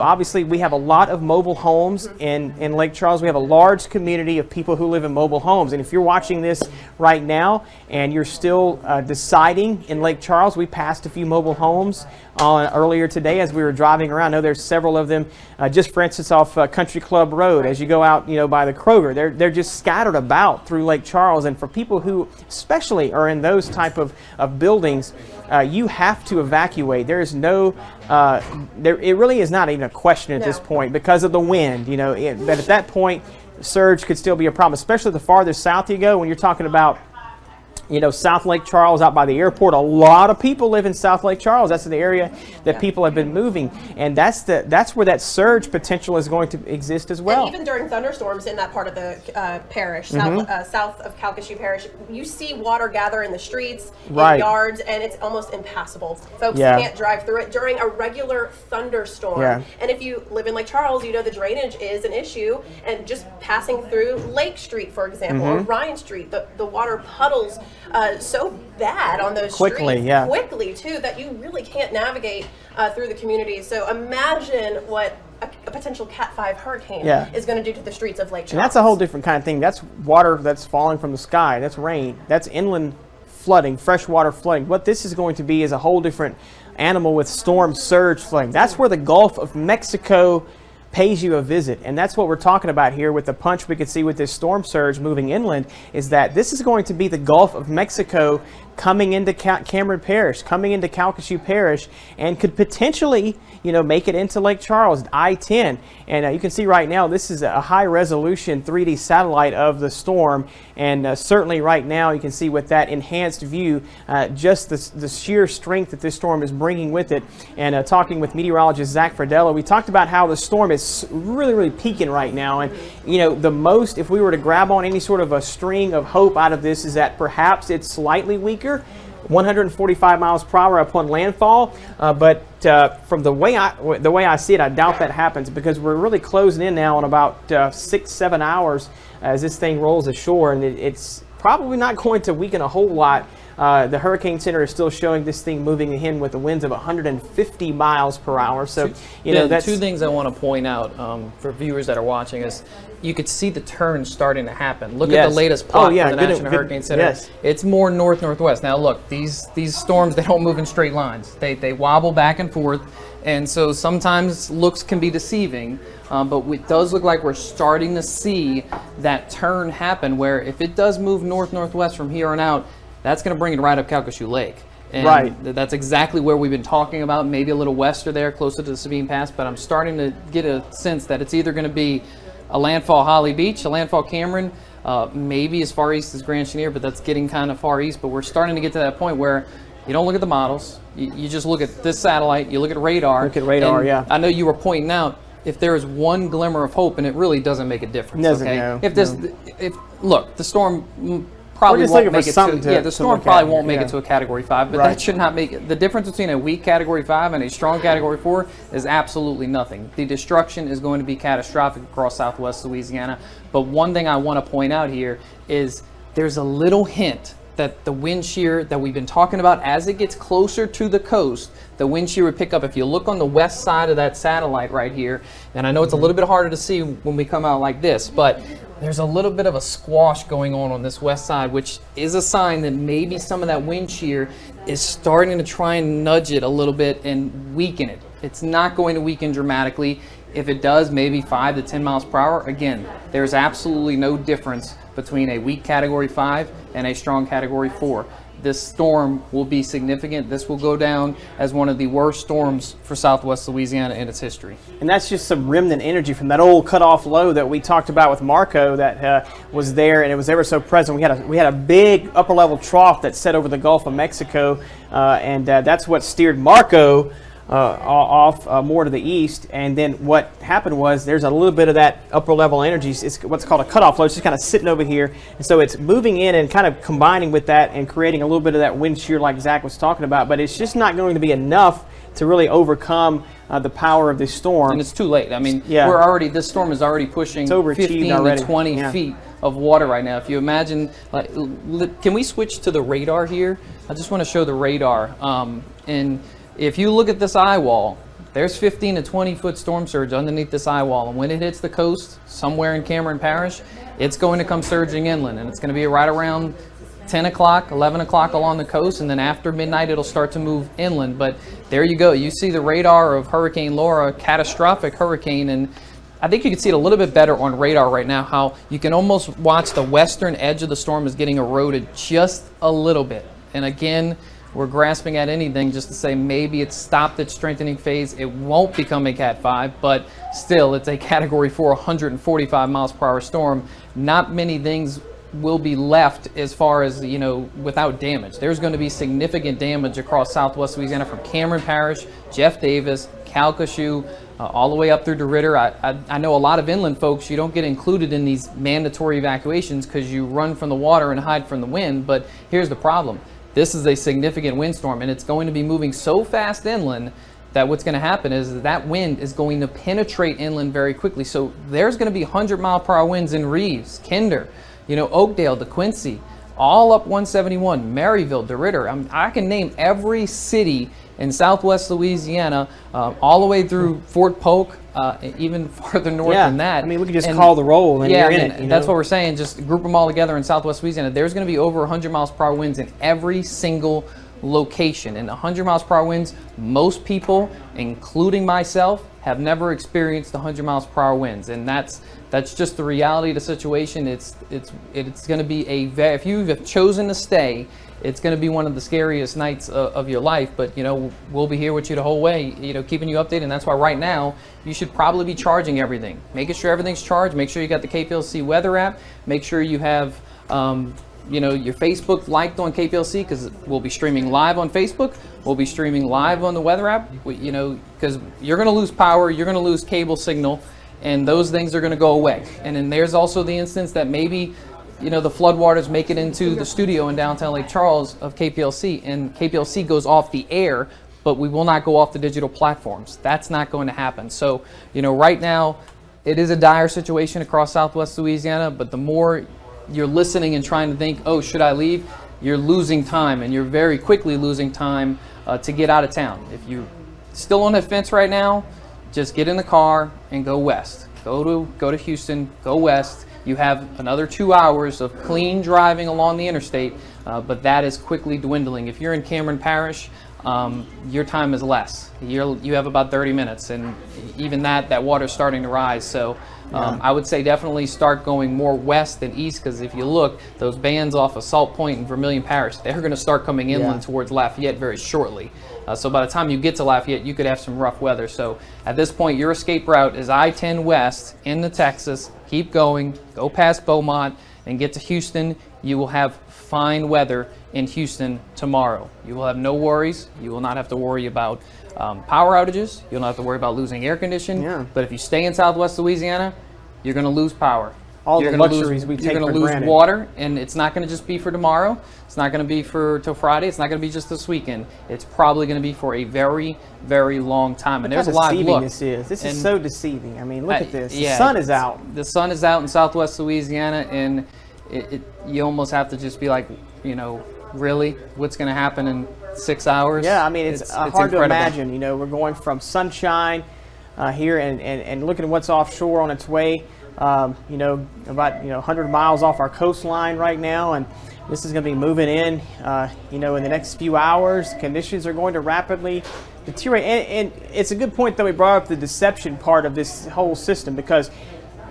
Obviously, we have a lot of mobile homes in Lake Charles. We have a large community of people who live in mobile homes. And if you're watching this right now and you're still deciding in Lake Charles, we passed a few mobile homes earlier today as we were driving around. I know there's several of them, just for instance, off Country Club Road. As you go out, by the Kroger, they're just scattered about through Lake Charles. And for people who especially are in those type of buildings, you have to evacuate. There is no, it really is not even a question at this point because of the wind. But at that point, surge could still be a problem, especially the farther south you go. When you're talking about South Lake Charles out by the airport, a lot of people live in South Lake Charles. That's the area that people have been moving, and that's where that surge potential is going to exist as well. And even during thunderstorms in that part of the parish, south of Calcasieu Parish, you see water gather in the streets, in yards, and it's almost impassable. Folks can't drive through it during a regular thunderstorm. And if you live in Lake Charles, the drainage is an issue, and just passing through Lake Street, for example, or Ryan Street, the water puddles so bad on those streets quickly too that you really can't navigate through the community. So imagine what a potential Cat 5 hurricane is going to do to the streets of Lake Charles. And that's a whole different kind of thing. That's water that's falling from the sky. That's rain. That's inland flooding, freshwater flooding. What this is going to be is a whole different animal with storm surge flooding. That's where the Gulf of Mexico pays you a visit, and that's what we're talking about here with the punch we could see with this storm surge moving inland, is that this is going to be the Gulf of Mexico coming into Cameron Parish, coming into Calcasieu Parish, and could potentially, make it into Lake Charles, I-10. And you can see right now, this is a high-resolution 3D satellite of the storm, and certainly right now you can see with that enhanced view, just the sheer strength that this storm is bringing with it. And talking with meteorologist Zach Fridello, we talked about how the storm is really, really peaking right now. And, the most, if we were to grab on any sort of a string of hope out of this, is that perhaps it's slightly weaker, 145 miles per hour upon landfall, but from the way I see it, I doubt that happens, because we're really closing in now on about 6-7 hours as this thing rolls ashore, and it's probably not going to weaken a whole lot. The Hurricane Center is still showing this thing moving in with the winds of 150 miles per hour. So, that's two things I want to point out for viewers that are watching is you could see the turn starting to happen. Look at the latest plot for the National Hurricane Center. It's more north-northwest. Now look, these storms, they don't move in straight lines. They wobble back and forth, and so sometimes looks can be deceiving. But it does look like we're starting to see that turn happen, where if it does move north-northwest from here on out, that's going to bring it right up Calcasieu Lake. And that's exactly where we've been talking about, maybe a little wester there, closer to the Sabine Pass, but I'm starting to get a sense that it's either going to be a landfall Holly Beach, a landfall Cameron, maybe as far east as Grand Chenier, but that's getting kind of far east. But we're starting to get to that point where you don't look at the models, you just look at this satellite, you look at radar. Look at radar, I know you were pointing out, if there is one glimmer of hope, and it really doesn't make a difference. Look, the storm probably won't make it to, the storm probably won't make it to a Category 5, but that should not make it. The difference between a weak Category 5 and a strong Category 4 is absolutely nothing. The destruction is going to be catastrophic across southwest Louisiana. But one thing I want to point out here is there's a little hint that the wind shear that we've been talking about, as it gets closer to the coast, the wind shear would pick up. If you look on the west side of that satellite right here, and I know it's a little bit harder to see when we come out like this, but there's a little bit of a squash going on this west side, which is a sign that maybe some of that wind shear is starting to try and nudge it a little bit and weaken it. It's not going to weaken dramatically. If it does, maybe 5 to 10 miles per hour. Again, there's absolutely no difference between a weak Category 5 and a strong Category 4. This storm will be significant. This will go down as one of the worst storms for southwest Louisiana in its history. And that's just some remnant energy from that old cutoff low that we talked about with Marco that was there, and it was ever so present. We had a big upper level trough that set over the Gulf of Mexico, and that's what steered Marco off more to the east. And then what happened was there's a little bit of that upper level energy. It's what's called a cutoff low. It's just kind of sitting over here, and so it's moving in and kind of combining with that and creating a little bit of that wind shear like Zach was talking about. But it's just not going to be enough to really overcome the power of this storm. And it's too late. I mean, this storm is already pushing 15 to 20 feet of water right now. If you imagine, can we switch to the radar here? I just want to show the radar. And if you look at this eye wall, there's 15 to 20 foot storm surge underneath this eye wall, and when it hits the coast somewhere in Cameron Parish, it's going to come surging inland, and it's going to be right around 10 o'clock, 11 o'clock along the coast, and then after midnight it'll start to move inland. But there you go. You see the radar of Hurricane Laura, catastrophic hurricane, and I think you can see it a little bit better on radar right now, how you can almost watch the western edge of the storm is getting eroded just a little bit. And again, we're grasping at anything just to say maybe it's stopped its strengthening phase. It won't become a Cat 5, but still it's a Category 4, 145 miles per hour storm. Not many things will be left as far as, you know, without damage. There's going to be significant damage across southwest Louisiana from Cameron Parish, Jeff Davis, Calcasieu, all the way up through DeRidder. I know a lot of inland folks, you don't get included in these mandatory evacuations because you run from the water and hide from the wind, but here's the problem. This is a significant windstorm, and it's going to be moving so fast inland that what's going to happen is that wind is going to penetrate inland very quickly. So there's going to be 100-mile-per-hour winds in Reeves, Kinder, you know, Oakdale, DeQuincy, all up 171, Maryville, DeRidder. I can name every city in southwest Louisiana, all the way through Fort Polk, even farther north than that. I mean, we can just call the roll and you're in it. That's what we're saying. Just group them all together in southwest Louisiana. There's going to be over 100 miles per hour winds in every single location. And 100 miles per hour winds, most people, including myself, have never experienced 100 miles per hour winds. And that's just the reality of the situation. It's going to be if you've chosen to stay, it's going to be one of the scariest nights of your life. But, you know, we'll be here with you the whole way, you know, keeping you updated. And that's why right now you should probably be charging everything, making sure everything's charged. Make sure you got the KPLC weather app. Make sure you have, you know, your Facebook liked on KPLC, because we'll be streaming live on Facebook. We'll be streaming live on the weather app. You know, because you're going to lose power, you're going to lose cable signal, and those things are going to go away. And then there's also the instance that maybe, you know, the floodwaters make it into the studio in downtown Lake Charles of KPLC, and KPLC goes off the air, but we will not go off the digital platforms. That's not going to happen. So, you know, right now it is a dire situation across southwest Louisiana, but the more you're listening and trying to think, oh, should I leave? You're losing time, and you're very quickly losing time to get out of town. If you're still on the fence right now, just get in the car and go west. Go to Houston, go west. You have another 2 hours of clean driving along the interstate, but that is quickly dwindling. If you're in Cameron Parish, your time is less. You have about 30 minutes, and even that water's starting to rise. So I would say definitely start going more west than east, because if you look, those bands off of Salt Point and Vermilion Parish, they're going to start coming inland towards Lafayette very shortly. So by the time you get to Lafayette, you could have some rough weather. So at this point, your escape route is I-10 west into Texas. Keep going, go past Beaumont, and get to Houston. You will have fine weather in Houston tomorrow. You will have no worries. You will not have to worry about power outages. You'll not have to worry about losing air conditioning. Yeah. But if you stay in southwest Louisiana, you're going to lose power. All the luxuries we take for granted. You're going to lose water, and it's not going to just be for tomorrow. It's not going to be till Friday. It's not going to be just this weekend. It's probably going to be for a very, very long time. And there's a lot of look. This is so deceiving. I mean, look at this. The sun is out. The sun is out in southwest Louisiana, and you almost have to just be like, you know, really? What's going to happen in 6 hours? Yeah, I mean, it's hard incredible to imagine. You know, we're going from sunshine here and looking at what's offshore on its way. You know, about 100 miles off our coastline right now, and this is going to be moving in. You know, in the next few hours, conditions are going to rapidly deteriorate. And it's a good point that we brought up the deception part of this whole system, because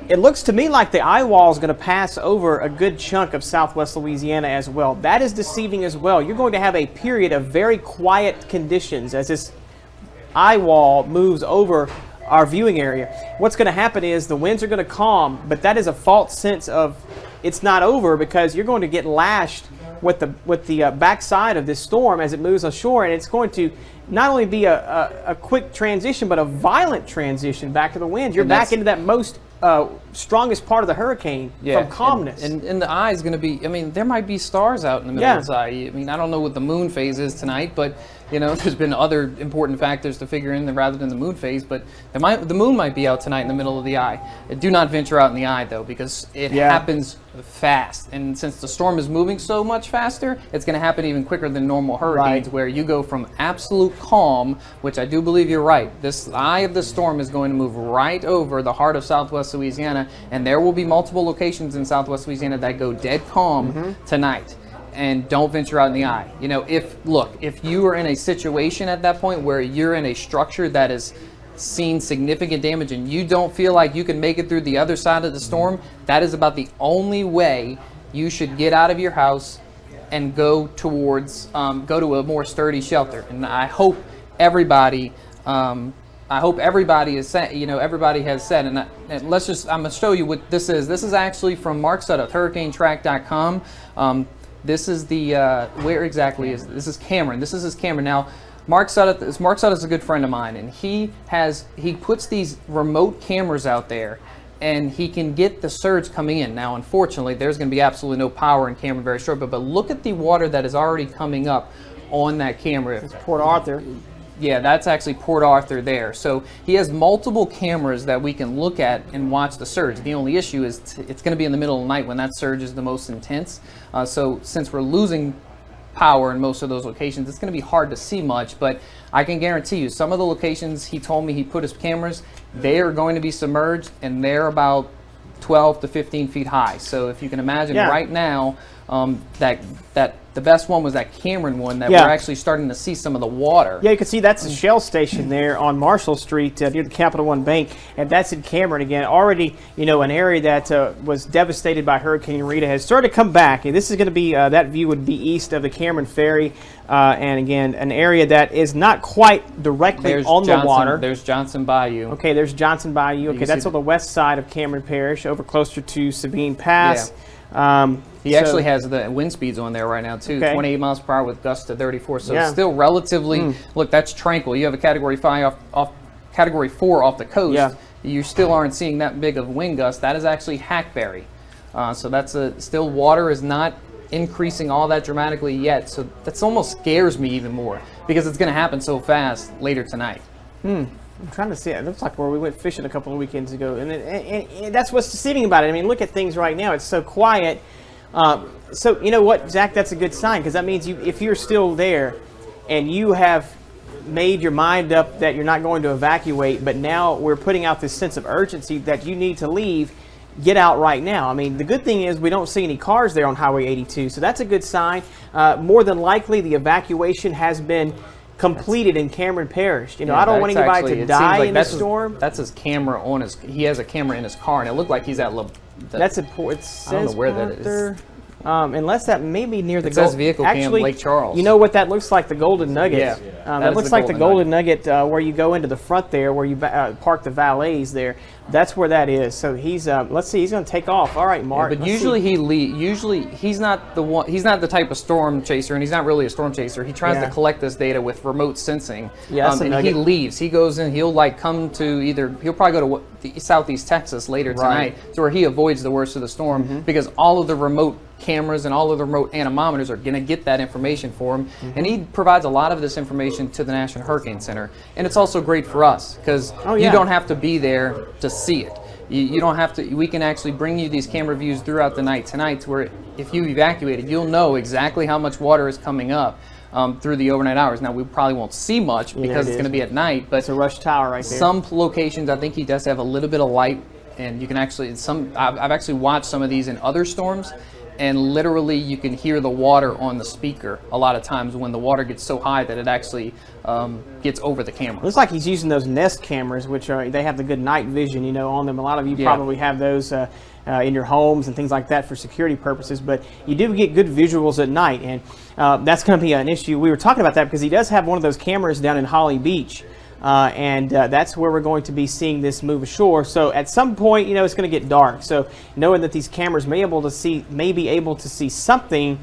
it looks to me like the eye wall is going to pass over a good chunk of southwest Louisiana as well. That is deceiving as well. You're going to have a period of very quiet conditions as this eye wall moves over our viewing area. What's going to happen is the winds are going to calm, but that is a false sense of it's not over, because you're going to get lashed with the backside of this storm as it moves ashore, and it's going to not only be a quick transition, but a violent transition back to the winds. You're back into that most strongest part of the hurricane from calmness. And the eye is going to be, I mean, there might be stars out in the middle of the eye. I mean, I don't know what the moon phase is tonight, but, you know, there's been other important factors to figure in rather than the moon phase, but the moon might be out tonight in the middle of the eye. Do not venture out in the eye, though, because it happens fast. And since the storm is moving so much faster, it's going to happen even quicker than normal hurricanes, where you go from absolute calm, which I do believe you're right. This eye of the storm is going to move right over the heart of Southwest Louisiana, and there will be multiple locations in Southwest Louisiana that go dead calm tonight. And don't venture out in the eye. You know, if you are in a situation at that point where you're in a structure that is seen significant damage and you don't feel like you can make it through the other side of the storm, that is about the only way you should get out of your house and go towards go to a more sturdy shelter. And I hope everybody is set, you know, everybody has said, and I'm gonna show you what this is. This is actually from Mark Sudduth, hurricanetrack.com. This is the where exactly is this? Is Cameron. This is his Cameron. Now, Mark Sudduth is a good friend of mine, and he puts these remote cameras out there, and he can get the surge coming in. Now, unfortunately, there's going to be absolutely no power in Cameron very short, but look at the water that is already coming up on that camera. It's Port Arthur. Yeah, that's actually Port Arthur there. So he has multiple cameras that we can look at and watch the surge. The only issue is it's going to be in the middle of the night when that surge is the most intense. So since we're losing power in most of those locations, it's going to be hard to see much, but I can guarantee you some of the locations he told me he put his cameras, they are going to be submerged, and they're about 12 to 15 feet high. So if you can imagine right now, that the best one was that Cameron one that we're actually starting to see some of the water. Yeah, you can see that's a Shell station there on Marshall Street near the Capital One Bank, and that's in Cameron again. Already, you know, an area that was devastated by Hurricane Rita has started to come back, and this is going to be that view would be east of the Cameron Ferry, and again, an area that is not quite directly on the water. There's Johnson Bayou. Okay, there's Johnson Bayou. Okay, that's on the west side of Cameron Parish, over closer to Sabine Pass. Yeah. He actually has the wind speeds on there right now too, 28 miles per hour with gusts to 34. So it's still relatively, look, that's tranquil. You have a Category 5 off Category 4 off the coast. Yeah. You still aren't seeing that big of wind gusts. That is actually Hackberry. So that's still water is not increasing all that dramatically yet. So that's almost scares me even more because it's going to happen so fast later tonight. I'm trying to see. It looks like where we went fishing a couple of weekends ago, and that's what's deceiving about it. I mean, look at things right now; it's so quiet. So you know what, Zach? That's a good sign because that means if you're still there, and you have made your mind up that you're not going to evacuate, but now we're putting out this sense of urgency that you need to leave. Get out right now. I mean, the good thing is we don't see any cars there on Highway 82, so that's a good sign. More than likely, the evacuation has been completed in Cameron Parish. You know, I don't want anybody to die in the storm. That's his camera on his. He has a camera in his car, and it looked like he's at. That's important. It says I don't know where that is. Unless that may be near the. It says vehicle cam Lake Charles. You know what that looks like? The Golden Nugget. Yeah, that looks like the Golden Nugget where you go into the front there, where you park the valets there. That's where that is. So he's let's see, he's going to take off. All right, Mark. But usually Usually he's not the one. He's not the type of storm chaser, and he's not really a storm chaser. He tries to collect this data with remote sensing. Yeah, and he leaves. He goes in. He'll come to he'll probably go to southeast Texas later tonight, to where he avoids the worst of the storm because all of the remote cameras and all of the remote anemometers are going to get that information for him, and he provides a lot of this information to the National Hurricane Center. And it's also great for us because you don't have to be there to see it. You don't have to. We can actually bring you these camera views throughout the night tonight, to where if you evacuated, you'll know exactly how much water is coming up through the overnight hours. Now, we probably won't see much because it's going to be at night, but it's a rush tower right there. Some locations, I think he does have a little bit of light, and you can actually I've actually watched some of these in other storms, and literally you can hear the water on the speaker a lot of times when the water gets so high that it actually gets over the camera. Looks like he's using those Nest cameras, which they have the good night vision, you know, on them. A lot of you probably have those in your homes and things like that for security purposes, but you do get good visuals at night, and that's going to be an issue. We were talking about that because he does have one of those cameras down in Holly Beach. And that's where we're going to be seeing this move ashore. So at some point, you know, it's going to get dark. So knowing that these cameras may be able to see something.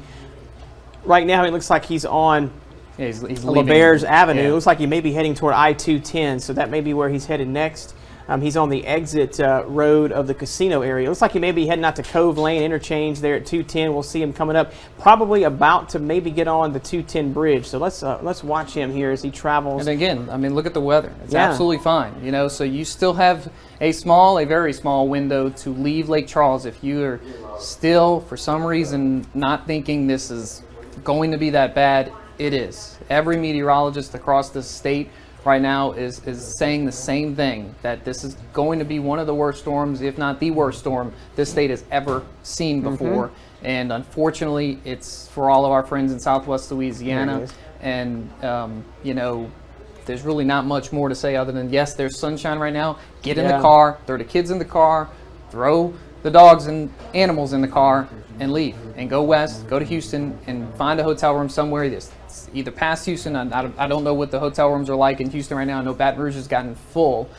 Right now, it looks like he's on he's LeBairs Avenue. It looks like he may be heading toward I-210. So that may be where he's headed next. He's on the exit road of the casino area. Looks like he may be heading out to Cove Lane interchange there at 210. We'll see him coming up, probably about to maybe get on the 210 bridge. So let's watch him here as he travels. And again, I mean, look at the weather. It's absolutely fine. You know, so you still have a very small window to leave Lake Charles if you are still, for some reason, not thinking this is going to be that bad. It is. Every meteorologist across the state right now is saying the same thing, that this is going to be one of the worst storms, if not the worst storm this state has ever seen before. And unfortunately, it's for all of our friends in Southwest Louisiana. And, you know, there's really not much more to say other than, yes, there's sunshine right now. Get in the car, throw the kids in the car, throw the dogs and animals in the car, and leave and go west, go to Houston, and find a hotel room somewhere. It's either past Houston. I don't know what the hotel rooms are like in Houston right now. I know Baton Rouge has gotten full.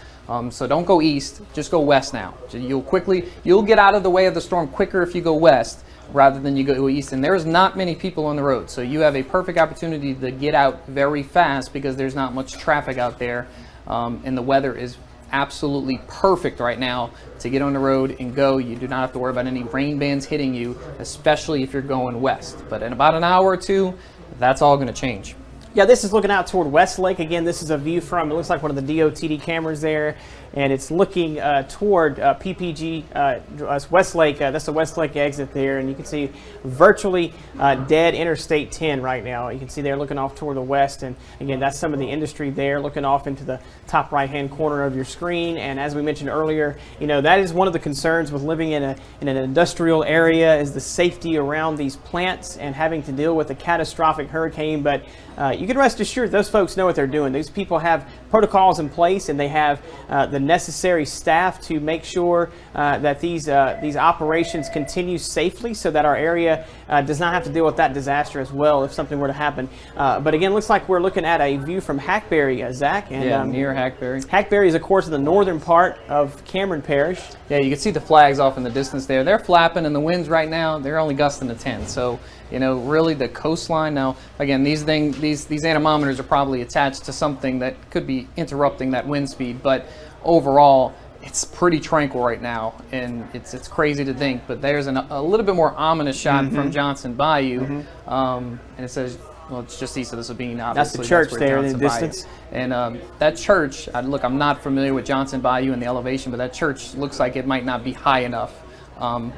So don't go east, just go west now. You'll get out of the way of the storm quicker if you go west rather than you go east. And there's not many people on the road, so you have a perfect opportunity to get out very fast because there's not much traffic out there, and the weather is absolutely perfect right now to get on the road and go. You do not have to worry about any rain bands hitting you, especially if you're going west. But in about an hour or two, that's all going to change. Yeah, this is looking out toward Westlake. Again, this is a view from, it looks like one of the DOTD cameras there, and it's looking toward PPG, Westlake. That's the Westlake exit there, and you can see virtually dead Interstate 10 right now. You can see they're looking off toward the west, and again, that's some of the industry there looking off into the top right-hand corner of your screen. And as we mentioned earlier, you know, that is one of the concerns with living in an industrial area, is the safety around these plants and having to deal with a catastrophic hurricane. But you can rest assured those folks know what they're doing. These people have protocols in place, and they have the necessary staff to make sure that these operations continue safely, so that our area does not have to deal with that disaster as well if something were to happen. But again, looks like we're looking at a view from Hackberry, Zach. And, near Hackberry. Hackberry is, of course, in the northern part of Cameron Parish. Yeah, you can see the flags off in the distance there. They're flapping, and the winds right now, they're only gusting to 10. So, you know, really the coastline now, again, these anemometers are probably attached to something that could be interrupting that wind speed, but overall, it's pretty tranquil right now, and it's crazy to think, but there's a little bit more ominous shot from Johnson Bayou, and it says, well, it's just east of the Sabine, obviously. That's the church there in the distance. And that church, look, I'm not familiar with Johnson Bayou and the elevation, but that church looks like it might not be high enough. No,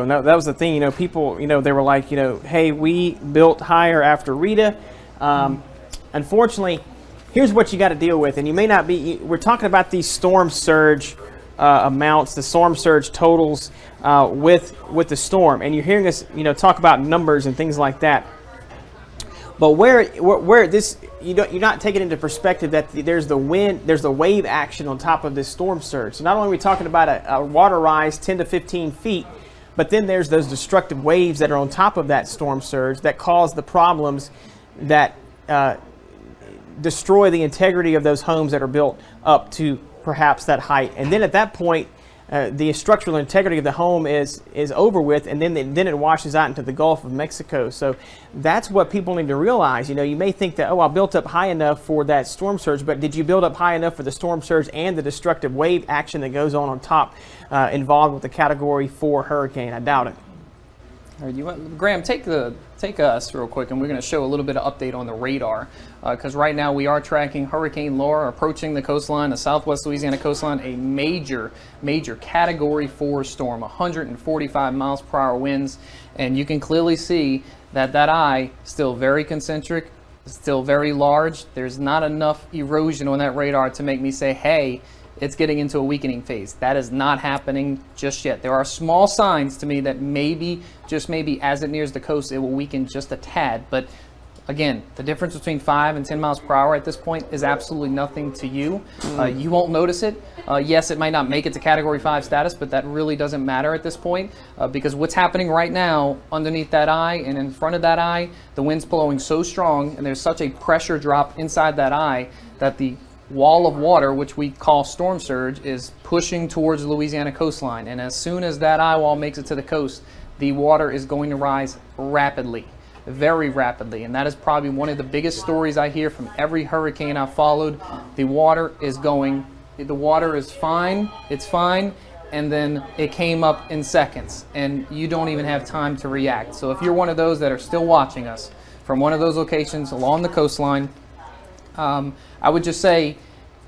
that was the thing. You know, people, you know, they were like, you know, hey, we built higher after Rita. Unfortunately, here's what you got to deal with, and you may not be. We're talking about these storm surge amounts, the storm surge totals with the storm, and you're hearing us, you know, talk about numbers and things like that. But where this, you're not taking into perspective that there's the wind, there's the wave action on top of this storm surge. So not only are we talking about a water rise 10 to 15 feet, but then there's those destructive waves that are on top of that storm surge that cause the problems that destroy the integrity of those homes that are built up to perhaps that height. And then at that point, the structural integrity of the home is over with, and then it washes out into the Gulf of Mexico. So that's what people need to realize. You know, you may think that, oh, I built up high enough for that storm surge, but did you build up high enough for the storm surge and the destructive wave action that goes on top involved with the Category 4 hurricane? I doubt it. All right, Graham, take us real quick, and we're going to show a little bit of update on the radar, because right now we are tracking Hurricane Laura approaching the coastline, the southwest Louisiana coastline, a major Category 4 storm, 145 miles per hour winds, and you can clearly see that eye still very concentric, still very large. There's not enough erosion on that radar to make me say, hey, it's getting into a weakening phase. That is not happening just yet. There are small signs to me that maybe, just maybe, as it nears the coast, it will weaken just a tad. But again, the difference between 5 and 10 miles per hour at this point is absolutely nothing to you. You won't notice it. Yes, it might not make it to Category 5 status, but that really doesn't matter at this point, because what's happening right now underneath that eye and in front of that eye, the wind's blowing so strong, and there's such a pressure drop inside that eye that the wall of water, which we call storm surge, is pushing towards the Louisiana coastline. And as soon as that eye wall makes it to the coast, the water is going to rise rapidly, very rapidly. And that is probably one of the biggest stories I hear from every hurricane I've followed. The water is going the water is fine, it's fine, and then it came up in seconds, and you don't even have time to react. So if you're one of those that are still watching us from one of those locations along the coastline, I would just say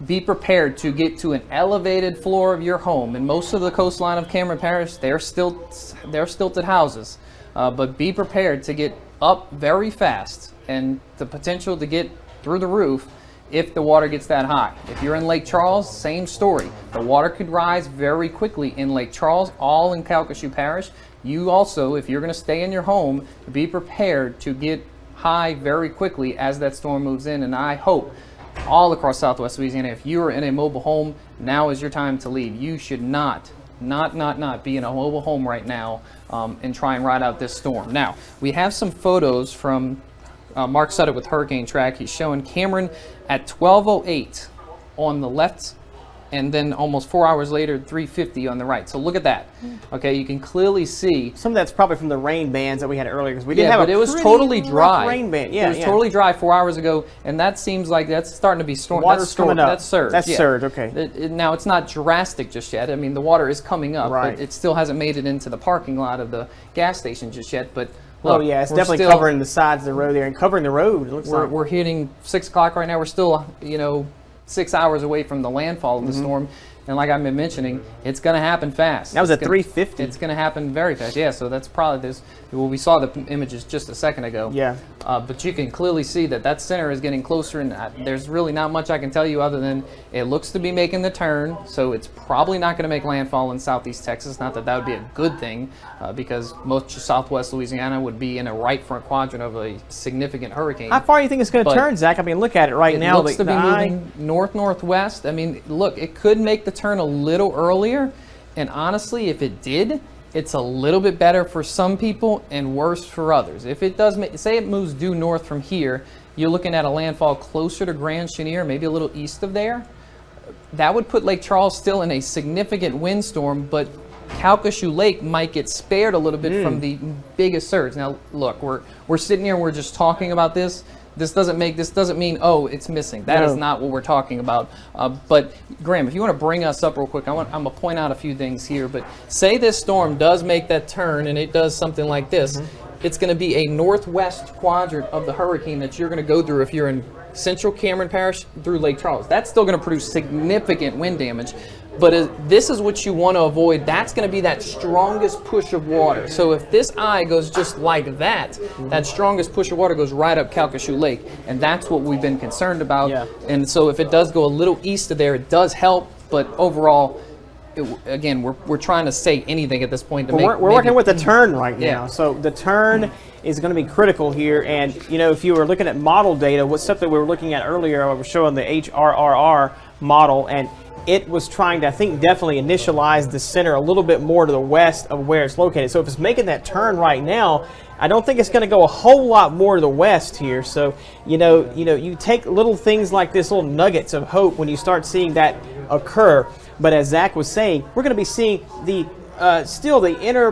be prepared to get to an elevated floor of your home. And most of the coastline of Cameron Parish, they're stilted houses, but be prepared to get up very fast, and the potential to get through the roof if the water gets that high. If you're in Lake Charles, same story. The water could rise very quickly in Lake Charles, all in Calcasieu Parish. You also, if you're going to stay in your home, be prepared to get high very quickly as that storm moves in. And I hope all across Southwest Louisiana, if you are in a mobile home, now is your time to leave. You should not be in a mobile home right now and try and ride out this storm. Now, we have some photos from Mark Sutter with Hurricane Track. He's showing Cameron at 12:08 on the left, and then almost 4 hours later, 3:50 on the right. So look at that. Okay, you can clearly see. Some of that's probably from the rain bands that we had earlier, because we didn't have but it was totally dry. Rain band. Yeah, it was totally dry 4 hours ago, and that seems like that's starting to be storm. Water's coming up. That's surge. That's surge. Okay. Now it's not drastic just yet. I mean, the water is coming up, right, but it still hasn't made it into the parking lot of the gas station just yet. But look, oh yeah, it's definitely covering the sides of the road there and covering the road. It looks like we're hitting 6 o'clock right now. We're still 6 hours away from the landfall of the storm. And like I've been mentioning, it's going to happen fast. That was at 3:50. It's going to happen very fast. Yeah, so that's probably this. Well, we saw the images just a second ago. Yeah. But you can clearly see that center is getting closer, and there's really not much I can tell you other than it looks to be making the turn. So it's probably not going to make landfall in southeast Texas. Not that would be a good thing, because most of southwest Louisiana would be in a right front quadrant of a significant hurricane. How far do you think it's going to turn, Zach? I mean, look at it right now. It looks to be moving north-northwest. I mean, look, it could make the turn a little earlier, and honestly, if it did, it's a little bit better for some people and worse for others. If it does, say it moves due north from here, you're looking at a landfall closer to Grand Chenier, maybe a little east of there. That would put Lake Charles still in a significant windstorm, but Calcasieu Lake might get spared a little bit from the biggest surge. Now, look, we're sitting here and we're just talking about this. This doesn't mean, oh, it's missing. That is not what we're talking about. But Graham, if you want to bring us up real quick, I'm going to point out a few things here. But say this storm does make that turn and it does something like this. It's going to be a northwest quadrant of the hurricane that you're going to go through if you're in central Cameron Parish through Lake Charles. That's still going to produce significant wind damage. But this is what you want to avoid. That's going to be that strongest push of water. So if this eye goes just like that, that strongest push of water goes right up Calcasieu Lake. And that's what we've been concerned about. Yeah. And so if it does go a little east of there, it does help. But overall, again, we're trying to say anything at this point. To we're working with the turn right now. So the turn is going to be critical here. And, if you were looking at model data, what's stuff that we were looking at earlier, I was showing the HRRR model, and it was trying to, I think, definitely initialize the center a little bit more to the west of where it's located. So if it's making that turn right now, I don't think it's going to go a whole lot more to the west here. So, you take little things like this, little nuggets of hope when you start seeing that occur. But as Zach was saying, we're going to be seeing still the inner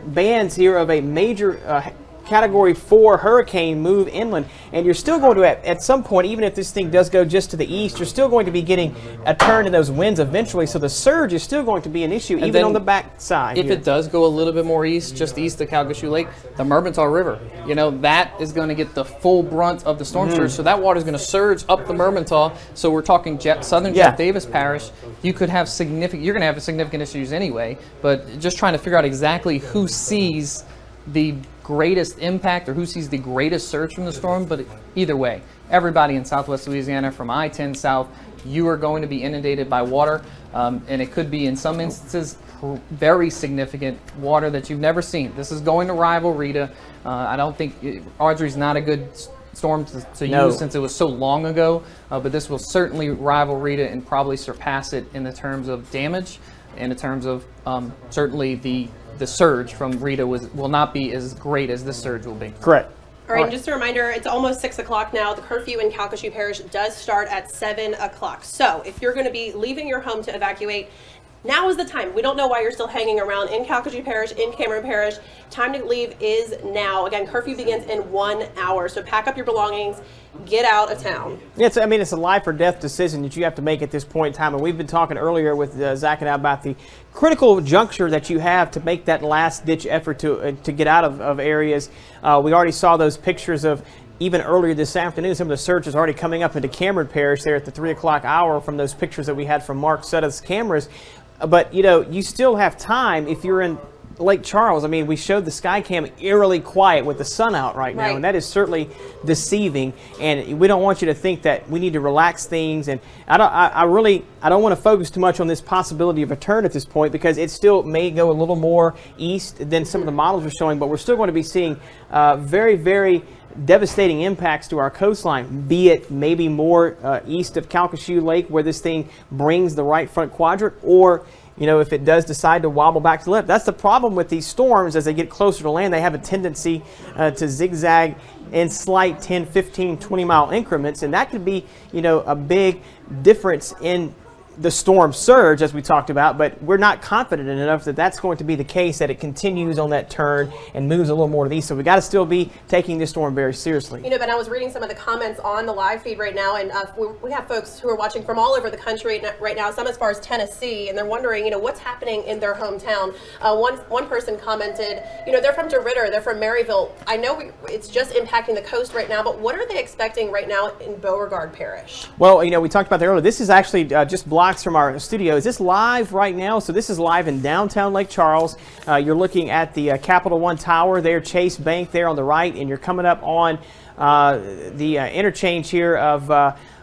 bands here of a major Category 4 hurricane move inland, and you're still going to, at some point, even if this thing does go just to the east, you're still going to be getting a turn in those winds eventually, so the surge is still going to be an issue, and even on the back side. If it does go a little bit more east, just east of Calcasieu Lake, the Mermentau River, that is going to get the full brunt of the storm surge, so that water is going to surge up the Mermentau. So we're talking southern Jeff Davis Parish. You're going to have significant issues anyway, but just trying to figure out exactly who sees the greatest impact or who sees the greatest surge from the storm. But either way, everybody in southwest Louisiana from I-10 south, you are going to be inundated by water, and it could be in some instances very significant water that you've never seen. This is going to rival Rita. I don't think Audrey's not a good storm to use since it was so long ago, but this will certainly rival Rita and probably surpass it in the terms of damage and in terms of certainly the surge from Rita will not be as great as this surge will be. Correct. All right, and just a reminder, it's almost 6 o'clock now. The curfew in Calcasieu Parish does start at 7 o'clock. So if you're going to be leaving your home to evacuate, Now is the time. We don't know why you're still hanging around in Calcasieu Parish, in Cameron Parish. Time to leave is now. Again, curfew begins in 1 hour. So pack up your belongings, get out of town. It's a life or death decision that you have to make at this point in time. And we've been talking earlier with Zach and I about the critical juncture that you have to make that last ditch effort to get out of areas. We already saw those pictures of even earlier this afternoon. Some of the surge is already coming up into Cameron Parish there at the 3 o'clock hour from those pictures that we had from Mark Suttoth's cameras. But, you still have time if you're in Lake Charles. I mean, we showed the sky cam eerily quiet with the sun out right now, and that is certainly deceiving. And we don't want you to think that we need to relax things. And I don't want to focus too much on this possibility of a turn at this point, because it still may go a little more east than some of the models are showing. But we're still going to be seeing very, very devastating impacts to our coastline, be it maybe more east of Calcasieu Lake, where this thing brings the right front quadrant, or if it does decide to wobble back to the left. That's the problem with these storms. As they get closer to land, they have a tendency to zigzag in slight 10, 15, 20-mile increments, and that could be a big difference in the storm surge, as we talked about. But we're not confident enough that that's going to be the case, that it continues on that turn and moves a little more to the east. So we got to still be taking this storm very seriously. Ben, I was reading some of the comments on the live feed right now, and we have folks who are watching from all over the country right now, some as far as Tennessee, and they're wondering, what's happening in their hometown. One person commented, they're from DeRidder, they're from Maryville. I know it's just impacting the coast right now, but what are they expecting right now in Beauregard Parish? Well, we talked about that earlier. This is actually just blocks from our studio. Is this live right now? So this is live in downtown Lake Charles. You're looking at the Capital One Tower there, Chase Bank there on the right, and you're coming up on the interchange here of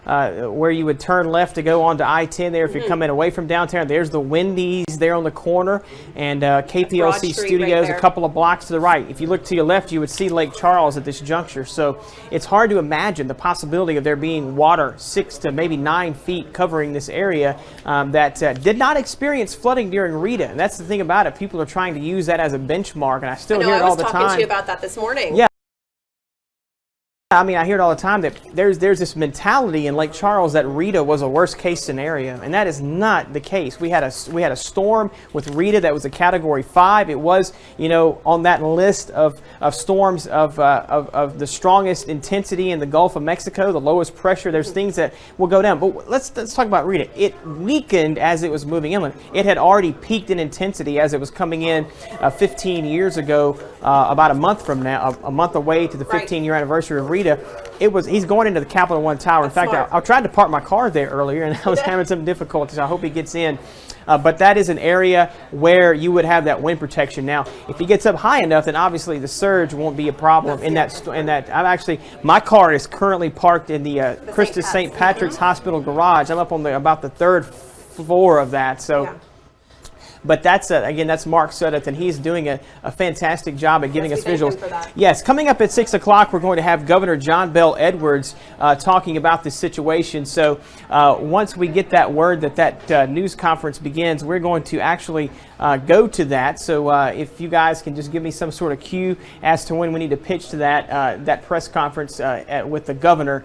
where you would turn left to go on to I-10 there if you're coming away from downtown. There's the Wendy's there on the corner, and KPLC Studios a couple of blocks to the right. If you look to your left, you would see Lake Charles at this juncture. So it's hard to imagine the possibility of there being water 6 to maybe 9 feet covering this area that did not experience flooding during Rita. And that's the thing about it. People are trying to use that as a benchmark, and I still hear it all the time. I was talking to you about that this morning. Yeah. I mean, I hear it all the time that there's this mentality in Lake Charles that Rita was a worst case scenario, and that is not the case. We had a storm with Rita that was a Category 5. It was, on that list of storms of the strongest intensity in the Gulf of Mexico, the lowest pressure. There's things that will go down. But let's talk about Rita. It weakened as it was moving inland. It had already peaked in intensity as it was coming in 15 years ago, about a month from now, a month away to the 15-year anniversary of Rita. He's going into the Capital One Tower. In fact, I tried to park my car there earlier, and I was having some difficulties. I hope he gets in. But that is an area where you would have that wind protection. Now, if he gets up high enough, then obviously the surge won't be a problem. My car is currently parked in the Christus St. Patrick's Hospital garage. I'm up on about the 3rd floor of that. So. Yeah. But that's Mark Suttoth, and he's doing a fantastic job at giving us visuals. Yes, coming up at 6 o'clock, we're going to have Governor John Bell Edwards talking about this situation. So once we get that word that news conference begins, we're going to actually go to that. So if you guys can just give me some sort of cue as to when we need to pitch to that press conference with the governor,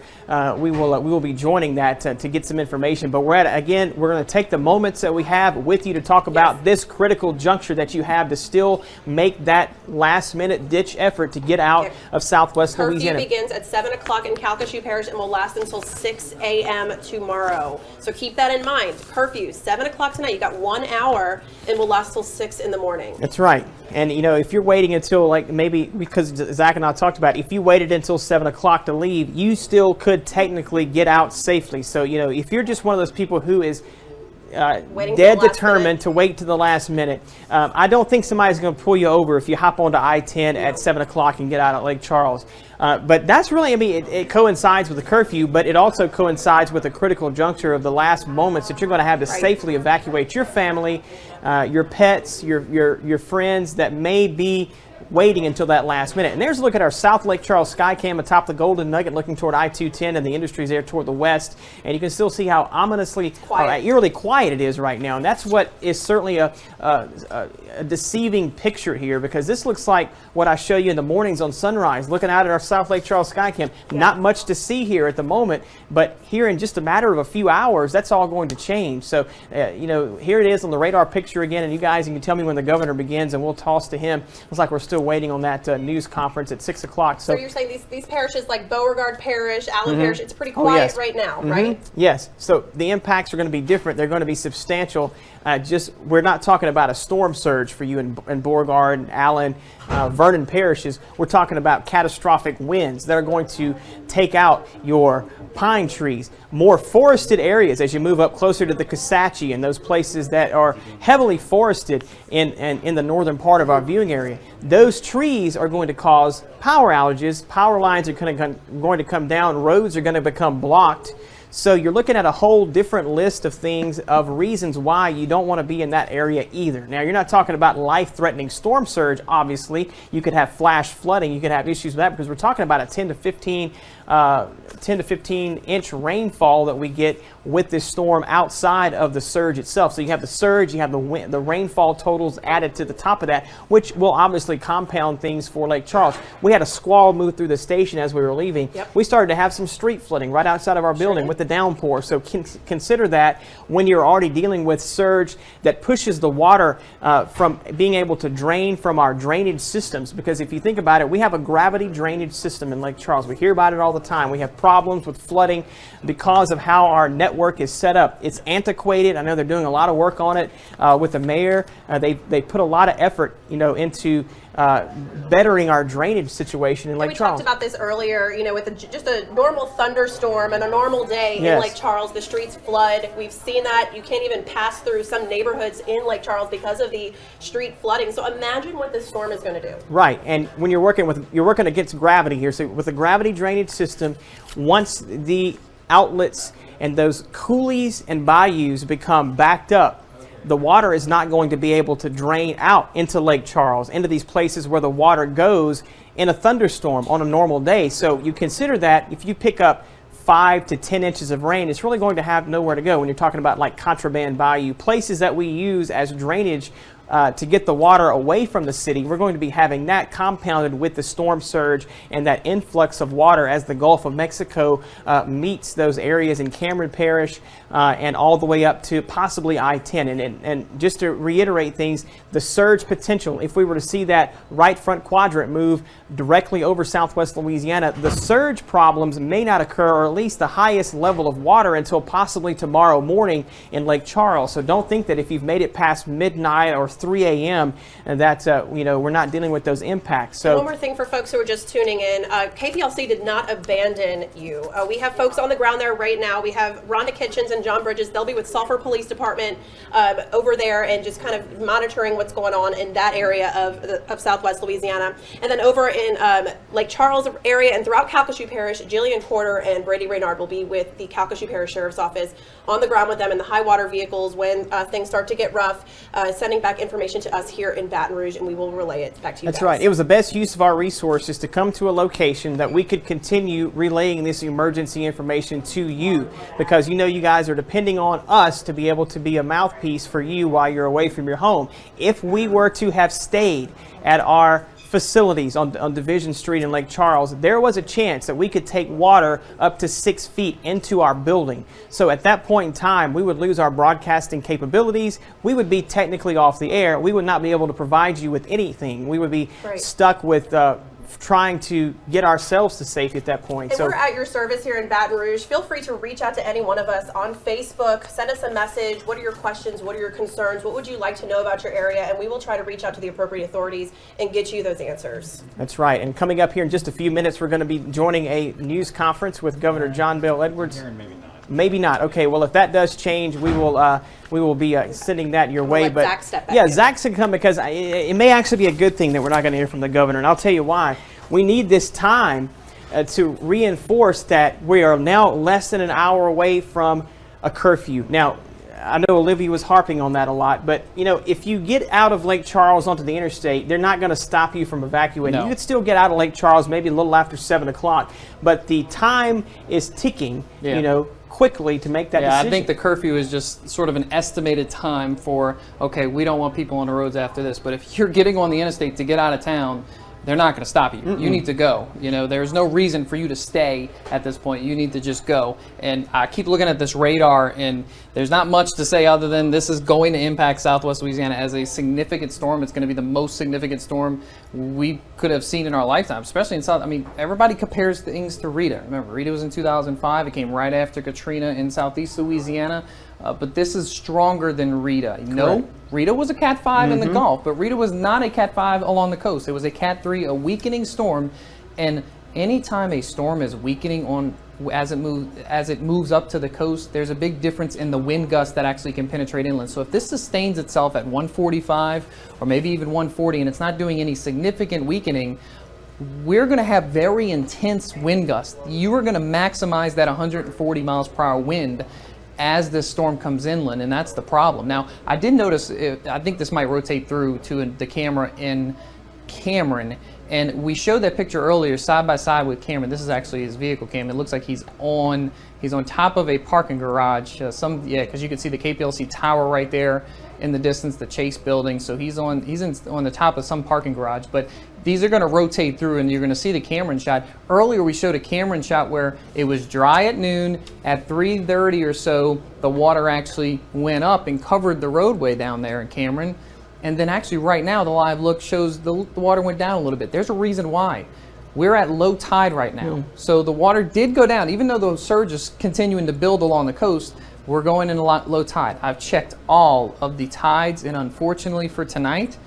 we will be joining that to get some information. But we're going to take the moments that we have with you to talk about this critical juncture that you have to still make that last-minute ditch effort to get out of Southwest Louisiana. Curfew begins at 7 o'clock in Calcasieu Parish and will last until 6 a.m. tomorrow. So keep that in mind. Curfew, 7 o'clock tonight. You got 1 hour and will last till 6 in the morning. That's right. And, if you're waiting until, maybe, because Zach and I talked about it, if you waited until 7 o'clock to leave, you still could technically get out safely. So, if you're just one of those people who is dead determined to wait to the last minute, I don't think somebody's going to pull you over if you hop onto I-10 at 7 o'clock and get out at Lake Charles. But that's really, it coincides with the curfew, but it also coincides with the critical juncture of the last moments that you're going to have to safely evacuate your family, your pets, your friends that may be waiting until that last minute. And there's a look at our South Lake Charles Skycam atop the Golden Nugget looking toward I-210 and the industries there toward the west. And you can still see how ominously, eerily quiet it is right now. And that's what is certainly a deceiving picture here, because this looks like what I show you in the mornings on sunrise, looking out at our South Lake Charles Skycam. Not much to see here at the moment, but here in just a matter of a few hours, that's all going to change. So, you know, here it is on the radar picture again, and you guys, you can tell me when the governor begins, and we'll toss to him. Looks like we're still waiting on that news conference at 6 o'clock. So you're saying these parishes like Beauregard Parish, Allen Parish, it's pretty quiet right now, right? Yes. So the impacts are going to be different. They're going to be substantial. We're not talking about a storm surge for you in Beauregard and Allen, Vernon parishes. We're talking about catastrophic winds that are going to take out your pine trees. More forested areas as you move up closer to the Kisatchie and those places that are heavily forested in the northern part of our viewing area. Those trees are going to cause power outages. Power lines are going to come down. Roads are going to become blocked. So you're looking at a whole different list of things, of reasons why you don't want to be in that area either. Now, you're not talking about life-threatening storm surge, obviously. You could have flash flooding. You could have issues with that, because we're talking about a 10 to 15 inch rainfall that we get with this storm outside of the surge itself. So you have the surge, you have the rainfall totals added to the top of that, which will obviously compound things for Lake Charles. We had a squall move through the station as we were leaving. We started to have some street flooding right outside of our building with the downpour. So consider that when you're already dealing with surge that pushes the water from being able to drain from our drainage systems. Because if you think about it, we have a gravity drainage system in Lake Charles. We hear about it all the time. We have problems with flooding because of how our network is set up. It's antiquated. I know they're doing a lot of work on it with the mayor. They put a lot of effort, you know, into bettering our drainage situation in Lake Charles. We talked about this earlier, you know, with just a normal thunderstorm and a normal day in Lake Charles, the streets flood. We've seen that. You can't even pass through some neighborhoods in Lake Charles because of the street flooding. So imagine what this storm is going to do. Right, and when you're working against gravity here. So with a gravity drainage system, once the outlets and those coulees and bayous become backed up, the water is not going to be able to drain out into Lake Charles, into these places where the water goes in a thunderstorm on a normal day. So you consider that if you pick up 5 to 10 inches of rain, it's really going to have nowhere to go when you're talking about like Contraband Bayou, places that we use as drainage to get the water away from the city. We're going to be having that compounded with the storm surge and that influx of water as the Gulf of Mexico meets those areas in Cameron Parish and all the way up to possibly I-10. And just to reiterate things, the surge potential, if we were to see that right front quadrant move directly over southwest Louisiana, the surge problems may not occur, or at least the highest level of water, until possibly tomorrow morning in Lake Charles. So don't think that if you've made it past midnight or 3 a.m. and that you know, we're not dealing with those impacts. So one more thing for folks who are just tuning in, KPLC did not abandon you. We have folks on the ground there right now. We have Rhonda Kitchens and John Bridges. They'll be with Sulphur Police Department over there and just kind of monitoring what's going on in that area of southwest Louisiana. And then over in Lake Charles area and throughout Calcasieu Parish, Jillian Porter and Brady Reynard will be with the Calcasieu Parish Sheriff's Office on the ground with them in the high water vehicles when things start to get rough, sending back information to us here in Baton Rouge, and we will relay it back to you. That's right. It was the best use of our resources to come to a location that we could continue relaying this emergency information to you, because you know you guys are depending on us to be able to be a mouthpiece for you while you're away from your home. If we were to have stayed at our facilities on Division Street in Lake Charles, there was a chance that we could take water up to 6 feet into our building. So at that point in time, we would lose our broadcasting capabilities. We would be technically off the air. We would not be able to provide you with anything. We would be stuck with trying to get ourselves to safety at that point. And so we're at your service here in Baton Rouge. Feel free to reach out to any one of us on Facebook. Send us a message. What are your questions? What are your concerns? What would you like to know about your area? And we will try to reach out to the appropriate authorities and get you those answers. That's right. And coming up here in just a few minutes, we're going to be joining a news conference with Governor John Bel Edwards. Maybe not. Okay, well, if that does change, we will be sending that your way. But Zach step back in. Zach's going to come, because it may actually be a good thing that we're not going to hear from the governor, and I'll tell you why. We need this time to reinforce that we are now less than an hour away from a curfew. Now, I know Olivia was harping on that a lot, but you know, if you get out of Lake Charles onto the interstate, they're not going to stop you from evacuating. No. You could still get out of Lake Charles maybe a little after 7 o'clock, but the time is ticking, you know, quickly to make that decision. I think the curfew is just sort of an estimated time for, okay, we don't want people on the roads after this, but if you're getting on the interstate to get out of town, they're not going to stop you. You need to go. You know, there's no reason for you to stay at this point. You need to just go. And I keep looking at this radar, and there's not much to say other than this is going to impact Southwest Louisiana as a significant storm. It's going to be the most significant storm we could have seen in our lifetime, especially in South. I mean, everybody compares things to Rita. Remember, Rita was in 2005. It came right after Katrina in Southeast Louisiana. But this is stronger than Rita. No, Rita was a Cat 5 in the Gulf, but Rita was not a Cat 5 along the coast. It was a Cat 3, a weakening storm. And anytime a storm is weakening on as it moves up to the coast, there's a big difference in the wind gust that actually can penetrate inland. So if this sustains itself at 145 or maybe even 140 and it's not doing any significant weakening, we're going to have very intense wind gusts. You are going to maximize that 140 miles per hour wind as this storm comes inland, and that's the problem. Now, I did notice, I think this might rotate through to the camera in Cameron, and we showed that picture earlier side by side with Cameron. This is actually his vehicle cam. It looks like he's on top of a parking garage. Because you can see the KPLC tower right there in the distance, the Chase building. So he's on the top of some parking garage. But these are going to rotate through, and you're going to see the Cameron shot. Earlier, we showed a Cameron shot where it was dry at noon. At 3:30 or so, the water actually went up and covered the roadway down there in Cameron. And then actually right now, the live look shows the water went down a little bit. There's a reason why. We're at low tide right now. So the water did go down. Even though the surge is continuing to build along the coast, we're going in a lot low tide. I've checked all of the tides, and unfortunately for tonight,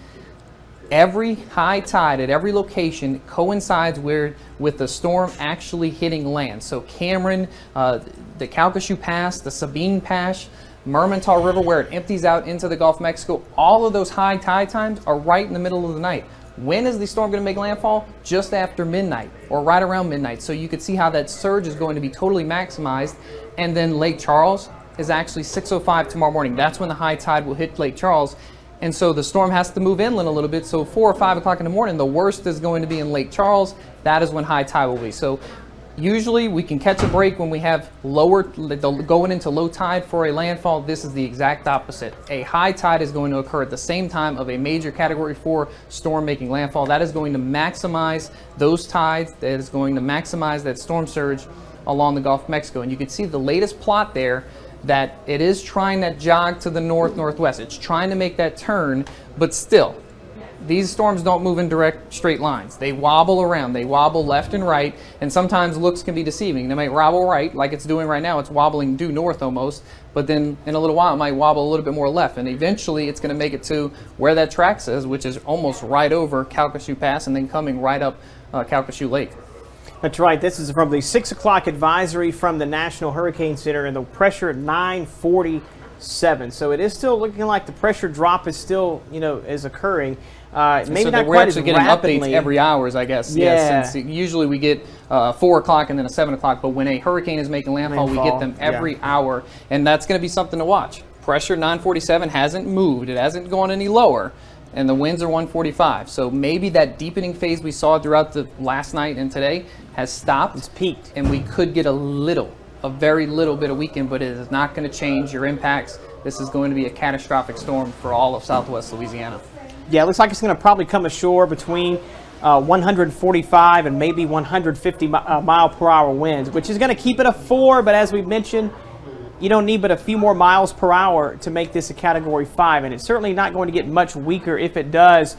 every high tide at every location coincides with the storm actually hitting land. So Cameron, the Calcasieu Pass, the Sabine Pass, Mermentau River, where it empties out into the Gulf of Mexico, all of those high tide times are right in the middle of the night. When is the storm going to make landfall? Just after midnight or right around midnight. So you could see how that surge is going to be totally maximized. And then Lake Charles is actually 6:05 tomorrow morning. That's when the high tide will hit Lake Charles. And so the storm has to move inland a little bit. So 4 or 5 o'clock in the morning, the worst is going to be in Lake Charles. That is when high tide will be. So usually we can catch a break when we have going into low tide for a landfall. This is the exact opposite. A high tide is going to occur at the same time of a major Category 4 storm making landfall. That is going to maximize those tides. That is going to maximize that storm surge along the Gulf of Mexico. And you can see the latest plot there that it is trying that jog to the north-northwest. It's trying to make that turn, but still, these storms don't move in direct straight lines. They wobble around. They wobble left and right, and sometimes looks can be deceiving. They might wobble right, like it's doing right now. It's wobbling due north almost, but then in a little while it might wobble a little bit more left, and eventually it's going to make it to where that track says, which is almost right over Calcasieu Pass and then coming right up Calcasieu Lake. That's right. This is from the 6 o'clock advisory from the National Hurricane Center, and the pressure at 947. So it is still looking like the pressure drop is still, is occurring. Maybe so not we're quite actually as getting rapidly. Updates every hours, I guess. Yeah. Yes, since usually we get 4 o'clock and then a 7 o'clock, but when a hurricane is making landfall, we get them every hour, and that's going to be something to watch. Pressure 947 hasn't moved. It hasn't gone any lower, and the winds are 145. So maybe that deepening phase we saw throughout the last night and today has stopped. It's peaked. And we could get a very little bit of weekend, but it is not going to change your impacts. This is going to be a catastrophic storm for all of Southwest Louisiana. Yeah, it looks like it's going to probably come ashore between 145 and maybe 150 mile per hour winds, which is going to keep it a 4, but as we mentioned, you don't need but a few more miles per hour to make this a Category 5, and it's certainly not going to get much weaker if it does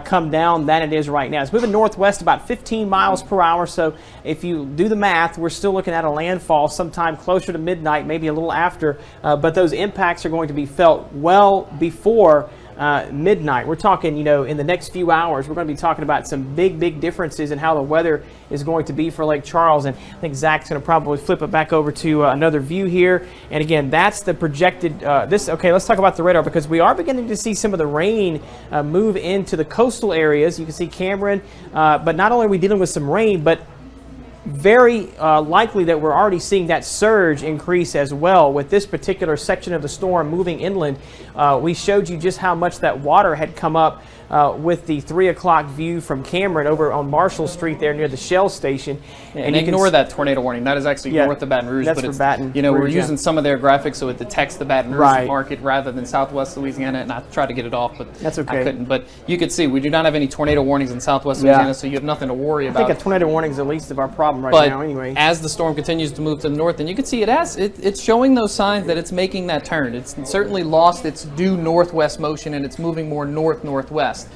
come down than it is right now. It's moving northwest about 15 miles per hour, so if you do the math, we're still looking at a landfall sometime closer to midnight, maybe a little after, but those impacts are going to be felt well before midnight. We're talking, in the next few hours, we're going to be talking about some big differences in how the weather is going to be for Lake Charles. And I think Zach's going to probably flip it back over to another view here. And again, that's the projected, okay, let's talk about the radar, because we are beginning to see some of the rain move into the coastal areas. You can see Cameron, but not only are we dealing with some rain, but very likely that we're already seeing that surge increase as well with this particular section of the storm moving inland. We showed you just how much that water had come up with the 3 o'clock view from Cameron over on Marshall Street there near the Shell station. And ignore that tornado warning. That is actually north of Baton Rouge. That's but for Baton You know, Rouge, we're using some of their graphics so it detects the Baton Rouge market rather than Southwest Louisiana. And I tried to get it off, but that's okay. I couldn't. But you can see we do not have any tornado warnings in Southwest Louisiana, so you have nothing to worry about. I think a tornado warning is the least of our problem right now anyway. As the storm continues to move to the north, and you can see it's showing those signs that it's making that turn. It's certainly lost its due northwest motion, and it's moving more northwest.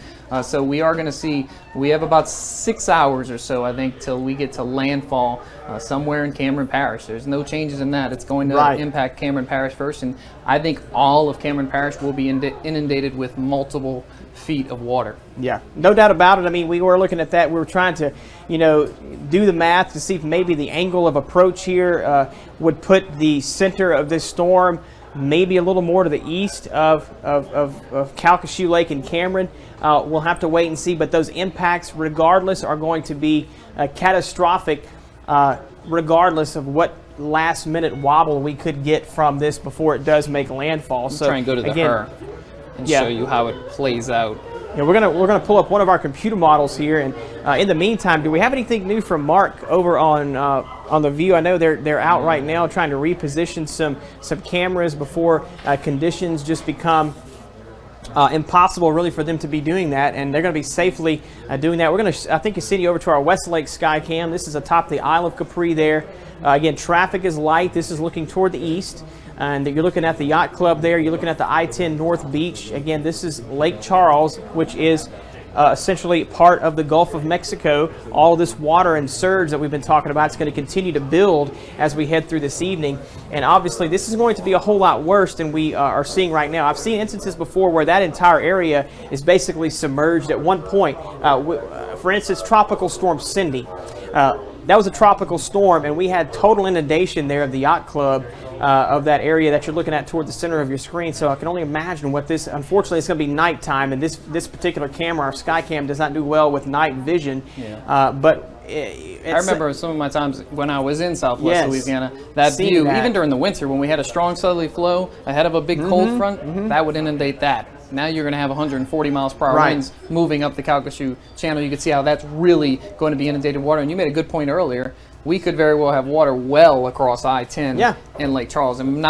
So we are going to see, we have about 6 hours or so, I think, till we get to landfall somewhere in Cameron Parish. There's no changes in that. It's going to impact Cameron Parish first, and I think all of Cameron Parish will be inundated with multiple feet of water. Yeah, no doubt about it. I mean, we were looking at that. We were trying to, do the math to see if maybe the angle of approach here would put the center of this storm maybe a little more to the east of Calcasieu Lake and Cameron. We'll have to wait and see, but those impacts, regardless, are going to be catastrophic, regardless of what last-minute wobble we could get from this before it does make landfall. So try and go to the HER and show you how it plays out. Yeah, we're gonna pull up one of our computer models here, and in the meantime, do we have anything new from Mark over on the View? I know they're out right now trying to reposition some cameras before conditions just become impossible really for them to be doing that, and they're going to be safely doing that. We're going to, I think, send you over to our Westlake Skycam. This is atop the Isle of Capri there. Again, traffic is light. This is looking toward the east. And you're looking at the Yacht Club there. You're looking at the I-10 North Beach. Again, this is Lake Charles, which is essentially part of the Gulf of Mexico. All of this water and surge that we've been talking about is going to continue to build as we head through this evening. And obviously, this is going to be a whole lot worse than we are seeing right now. I've seen instances before where that entire area is basically submerged at one point. For instance, Tropical Storm Cindy. That was a tropical storm, and we had total inundation there of the Yacht Club of that area that you're looking at toward the center of your screen. So I can only imagine what this, unfortunately, it's going to be nighttime, and this particular camera, our Skycam, does not do well with night vision. Yeah. I remember some of my times when I was in Southwest Louisiana, that view, even during the winter when we had a strong southerly flow ahead of a big cold front, that would inundate that. Now you're going to have 140 miles per hour winds moving up the Calcasieu Channel. You can see how that's really going to be inundated water. And you made a good point earlier. We could very well have water well across I-10 in Lake Charles. And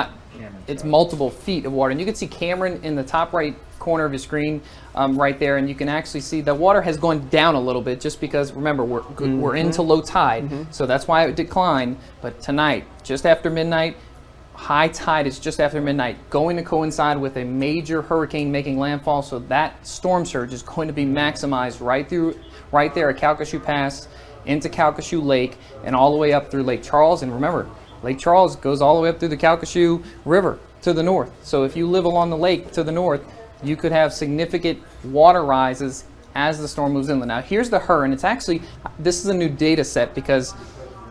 it's multiple feet of water. And you can see Cameron in the top right corner of your screen right there. And you can actually see the water has gone down a little bit just because, remember, we're into low tide. So that's why it declined. But tonight, just after midnight, high tide is just after midnight, going to coincide with a major hurricane making landfall, so that storm surge is going to be maximized right there at Calcasieu Pass, into Calcasieu Lake, and all the way up through Lake Charles. And remember, Lake Charles goes all the way up through the Calcasieu River to the north. So if you live along the lake to the north, you could have significant water rises as the storm moves inland. Now here's the HER, and it's actually, this is a new data set because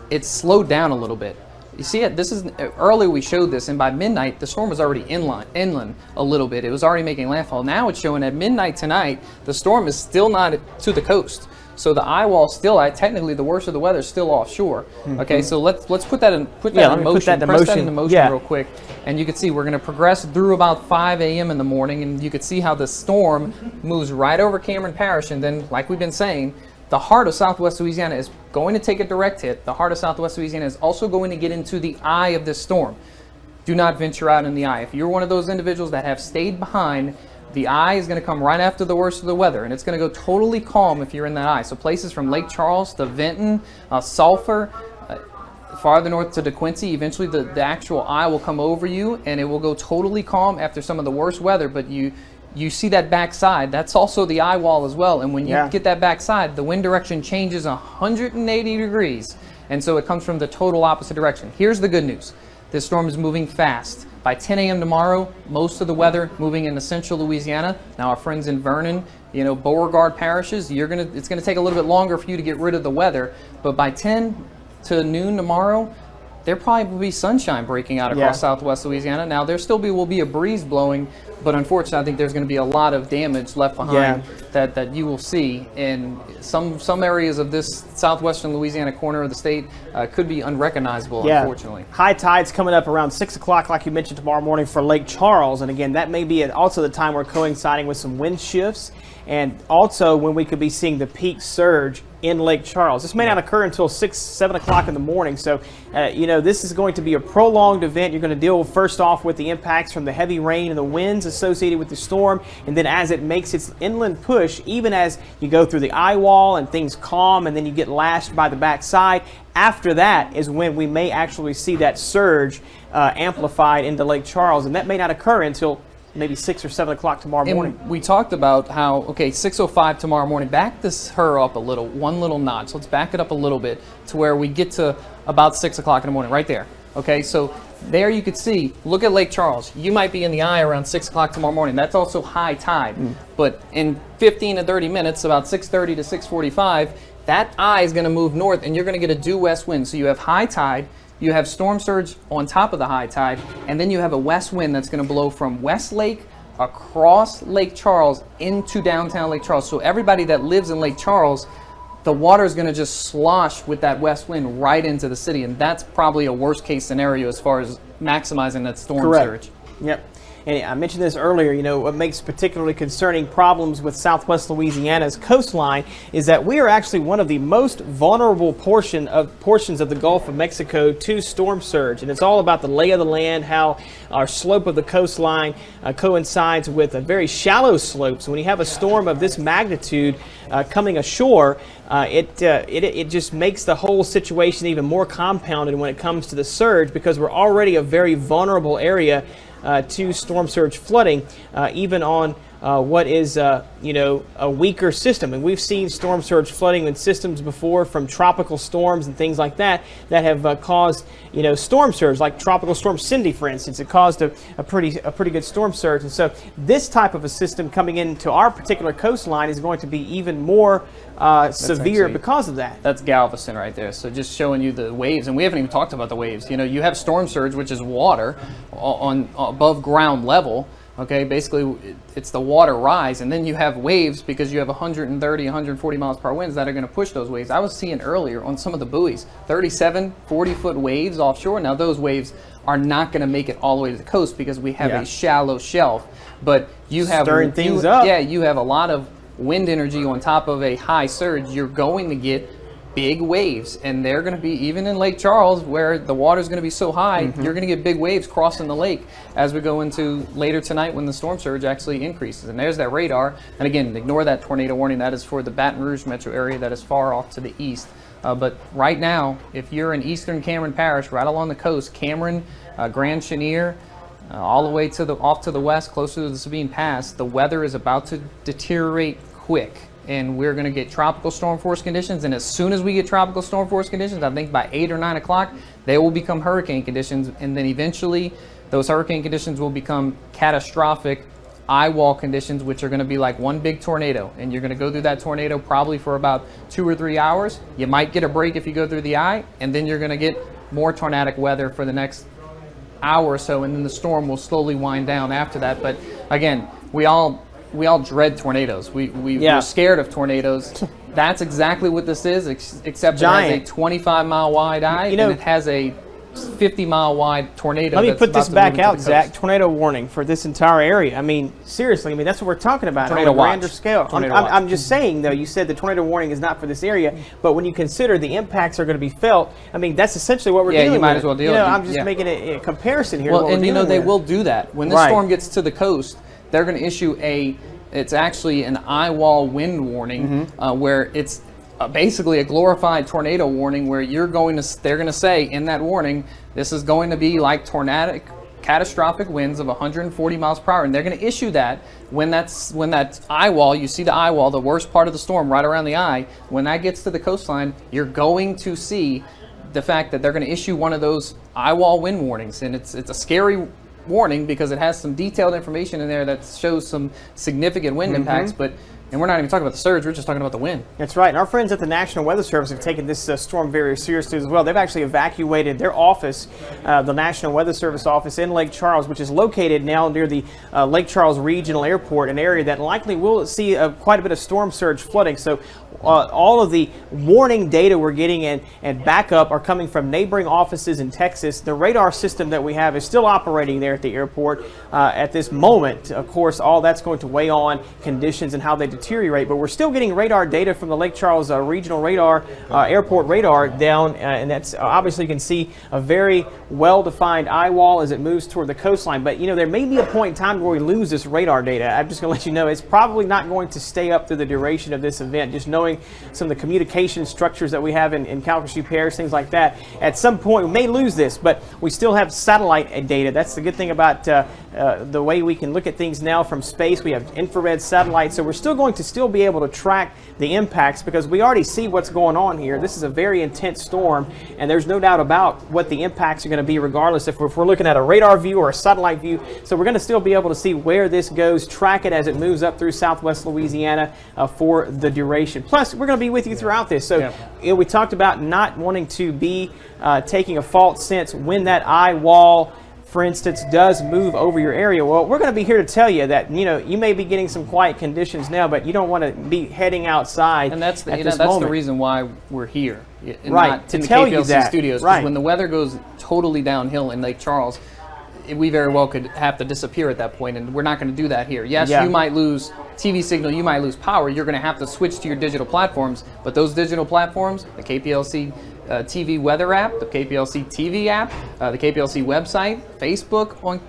it's slowed down a little bit. You see it, this is, earlier we showed this, and by midnight, the storm was already inland a little bit. It was already making landfall. Now it's showing at midnight tonight, the storm is still not to the coast. So the eye wall still, technically the worst of the weather is still offshore. Okay, so let's put that in motion. Press that into motion real quick. And you can see we're going to progress through about 5 a.m. in the morning, and you can see how the storm moves right over Cameron Parish, and then, like we've been saying, the heart of Southwest Louisiana is going to take a direct hit. The heart of Southwest Louisiana is also going to get into the eye of this storm. Do not venture out in the eye. If you're one of those individuals that have stayed behind, the eye is going to come right after the worst of the weather, and it's going to go totally calm if you're in that eye. So places from Lake Charles to Vinton, Sulphur, farther north to DeQuincy, eventually the actual eye will come over you, and it will go totally calm after some of the worst weather, but you see that backside, that's also the eye wall as well. And when you get that backside, the wind direction changes 180 degrees. And so it comes from the total opposite direction. Here's the good news. This storm is moving fast. By 10 a.m. tomorrow, most of the weather moving into central Louisiana. Now our friends in Vernon, Beauregard parishes, it's gonna take a little bit longer for you to get rid of the weather. But by 10 to noon tomorrow, there probably will be sunshine breaking out across southwest Louisiana. Now, there still will be a breeze blowing, but unfortunately, I think there's going to be a lot of damage left behind that you will see. And some areas of this southwestern Louisiana corner of the state could be unrecognizable, unfortunately. High tide's coming up around 6 o'clock, like you mentioned, tomorrow morning for Lake Charles. And again, that may be also the time we're coinciding with some wind shifts, and also when we could be seeing the peak surge in Lake Charles. This may not occur until 6, 7 o'clock in the morning. So, this is going to be a prolonged event. You're going to deal first off with the impacts from the heavy rain and the winds associated with the storm. And then as it makes its inland push, even as you go through the eye wall and things calm and then you get lashed by the backside, after that is when we may actually see that surge amplified into Lake Charles. And that may not occur until maybe 6 or 7 o'clock tomorrow morning. We talked about how, 6:05 tomorrow morning, back her up one little notch. Let's back it up a little bit to where we get to about 6 o'clock in the morning, right there. Okay, so there you could see, look at Lake Charles. You might be in the eye around 6 o'clock tomorrow morning. That's also high tide. But in 15 to 30 minutes, about 6:30 to 6:45, that eye is going to move north, and you're going to get a due west wind. So you have high tide, you have storm surge on top of the high tide, and then you have a west wind that's going to blow from West Lake across Lake Charles into downtown Lake Charles. So everybody that lives in Lake Charles, the water is going to just slosh with that west wind right into the city, and that's probably a worst case scenario as far as maximizing that storm surge. Yep. And I mentioned this earlier, what makes particularly concerning problems with southwest Louisiana's coastline is that we are actually one of the most vulnerable portions of the Gulf of Mexico to storm surge. And it's all about the lay of the land, how our slope of the coastline coincides with a very shallow slope. So when you have a storm of this magnitude coming ashore, it just makes the whole situation even more compounded when it comes to the surge, because we're already a very vulnerable area to storm surge flooding, even on what is a weaker system. And we've seen storm surge flooding in systems before from tropical storms and things like that have caused storm surge, like Tropical Storm Cindy, for instance. It caused a pretty good storm surge. And so this type of a system coming into our particular coastline is going to be even more severe because of that. That's Galveston right there. So just showing you the waves, and we haven't even talked about the waves. You have storm surge, which is water on above ground level. Okay, basically it's the water rise, and then you have waves because you have 130, 140 miles per hour winds that are going to push those waves. I was seeing earlier on some of the buoys, 37, 40-foot waves offshore. Now those waves are not going to make it all the way to the coast because we have a shallow shelf, but you have stirring things up. Yeah, you have a lot of wind energy on top of a high surge. You're going to get big waves, and they're going to be, even in Lake Charles where the water is going to be so high, you're going to get big waves crossing the lake as we go into later tonight when the storm surge actually increases. And there's that radar, and again, ignore that tornado warning. That is for the Baton Rouge metro area that is far off to the east. But right now, if you're in eastern Cameron Parish, right along the coast, Cameron, Grand Chenier, all the way to off to the west, closer to the Sabine Pass, the weather is about to deteriorate quick. And we're going to get tropical storm force conditions. And as soon as we get tropical storm force conditions, I think by 8 or 9 o'clock, they will become hurricane conditions. And then eventually those hurricane conditions will become catastrophic eye wall conditions, which are going to be like one big tornado. And you're going to go through that tornado probably for about 2 or 3 hours. You might get a break if you go through the eye, and then you're going to get more tornadic weather for the next hour or so. And then the storm will slowly wind down after that. But again, we all dread tornadoes. We're scared of tornadoes. That's exactly what this is, except giant. It has a 25-mile wide eye, and it has a 50-mile wide tornado. Let me put this back out, Zach. Tornado warning for this entire area. I mean, seriously, that's what we're talking about on a grander scale. I'm just saying, though, you said the tornado warning is not for this area, but when you consider the impacts are going to be felt, that's essentially what we're dealing with. Yeah, you might as well deal with it. I'm just making a comparison here. Well, and they will do that. When the storm gets to the coast, they're going to issue it's actually an eye wall wind warning, where it's basically a glorified tornado warning, where they're going to say in that warning, this is going to be like catastrophic winds of 140 miles per hour. And they're going to issue that when that eye wall, you see the eye wall, the worst part of the storm right around the eye, when that gets to the coastline, you're going to see the fact that they're going to issue one of those eye wall wind warnings. And it's a scary warning because it has some detailed information in there that shows some significant wind impacts, but And we're not even talking about the surge, we're just talking about the wind. That's right. And our friends at the National Weather Service have taken this storm very seriously as well. They've actually evacuated their office, the National Weather Service office in Lake Charles, which is located now near the Lake Charles Regional Airport, an area that likely will see quite a bit of storm surge flooding. So all of the warning data we're getting and backup are coming from neighboring offices in Texas. The radar system that we have is still operating there at the airport at this moment. Of course, all that's going to weigh on conditions and how they deteriorate, but we're still getting radar data from the Lake Charles Regional Radar, Airport radar down, and that's obviously you can see a very well-defined eye wall as it moves toward the coastline. But you know, there may be a point in time where we lose this radar data. I'm just going to let you know it's probably not going to stay up through the duration of this event. Just knowing some of the communication structures that we have in Calcasieu Parish, things like that. At some point, we may lose this, but we still have satellite data. That's the good thing about the way we can look at things now from space. We have infrared satellites, so we're still going to be able to track the impacts because we already see what's going on here. This is a very intense storm, and there's no doubt about what the impacts are going to be regardless if we're looking at a radar view or a satellite view. So we're going to still be able to see where this goes, track it as it moves up through southwest Louisiana for the duration. Plus, we're going to be with you throughout this. So we talked about not wanting to be taking a false sense when that eye wall, for instance, does move over your area. Well, we're going to be here to tell you that, you know, you may be getting some quiet conditions now, but you don't want to be heading outside. And that's the reason why we're here. Right, not to in the tell KPLC you that. studios. Right. When the weather goes totally downhill in Lake Charles, we very well could have to disappear at that point, and we're not going to do that here. Yes, you might lose TV signal, you might lose power. You're going to have to switch to your digital platforms, but those digital platforms, the KPLC TV weather app, the KPLC TV app, the KPLC website, Facebook, on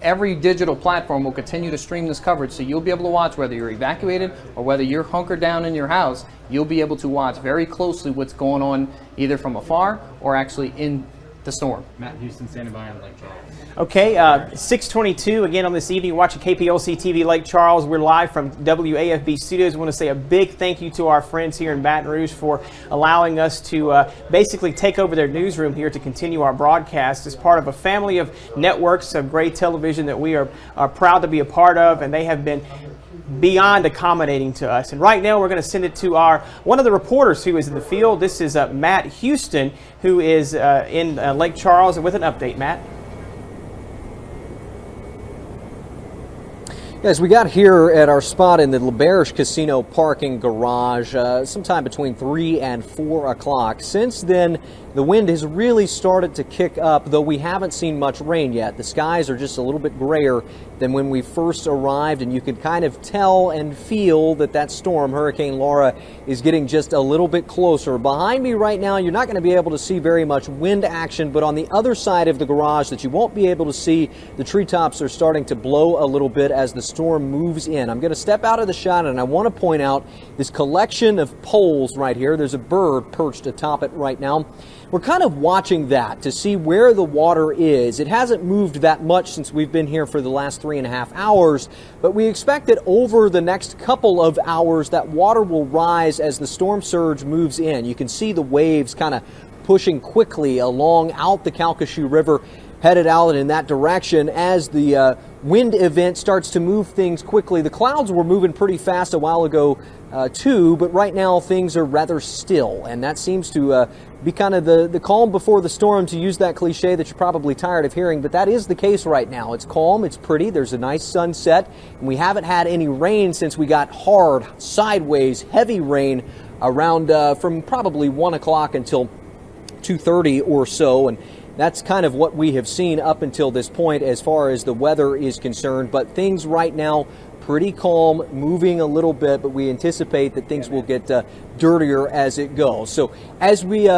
every digital platform will continue to stream this coverage, so you'll be able to watch whether you're evacuated or whether you're hunkered down in your house. You'll be able to watch very closely what's going on either from afar or actually in the storm. Matt Houston standing by on Lake Charles. Okay, 6:22 again on this evening. Watching KPLC TV Lake Charles. We're live from WAFB studios. I want to say a big thank you to our friends here in Baton Rouge for allowing us to basically take over their newsroom here to continue our broadcast as part of a family of networks of great television that we are proud to be a part of, and they have been beyond accommodating to us. And right now we're going to send it to one of the reporters who is in the field. This is Matt Houston, who is in Lake Charles, with an update. Matt. Yes, we got here at our spot in the LaBerge Casino parking garage sometime between 3 and 4 o'clock. Since then, the wind has really started to kick up, though we haven't seen much rain yet. The skies are just a little bit grayer than when we first arrived, and you could kind of tell and feel that storm, Hurricane Laura, is getting just a little bit closer. Behind me right now, you're not going to be able to see very much wind action, but on the other side of the garage that you won't be able to see, the treetops are starting to blow a little bit as the storm moves in. I'm going to step out of the shot, and I want to point out this collection of poles right here. There's a bird perched atop it right now. We're kind of watching that to see where the water is. It hasn't moved that much since we've been here for the last 3.5 hours, but we expect that over the next couple of hours that water will rise as the storm surge moves in. You can see the waves kind of pushing quickly along out the Calcasieu River, headed out in that direction as the wind event starts to move things quickly. The clouds were moving pretty fast a while ago too, but right now things are rather still, and that seems to be kind of the calm before the storm, to use that cliche that you're probably tired of hearing, but that is the case right now. It's calm, it's pretty, there's a nice sunset, and we haven't had any rain since we got hard, sideways, heavy rain around from probably 1 o'clock until 2:30 or so, and that's kind of what we have seen up until this point as far as the weather is concerned. But things right now pretty calm, moving a little bit, but we anticipate that things will get dirtier as it goes. So as we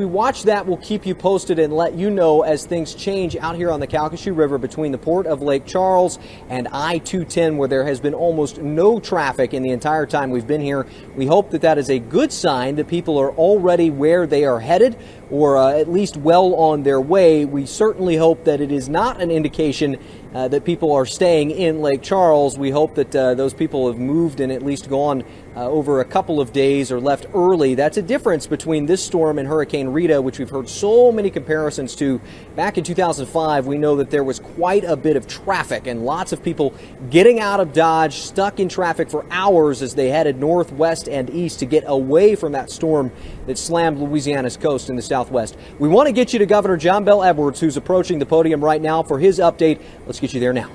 watch that, we'll keep you posted and let you know as things change out here on the Calcasieu River between the port of Lake Charles and I-210, where there has been almost no traffic in the entire time we've been here. We hope that that is a good sign that people are already where they are headed, or at least well on their way. We certainly hope that it is not an indication that people are staying in Lake Charles. We hope that those people have moved and at least gone over a couple of days or left early. That's a difference between this storm and Hurricane Rita, which we've heard so many comparisons to. Back in 2005, we know that there was quite a bit of traffic and lots of people getting out of Dodge, stuck in traffic for hours as they headed north, west, and east to get away from that storm that slammed Louisiana's coast in the southwest. We want to get you to Governor John Bel Edwards, who's approaching the podium right now for his update. Let's get you there now.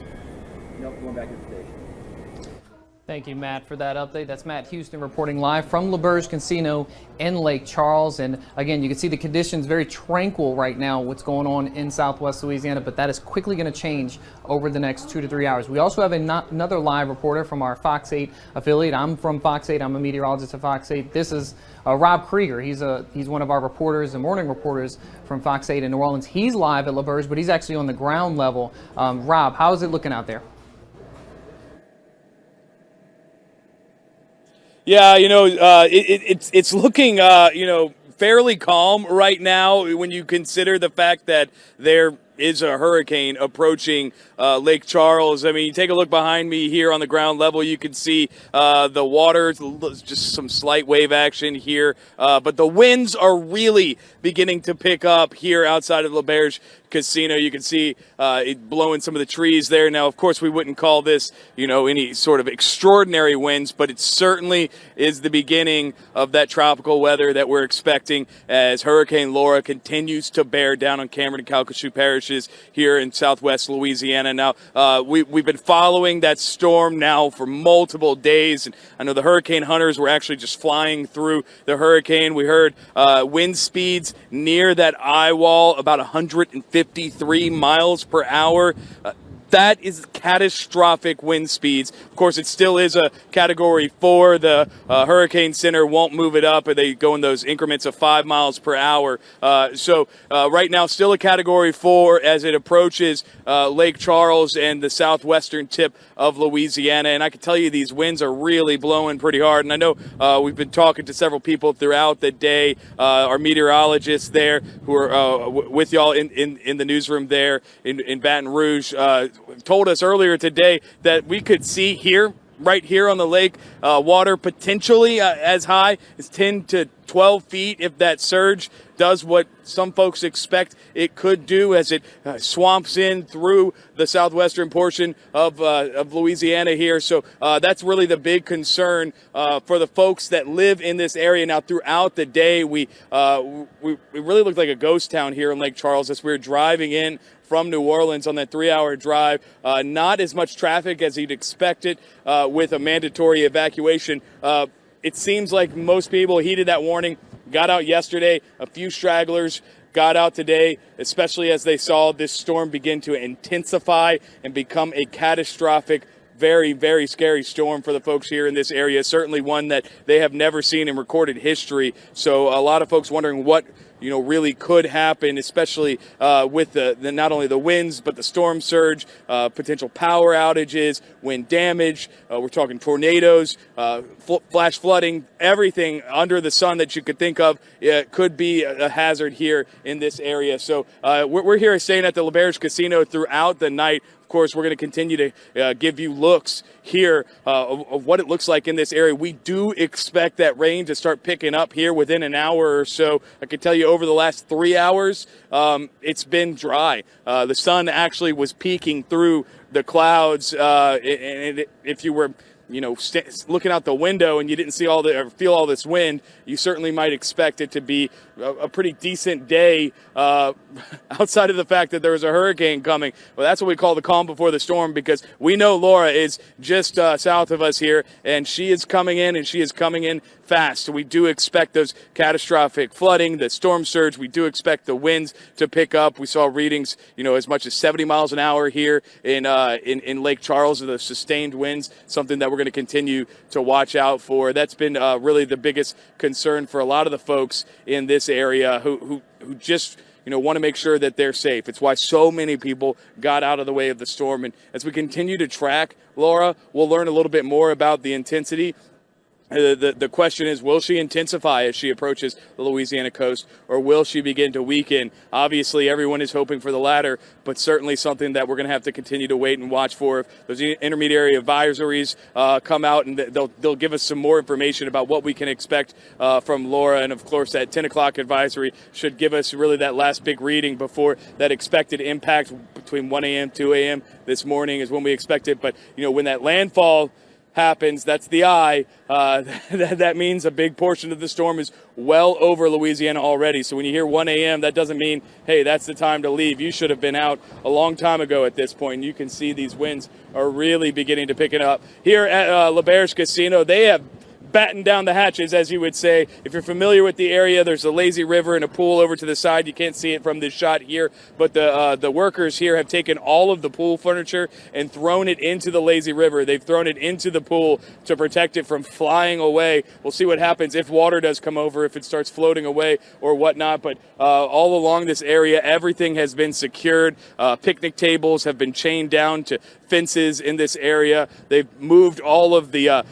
Thank you, Matt, for that update. That's Matt Houston reporting live from LaBerge Casino in Lake Charles. And again, you can see the conditions very tranquil right now, what's going on in southwest Louisiana, but that is quickly going to change over the next 2 to 3 hours. We also have another live reporter from our Fox 8 affiliate. I'm from Fox 8. I'm a meteorologist at Fox 8. This is Rob Krieger. He's one of our reporters, the morning reporters from Fox 8 in New Orleans. He's live at LaBerge, but he's actually on the ground level. Rob, how is it looking out there? Yeah, it's looking, fairly calm right now when you consider the fact that there is a hurricane approaching Lake Charles. I mean, you take a look behind me here on the ground level, you can see the water, just some slight wave action here, but the winds are really beginning to pick up here outside of LaBerge Casino. You can see it blowing some of the trees there. Now, of course, we wouldn't call this, any sort of extraordinary winds, but it certainly is the beginning of that tropical weather that we're expecting as Hurricane Laura continues to bear down on Cameron and Calcasieu parishes here in southwest Louisiana. Now, we've been following that storm now for multiple days, and I know the hurricane hunters were actually just flying through the hurricane. We heard wind speeds near that eye wall about 153 miles per hour. That is catastrophic wind speeds. Of course, it still is a Category 4. The Hurricane Center won't move it up, and they go in those increments of 5 miles per hour. So right now, still a Category 4 as it approaches Lake Charles and the southwestern tip of Louisiana. And I can tell you these winds are really blowing pretty hard. And I know we've been talking to several people throughout the day, our meteorologists there who are with y'all in the newsroom there in Baton Rouge, told us earlier today that we could see right here on the lake, water potentially as high as 10 to 12 feet if that surge does what some folks expect it could do as it swamps in through the southwestern portion of Louisiana here. So that's really the big concern for the folks that live in this area. Now, throughout the day, we really looked like a ghost town here in Lake Charles as we were driving in from New Orleans on that 3-hour drive. Not as much traffic as you'd expect it with a mandatory evacuation. It seems like most people heeded that warning, got out yesterday. A few stragglers got out today, especially as they saw this storm begin to intensify and become a catastrophic, very, very scary storm for the folks here in this area. Certainly one that they have never seen in recorded history. So a lot of folks wondering what really could happen, especially with the not only the winds, but the storm surge, potential power outages, wind damage. We're talking tornadoes, flash flooding, everything under the sun that you could think of could be a hazard here in this area. So we're here staying at the LaBerge Casino throughout the night. Of course, we're going to continue to give you looks here of what it looks like in this area. We do expect that rain to start picking up here within an hour or so. I can tell you over the last 3 hours, it's been dry. The sun actually was peeking through the clouds, and if you were looking out the window and you didn't see or feel all this wind, you certainly might expect it to be a pretty decent day outside of the fact that there was a hurricane coming. Well, that's what we call the calm before the storm, because we know Laura is just south of us here, and she is coming in, and she is coming in fast. So we do expect those catastrophic flooding, the storm surge. We do expect the winds to pick up. We saw readings, as much as 70 miles an hour here in Lake Charles, of the sustained winds, something that we're going to continue to watch out for. That's been really the biggest concern for a lot of the folks in this area who just want to make sure that they're safe. It's why so many people got out of the way of the storm. And as we continue to track Laura, we'll learn a little bit more about the intensity The question is, will she intensify as she approaches the Louisiana coast, or will she begin to weaken? Obviously, everyone is hoping for the latter, but certainly something that we're going to have to continue to wait and watch for. If those intermediary advisories come out, and they'll give us some more information about what we can expect from Laura. And, of course, that 10 o'clock advisory should give us really that last big reading before that expected impact between 1 a.m., 2 a.m. this morning is when we expect it. But, when that landfall happens, that's the eye, that means a big portion of the storm is well over Louisiana already. So when you hear 1 a.m., that doesn't mean, hey, that's the time to leave. You should have been out a long time ago at this point. And you can see these winds are really beginning to pick it up. Here at L'Auberge Casino, they have batten down the hatches, as you would say. If you're familiar with the area, there's a lazy river and a pool over to the side. You can't see it from this shot here, but the workers here have taken all of the pool furniture and thrown it into the lazy river. They've thrown it into the pool to protect it from flying away. We'll see what happens if water does come over, if it starts floating away or whatnot. But all along this area, everything has been secured. Picnic tables have been chained down to fences in this area. They've moved all of the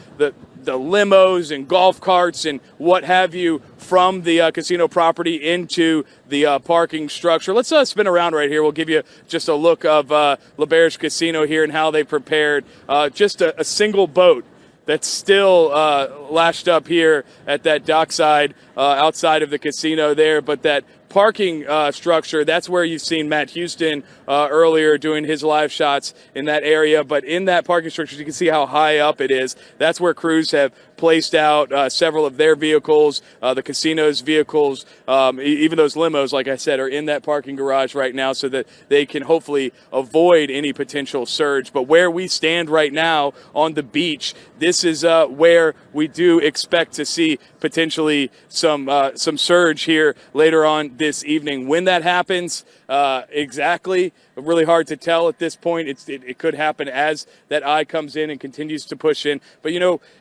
limos and golf carts and what have you from the casino property into the parking structure. Let's spin around right here. We'll give you just a look of L'Auberge Casino here and how they prepared. Just a single boat that's still lashed up here at that dockside outside of the casino there, but that parking structure, that's where you've seen Matt Houston earlier doing his live shots in that area. But in that parking structure, you can see how high up it is. That's where crews have placed out several of their vehicles, the casino's vehicles, even those limos, like I said, are in that parking garage right now so that they can hopefully avoid any potential surge. But where we stand right now on the beach, this is where we do expect to see potentially some surge here later on this evening. When that happens, exactly, really hard to tell at this point. It could happen as that eye comes in and continues to push in. But,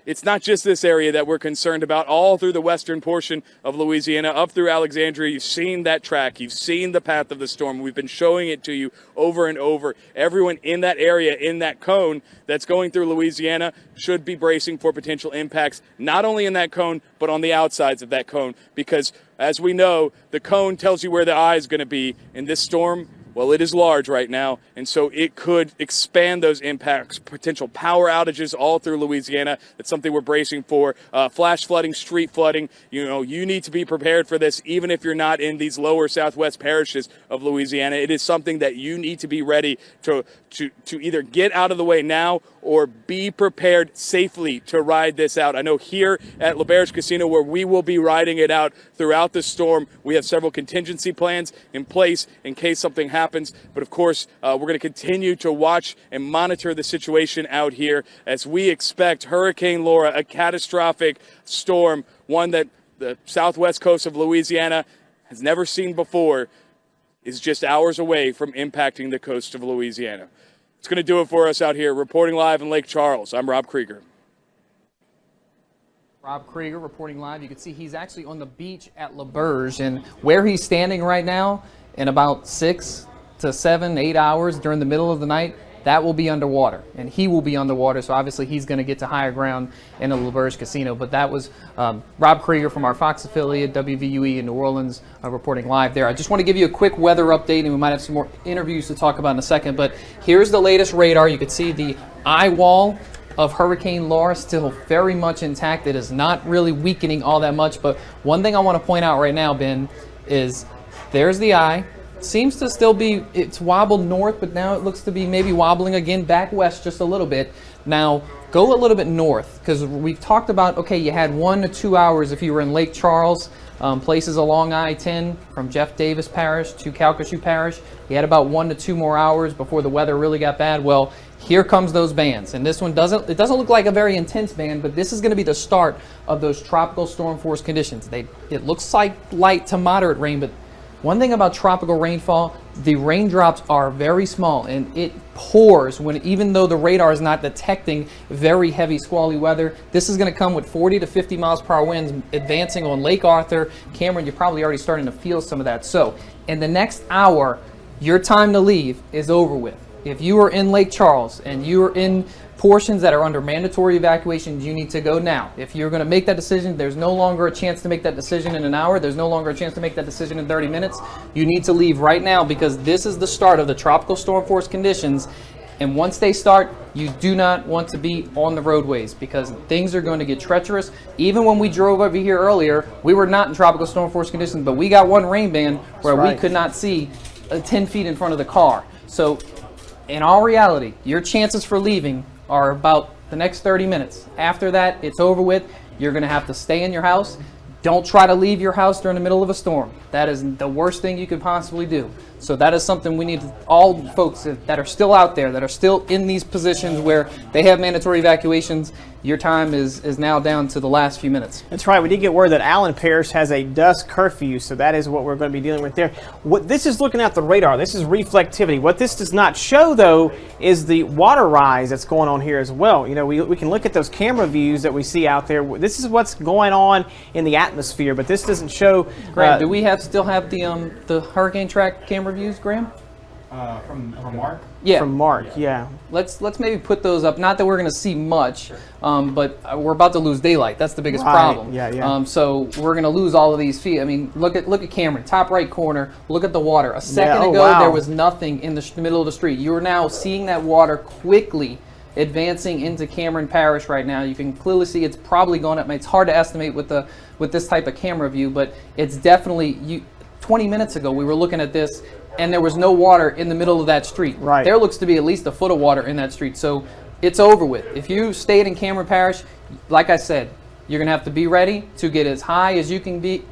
it's not just this area that we're concerned about. All through the western portion of Louisiana, up through Alexandria, you've seen that track. You've seen the path of the storm. We've been showing it to you over and over. Everyone in that area, in that cone that's going through Louisiana, should be bracing for potential impacts, not only in that cone, but on the outsides of that cone. Because, as we know, the cone tells you where the eye is going to be. In this storm, well, it is large right now, and so it could expand those impacts, potential power outages all through Louisiana. That's something we're bracing for. Flash flooding, street flooding. You need to be prepared for this, even if you're not in these lower southwest parishes of Louisiana. It is something that you need to be ready to either get out of the way now or be prepared safely to ride this out. I know here at L'Auberge Casino, where we will be riding it out throughout the storm, we have several contingency plans in place in case something happens. But of course, we're going to continue to watch and monitor the situation out here as we expect Hurricane Laura, a catastrophic storm, one that the southwest coast of Louisiana has never seen before, is just hours away from impacting the coast of Louisiana. It's going to do it for us out here. Reporting live in Lake Charles, I'm Rob Krieger. Rob Krieger reporting live. You can see he's actually on the beach at L'Auberge, and where he's standing right now, in about 6 to 7, 8 hours during the middle of the night, that will be underwater, and he will be underwater, so obviously he's going to get to higher ground in the L'Auberge Casino. But that was Rob Krieger from our Fox affiliate, WVUE in New Orleans, reporting live there. I just want to give you a quick weather update, and we might have some more interviews to talk about in a second, but here's the latest radar. You can see the eye wall of Hurricane Laura still very much intact. It is not really weakening all that much, but one thing I want to point out right now, Ben, is there's the eye. Seems to still be, it's wobbled north, but now it looks to be maybe wobbling again back west just a little bit. Now, go a little bit north, because we've talked about, okay, you had 1 to 2 hours if you were in Lake Charles, places along I-10 from Jeff Davis Parish to Calcasieu Parish. You had about 1 to 2 more hours before the weather really got bad. Well, here comes those bands, and this one doesn't look like a very intense band, but this is going to be the start of those tropical storm force conditions. It looks like light to moderate rain, but one thing about tropical rainfall, the raindrops are very small, and it pours even though the radar is not detecting very heavy squally weather. This is going to come with 40 to 50 miles per hour winds advancing on Lake Arthur. Cameron, you're probably already starting to feel some of that. So in the next hour, your time to leave is over with. If you are in Lake Charles and you are in portions that are under mandatory evacuations, you need to go now. If you're going to make that decision, there's no longer a chance to make that decision in an hour. There's no longer a chance to make that decision in 30 minutes. You need to leave right now, because this is the start of the tropical storm force conditions. And once they start, you do not want to be on the roadways, because things are going to get treacherous. Even when we drove over here earlier, we were not in tropical storm force conditions, but we got one rain band where we could not see 10 feet in front of the car. So in all reality, your chances for leaving are about the next 30 minutes. After that, it's over with. You're going to have to stay in your house. Don't try to leave your house during the middle of a storm. That is the worst thing you could possibly do. So that is something we need all folks that are still out there, that are still in these positions where they have mandatory evacuations. Your time is now down to the last few minutes. That's right. We did get word that Allen Parish has a dusk curfew, so that is what we're going to be dealing with there. What this is looking at the radar. This is reflectivity. What this does not show, though, is the water rise that's going on here as well. You know, we can look at those camera views that we see out there. This is what's going on in the atmosphere, but this doesn't show. Graham, do we still have the hurricane track camera views, Graham? From Mark? Yeah. From Mark, yeah. Let's maybe put those up. Not that we're going to see much, but we're about to lose daylight. That's the biggest problem. Yeah. So we're going to lose all of these feet. I mean, look at Cameron, top right corner. Look at the water. A second ago, there was nothing in the middle of the street. You are now seeing that water quickly advancing into Cameron Parish right now. You can clearly see it's probably going up. It's hard to estimate with this type of camera view, but it's definitely 20 minutes ago we were looking at this, and there was no water in the middle of that street. Right. There looks to be at least a foot of water in that street. So it's over with. If you stayed in Cameron Parish, like I said, you're going to have to be ready to get as high as you can be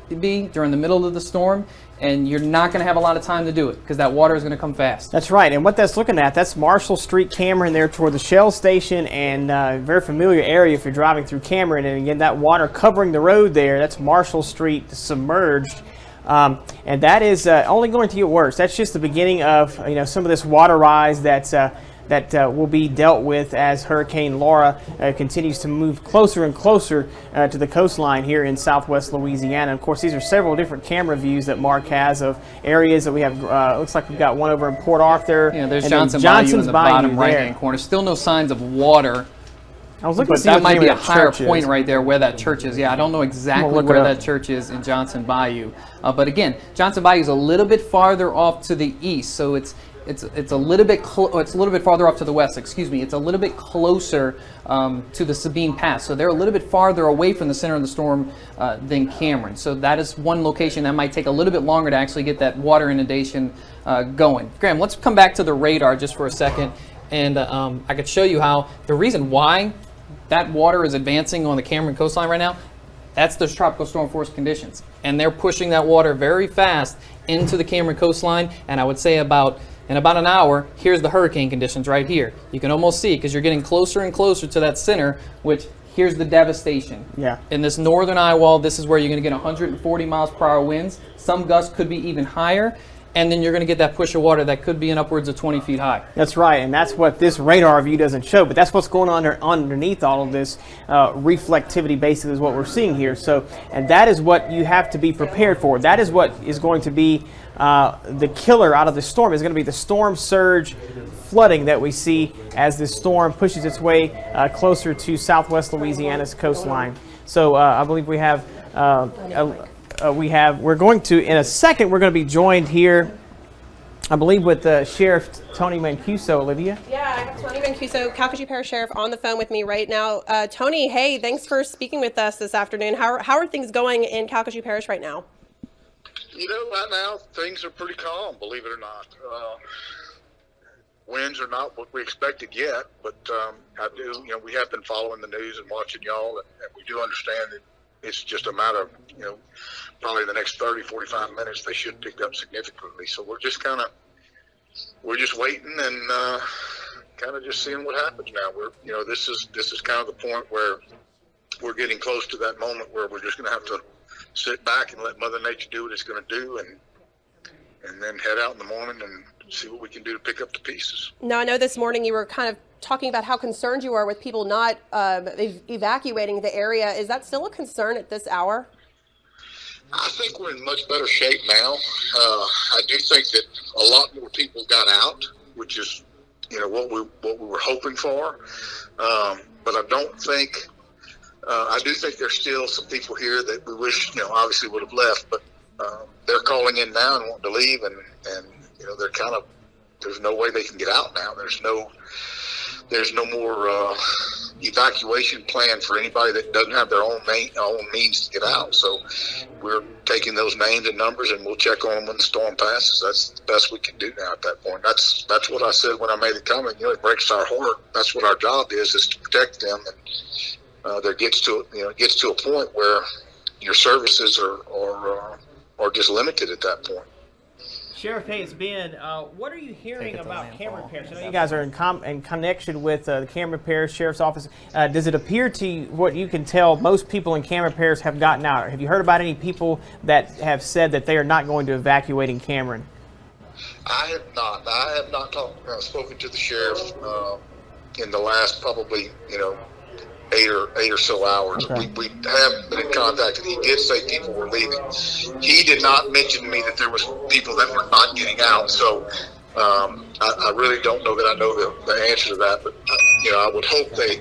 during the middle of the storm, and you're not going to have a lot of time to do it because that water is going to come fast. That's right. And what that's looking at, that's Marshall Street, Cameron, there toward the Shell Station, and very familiar area if you're driving through Cameron. And again, that water covering the road there, that's Marshall Street submerged. And that is only going to get worse. That's just the beginning of some of this water rise that will be dealt with as Hurricane Laura continues to move closer and closer to the coastline here in southwest Louisiana. Of course, these are several different camera views that Mark has of areas that we have. Looks like we've got one over in Port Arthur. Yeah, there's Johnson's Bayou in the bottom right-hand corner. Still no signs of water. I was looking but that might be a higher point right there where that church is. Yeah, I don't know exactly where that church is in Johnson Bayou. But again, Johnson Bayou is a little bit farther off to the east, so it's a little bit it's a little bit farther off to the west. Excuse me. It's a little bit closer to the Sabine Pass, so they're a little bit farther away from the center of the storm than Cameron. So that is one location that might take a little bit longer to actually get that water inundation going. Graham, let's come back to the radar just for a second, and I could show you how the reason why that water is advancing on the Cameron coastline right now. That's those tropical storm force conditions, and they're pushing that water very fast into the Cameron coastline. And I would say in about an hour, here's the hurricane conditions right here. You can almost see it because you're getting closer and closer to that center, which here's the devastation. Yeah. In this northern eye wall, this is where you're going to get 140 miles per hour winds. Some gusts could be even higher. And then you're going to get that push of water that could be in upwards of 20 feet high. That's right, and that's what this radar view doesn't show, but that's what's going on underneath all of this reflectivity, basically, is what we're seeing here. So, and that is what you have to be prepared for. That is what is going to be the killer out of the storm. Is going to be the storm surge flooding that we see as this storm pushes its way closer to southwest Louisiana's coastline. So I believe we have we're going to, in a second, we're going to be joined here, I believe, with Sheriff Tony Mancuso. Olivia? Yeah, I have Tony Mancuso, Calcasieu Parish Sheriff, on the phone with me right now. Tony, hey, thanks for speaking with us this afternoon. How are things going in Calcasieu Parish right now? Right now, things are pretty calm, believe it or not. Winds are not what we expected yet, but we have been following the news and watching y'all, and we do understand that it's just a matter of, probably the next 30, 45 minutes, they should pick up significantly. So we're just waiting and kind of just seeing what happens now. This is kind of the point where we're getting close to that moment where we're just going to have to sit back and let Mother Nature do what it's going to do, and then head out in the morning and see what we can do to pick up the pieces. Now, I know this morning you were kind of talking about how concerned you are with people not evacuating the area. Is that still a concern at this hour? I think we're in much better shape now. I do think that a lot more people got out, which is what we were hoping for. But I don't think. I do think there's still some people here that we wish, obviously would have left, but they're calling in now and wanting to leave, and they're kind of, there's no way they can get out now. There's no more evacuation plan for anybody that doesn't have their own means to get out. So we're taking those names and numbers, and we'll check on them when the storm passes. That's the best we can do now at that point. That's what I said when I made the comment. It breaks our heart. That's what our job is to protect them. And there gets to a point where your services are just limited at that point. Sheriff, hey, it's Ben. What are you hearing about camera repairs? I know you guys are in connection with the camera repairs, Sheriff's Office. Does it appear to you, what you can tell, most people in camera repairs have gotten out? Have you heard about any people that have said that they are not going to evacuate in Cameron? I have not. I have not spoken to the sheriff in the last probably, eight or so hours. Okay. We have been in contact, and he did say people were leaving. He did not mention to me that there was people that were not getting out. So I really don't know that I know the answer to that. But I would hope they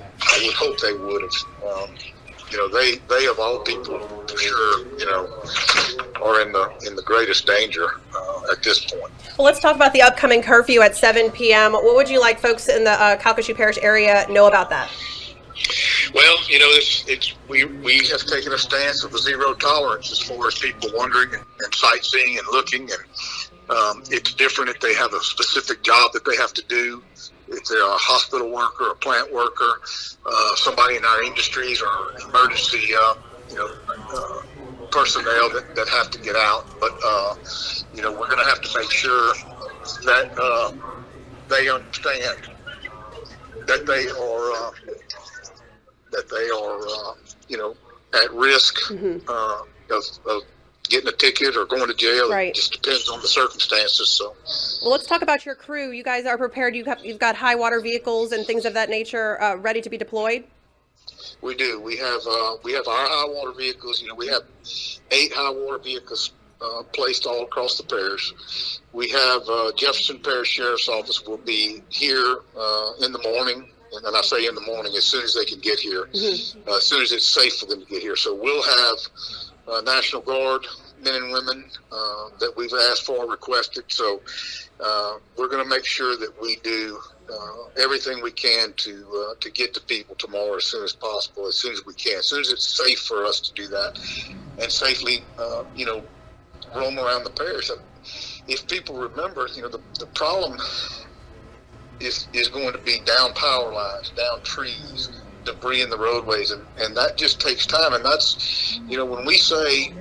would have. They of all people for sure, are in the greatest danger at this point. Well, let's talk about the upcoming curfew at 7 p.m. What would you like folks in the Calcasieu Parish area know about that? Well, we have taken a stance of a zero tolerance as far as people wandering and sightseeing and looking, and it's different if they have a specific job that they have to do. If they're a hospital worker, a plant worker, somebody in our industries, or emergency, personnel that have to get out. But we're going to have to make sure that they understand that they are. At risk of getting a ticket or going to jail. Right. It just depends on the circumstances. So, well, let's talk about your crew. You guys are prepared. You've got high water vehicles and things of that nature ready to be deployed. We do. We have our high water vehicles. We have 8 high water vehicles placed all across the parish. We have Jefferson Parish Sheriff's Office will be here in the morning. And I say in the morning, as soon as they can get here, as soon as it's safe for them to get here. So we'll have National Guard men and women that we've asked for, requested. So we're going to make sure that we do everything we can to get to people tomorrow as soon as possible, as soon as we can, as soon as it's safe for us to do that, and safely, roam around the parish. If people remember, the problem is going to be down power lines, down trees, debris in the roadways, and that just takes time. And that's, when we say,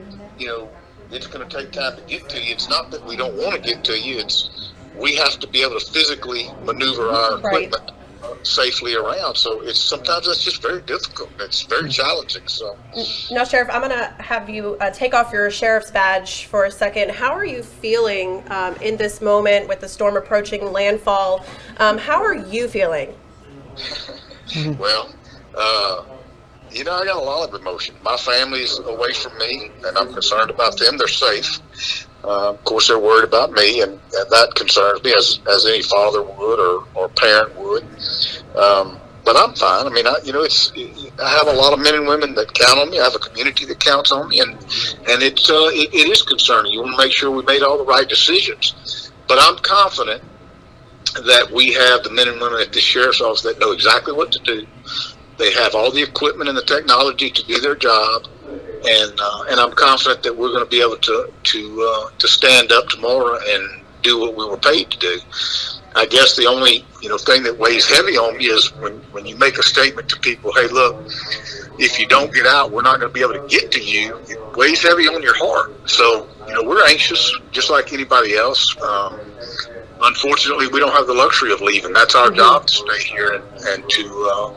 it's going to take time to get to you, it's not that we don't want to get to you, it's we have to be able to physically maneuver our equipment safely around. So sometimes that's just very difficult. It's very challenging. So now, Sheriff, I'm going to have you take off your sheriff's badge for a second. How are you feeling in this moment with the storm approaching landfall? How are you feeling? Well, I got a lot of emotion. My family's away from me, and I'm concerned about them. They're safe. Of course, they're worried about me, and that concerns me, as any father would or parent would. But I'm fine. I mean, I have a lot of men and women that count on me. I have a community that counts on me, and it is concerning. You want to make sure we made all the right decisions. But I'm confident that we have the men and women at the sheriff's office that know exactly what to do. They have all the equipment and the technology to do their job, and I'm confident that we're going to be able to stand up tomorrow and do what we were paid to do. I guess the only thing that weighs heavy on me is when you make a statement to people, hey, look, if you don't get out, we're not going to be able to get to you. It weighs heavy on your heart. So we're anxious, just like anybody else. Unfortunately, we don't have the luxury of leaving. That's our job, to stay here and to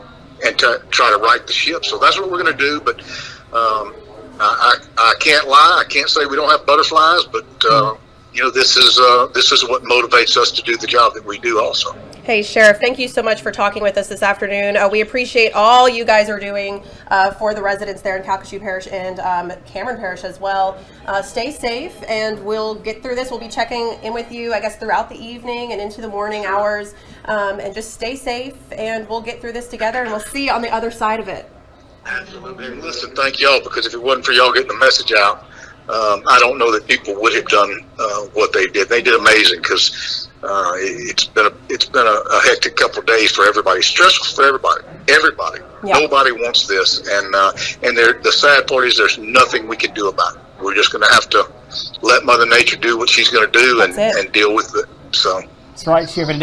try to right the ship. So that's what we're going to do. But I can't lie. I can't say we don't have butterflies. But this is what motivates us to do the job that we do also. Hey, Sheriff, thank you so much for talking with us this afternoon. We appreciate all you guys are doing for the residents there in Calcasieu Parish and Cameron Parish as well. Stay safe, and we'll get through this. We'll be checking in with you, I guess, throughout the evening and into the morning hours. And just stay safe, and we'll get through this together, and we'll see you on the other side of it. Absolutely. And listen, thank y'all, because if it wasn't for y'all getting the message out, I don't know that people would have done what they did. They did amazing, because it's been a hectic couple of days for everybody, stressful for everybody. Yeah. Nobody wants this, and the sad part is there's nothing we can do about it. We're just going to have to let Mother Nature do what she's going to do and deal with it. So. That's right, Sheriff. It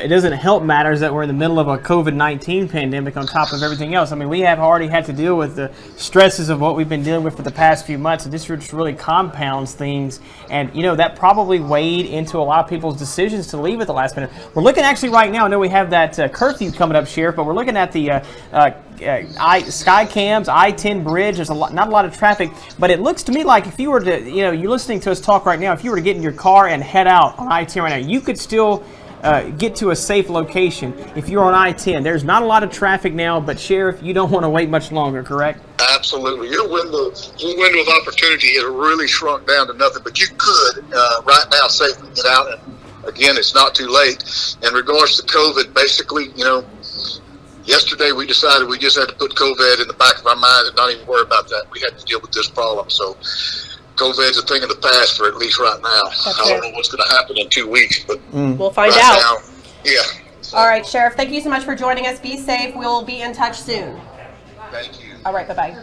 doesn't help matters that we're in the middle of a COVID-19 pandemic on top of everything else. I mean, we have already had to deal with the stresses of what we've been dealing with for the past few months, and this just really compounds things. And, you know, that probably weighed into a lot of people's decisions to leave at the last minute. We're looking actually right now, I know we have that curfew coming up, Sheriff, but we're looking at the Sky Cams, I-10 bridge. There's not a lot of traffic, but it looks to me like if you were to, you know, you're listening to us talk right now, if you were to get in your car and head out on I-10 right now, you could still get to a safe location if you're on I-10. There's not a lot of traffic now, but Sheriff, you don't want to wait much longer, correct? Absolutely. Your window of opportunity has really shrunk down to nothing, but you could right now safely get out. And again, it's not too late. In regards to COVID, basically, you know, yesterday we decided we just had to put COVID in the back of our mind and not even worry about that. We had to deal with this problem. So COVID's a thing of the past for at least right now. I don't know what's going to happen in 2 weeks, but we'll find out. Yeah. All right, Sheriff, thank you so much for joining us. Be safe. We'll be in touch soon. Thank you. All right, bye-bye.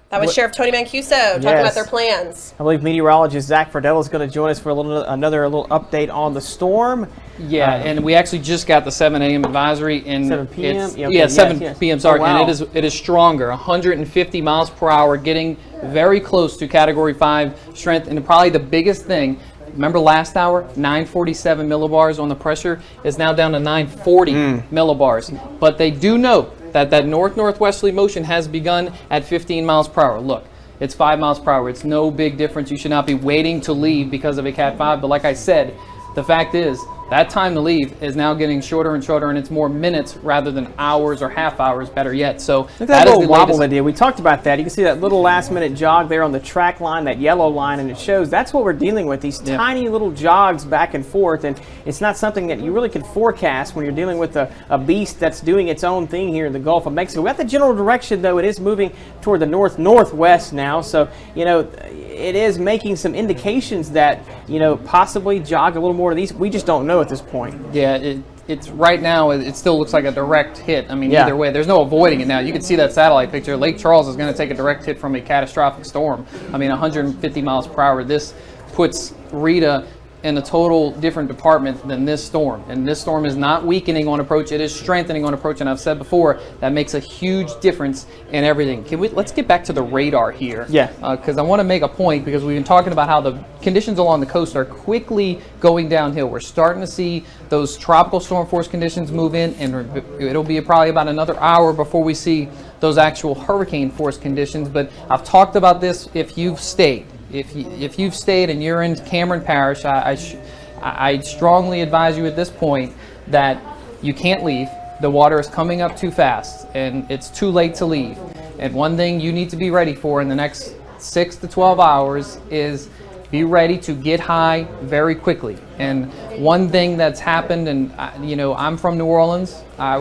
That was Sheriff Tony Mancuso talking about their plans. I believe meteorologist Zach Friedel is going to join us for another little update on the storm. Yeah, and we actually just got the 7 a.m. advisory. And 7 p.m.? Yeah, 7 p.m., sorry. Oh, wow. And it is stronger, 150 miles per hour, getting very close to Category 5 strength. And probably the biggest thing, remember last hour, 947 millibars on the pressure is now down to 940 millibars. But they do note that north-northwesterly motion has begun at 15 miles per hour. Look, it's 5 miles per hour. It's no big difference. You should not be waiting to leave because of a Cat 5. But like I said, the fact is that time to leave is now getting shorter and shorter, and it's more minutes rather than hours or half hours, better yet. So look at that little wobble they did. We talked about that. You can see that little last-minute jog there on the track line, that yellow line, and it shows that's what we're dealing with, these tiny little jogs back and forth, and it's not something that you really can forecast when you're dealing with a beast that's doing its own thing here in the Gulf of Mexico. We got the general direction, though. It is moving toward the north-northwest now, so, you know, it is making some indications that, you know, possibly jog a little more of these. We just don't know at this point. Yeah, it's right now, it still looks like a direct hit. I mean, either way, there's no avoiding it now. You can see that satellite picture. Lake Charles is going to take a direct hit from a catastrophic storm. I mean, 150 miles per hour. This puts Rita in a total different department than this storm. And this storm is not weakening on approach, it is strengthening on approach. And I've said before, that makes a huge difference in everything. Let's get back to the radar here. Yeah. Because I want to make a point, because we've been talking about how the conditions along the coast are quickly going downhill. We're starting to see those tropical storm force conditions move in, and it'll be probably about another hour before we see those actual hurricane force conditions. But I've talked about this. If you've stayed, if you've stayed and you're in Cameron Parish, I strongly advise you at this point that you can't leave. The water is coming up too fast, and it's too late to leave. And one thing you need to be ready for in the next 6 to 12 hours is be ready to get high very quickly. And one thing that's happened, and you know, I'm from New Orleans. I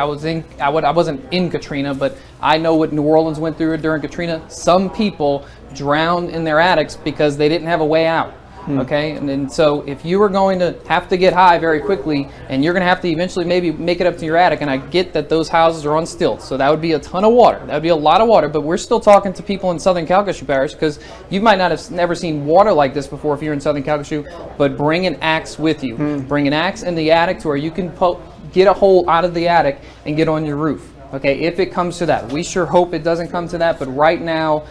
wasn't in Katrina, but I know what New Orleans went through during Katrina. Some people drowned in their attics because they didn't have a way out. Okay, and so if you are going to have to get high very quickly, and you're going to have to eventually maybe make it up to your attic, and I get that those houses are on stilts, so that would be a ton of water. That would be a lot of water, but we're still talking to people in southern Calcasieu Parish, because you might not have never seen water like this before if you're in southern Calcasieu, but bring an axe with you. Bring an axe in the attic to where you can get a hole out of the attic and get on your roof. Okay, if it comes to that. We sure hope it doesn't come to that, but right now,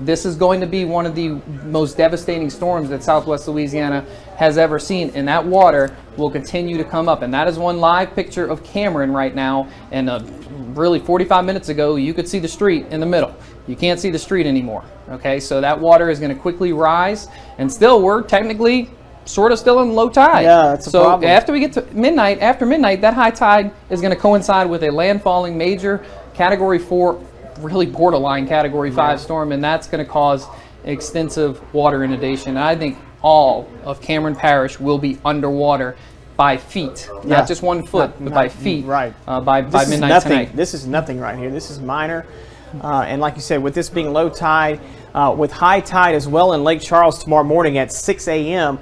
this is going to be one of the most devastating storms that Southwest Louisiana has ever seen, and that water will continue to come up. And that is one live picture of Cameron right now, and really 45 minutes ago, you could see the street in the middle. You can't see the street anymore. Okay, so that water is going to quickly rise, and still we're technically sort of still in low tide. Yeah, that's a problem. After we get to midnight, after midnight, that high tide is going to coincide with a landfalling major Category 4, really borderline Category 5 storm, and that's going to cause extensive water inundation. And I think all of Cameron Parish will be underwater by feet, not just 1 foot, but by feet. Right. By midnight tonight. This is nothing right here. This is minor. And like you said, with this being low tide, with high tide as well in Lake Charles tomorrow morning at 6 a.m.,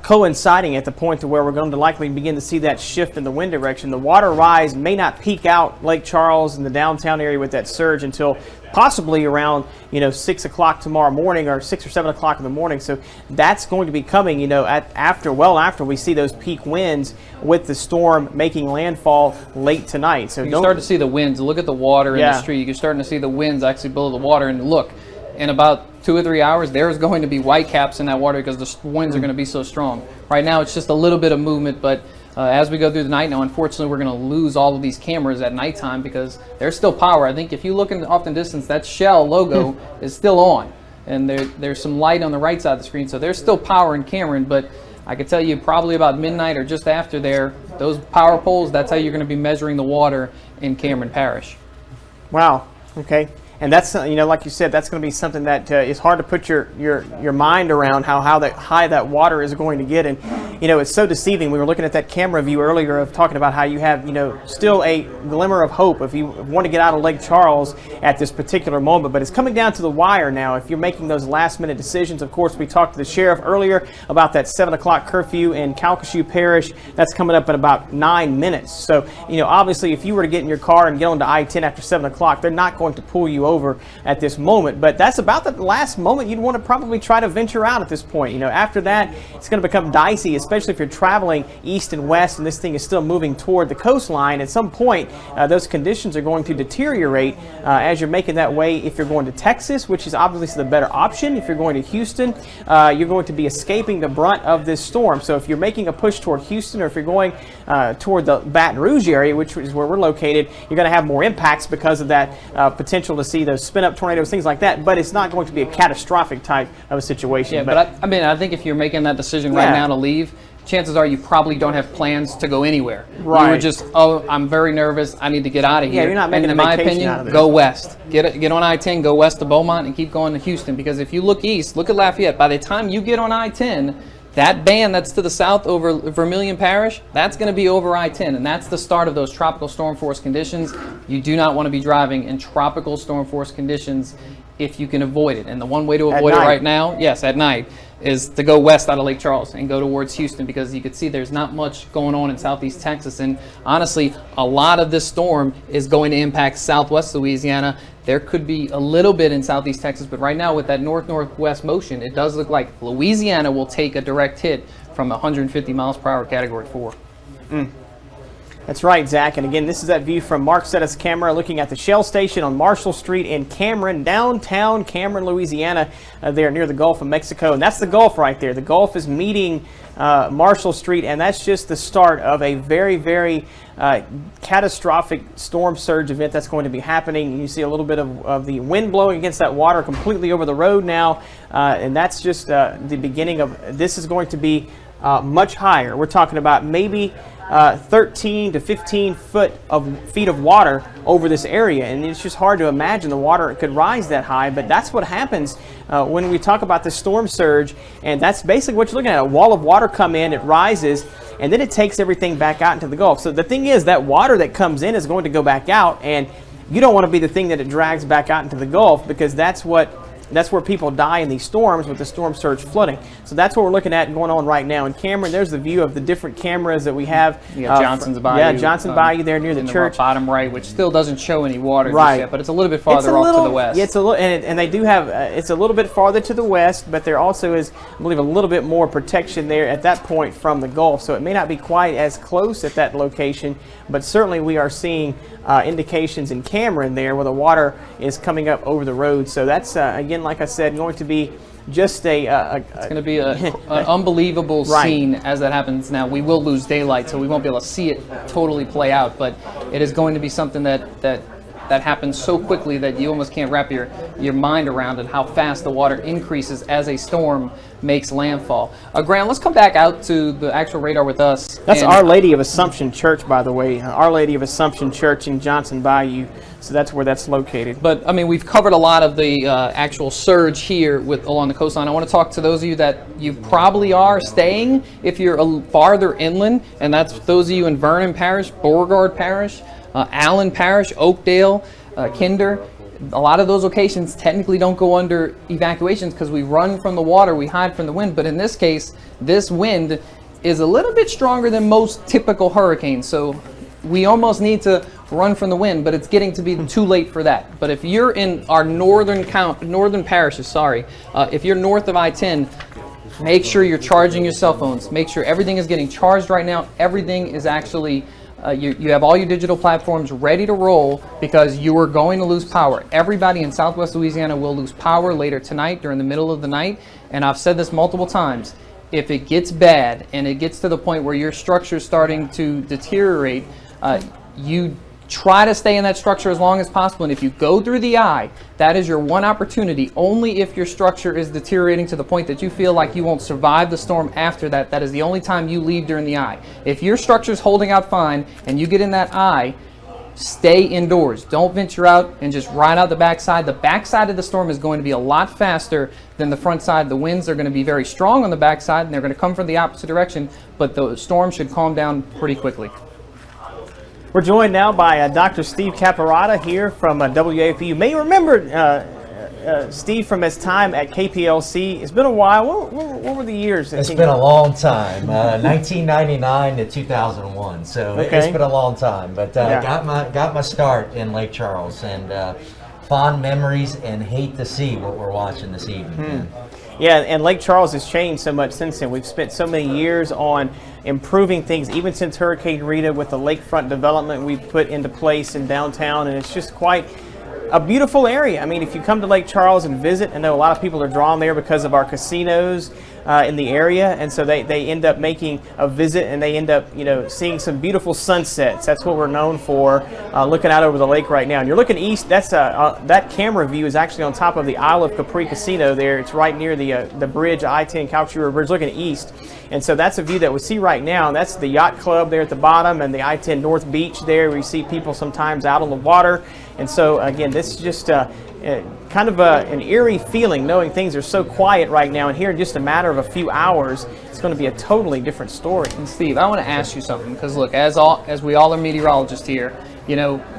coinciding at the point to where we're going to likely begin to see that shift in the wind direction. The water rise may not peak out Lake Charles in the downtown area with that surge until possibly around 6 o'clock tomorrow morning, or 6 or 7 o'clock in the morning. So that's going to be coming after we see those peak winds with the storm making landfall late tonight. So you start to see the winds. Look at the water in the street. You're starting to see the winds actually below the water, and look, in about 2 or 3 hours, there's going to be whitecaps in that water because the winds are going to be so strong. Right now, it's just a little bit of movement, but as we go through the night now, unfortunately, we're going to lose all of these cameras at nighttime because there's still power. I think if you look off in the distance, that Shell logo is still on, and there's some light on the right side of the screen, so there's still power in Cameron, but I could tell you probably about midnight or just after there, those power poles, that's how you're going to be measuring the water in Cameron Parish. Wow. Okay. And that's, like you said, that's going to be something that is hard to put your mind around how that high that water is going to get. And, it's so deceiving. We were looking at that camera view earlier of talking about how you have, still a glimmer of hope if you want to get out of Lake Charles at this particular moment. But it's coming down to the wire now. If you're making those last minute decisions, of course, we talked to the sheriff earlier about that 7 o'clock curfew in Calcasieu Parish. That's coming up in about 9 minutes. So, obviously, if you were to get in your car and get onto I-10 after 7 o'clock, they're not going to pull you over at this moment, but that's about the last moment you'd want to probably try to venture out at this point. After that, it's going to become dicey, especially if you're traveling east and west and this thing is still moving toward the coastline. At some point, those conditions are going to deteriorate as you're making that way. If you're going to Texas, which is obviously the better option, if you're going to Houston, you're going to be escaping the brunt of this storm. So if you're making a push toward Houston, or if you're going toward the Baton Rouge area, which is where we're located, you're going to have more impacts because of that potential to see those spin-up tornadoes, things like that, but it's not going to be a catastrophic type of a situation. Yeah, but I think if you're making that decision right now to leave, chances are you probably don't have plans to go anywhere. Right. You were just, I'm very nervous, I need to get out of here. Yeah, you're not making a vacation out of this. Go west. Get on I-10, go west to Beaumont, and keep going to Houston, because if you look east, look at Lafayette, by the time you get on I-10, that band that's to the south over Vermilion Parish, that's going to be over I-10, and that's the start of those tropical storm force conditions. You do not want to be driving in tropical storm force conditions if you can avoid it. And the one way to avoid it right now, yes, at night, is to go west out of Lake Charles and go towards Houston, because you can see there's not much going on in southeast Texas. And honestly, a lot of this storm is going to impact southwest Louisiana. There could be a little bit in southeast Texas, but right now with that north-northwest motion, it does look like Louisiana will take a direct hit from 150 miles per hour Category 4. That's right, Zach. And again, this is that view from Mark Setta's camera looking at the Shell station on Marshall Street in Cameron, downtown Cameron, Louisiana, there near the Gulf of Mexico. And that's the Gulf right there. The Gulf is meeting Marshall Street, and that's just the start of a very, very catastrophic storm surge event that's going to be happening. You see a little bit of the wind blowing against that water completely over the road now, and that's just the beginning of, this is going to be much higher. We're talking about maybe 13 to 15 feet of water over this area, and it's just hard to imagine the water could rise that high. But that's what happens when we talk about the storm surge, and that's basically what you're looking at. A wall of water come in, it rises, and then it takes everything back out into the Gulf. So the thing is, that water that comes in is going to go back out, and you don't want to be the thing that it drags back out into the Gulf, because that's where people die in these storms with the storm surge flooding. So that's what we're looking at going on right now in Cameron. There's the view of the different cameras that we have. You got Johnson's Bayou. Yeah, Johnson Bayou there near the church. Bottom right, which still doesn't show any water just yet, but it's a little bit farther off to the west. Yeah, it's a little, and they do have, it's a little bit farther to the west, but there also is, I believe, a little bit more protection there at that point from the Gulf. So it may not be quite as close at that location, but certainly we are seeing indications in Cameron there where the water is coming up over the road. So that's, again, like I said, going to be just it's going to be an unbelievable scene as that happens. Now, we will lose daylight, so we won't be able to see it totally play out, but it is going to be something that that happens so quickly that you almost can't wrap your mind around it, how fast the water increases as a storm makes landfall. Grant, let's come back out to the actual radar with us. That's Our Lady of Assumption Church, by the way. Our Lady of Assumption Church in Johnson Bayou. So that's where that's located. But I mean, we've covered a lot of the actual surge here along the coastline. I want to talk to those of you that you probably are staying if you're farther inland, and that's those of you in Vernon Parish, Beauregard Parish, Allen Parish, Oakdale, Kinder. A lot of those locations technically don't go under evacuations because we run from the water, we hide from the wind. But in this case, this wind is a little bit stronger than most typical hurricanes. So we almost need to run from the wind, but it's getting to be too late for that. But if you're in our northern parishes, if you're north of I-10, make sure you're charging your cell phones. Make sure everything is getting charged right now. Everything is actually, you have all your digital platforms ready to roll because you are going to lose power. Everybody in Southwest Louisiana will lose power later tonight during the middle of the night. And I've said this multiple times. If it gets bad and it gets to the point where your structure is starting to deteriorate, you try to stay in that structure as long as possible. And if you go through the eye, that is your one opportunity. Only if your structure is deteriorating to the point that you feel like you won't survive the storm after that, that is the only time you leave during the eye. If your structure is holding out fine and you get in that eye, stay indoors. Don't venture out and just ride out the backside. The backside of the storm is going to be a lot faster than the front side. The winds are going to be very strong on the backside, and they're going to come from the opposite direction, but the storm should calm down pretty quickly. We're joined now by Dr. Steve Caparata here from WAFE. You may remember Steve from his time at KPLC. It's been a while. What were the years? It's been a long time, 1999 to 2001. So it's been a long time. But got my start in Lake Charles, and fond memories, and hate to see what we're watching this evening. Yeah, and Lake Charles has changed so much since then. We've spent so many years on improving things, even since Hurricane Rita, with the lakefront development we've put into place in downtown, and it's just quite a beautiful area. I mean, if you come to Lake Charles and visit, I know a lot of people are drawn there because of our casinos in the area, and so they end up making a visit, and they end up seeing some beautiful sunsets. That's what we're known for, looking out over the lake right now. And you're looking east. That's that camera view is actually on top of the Isle of Capri Casino there. It's right near the bridge, I-10 Calcasieu River Bridge, looking east. And so that's a view that we see right now. And that's the yacht club there at the bottom, and the I-10 North Beach there, where you see people sometimes out on the water. And so again, this is just kind of an eerie feeling, knowing things are so quiet right now, and here in just a matter of a few hours, it's going to be a totally different story. And Steve, I want to ask you something, because look, as we all are meteorologists here,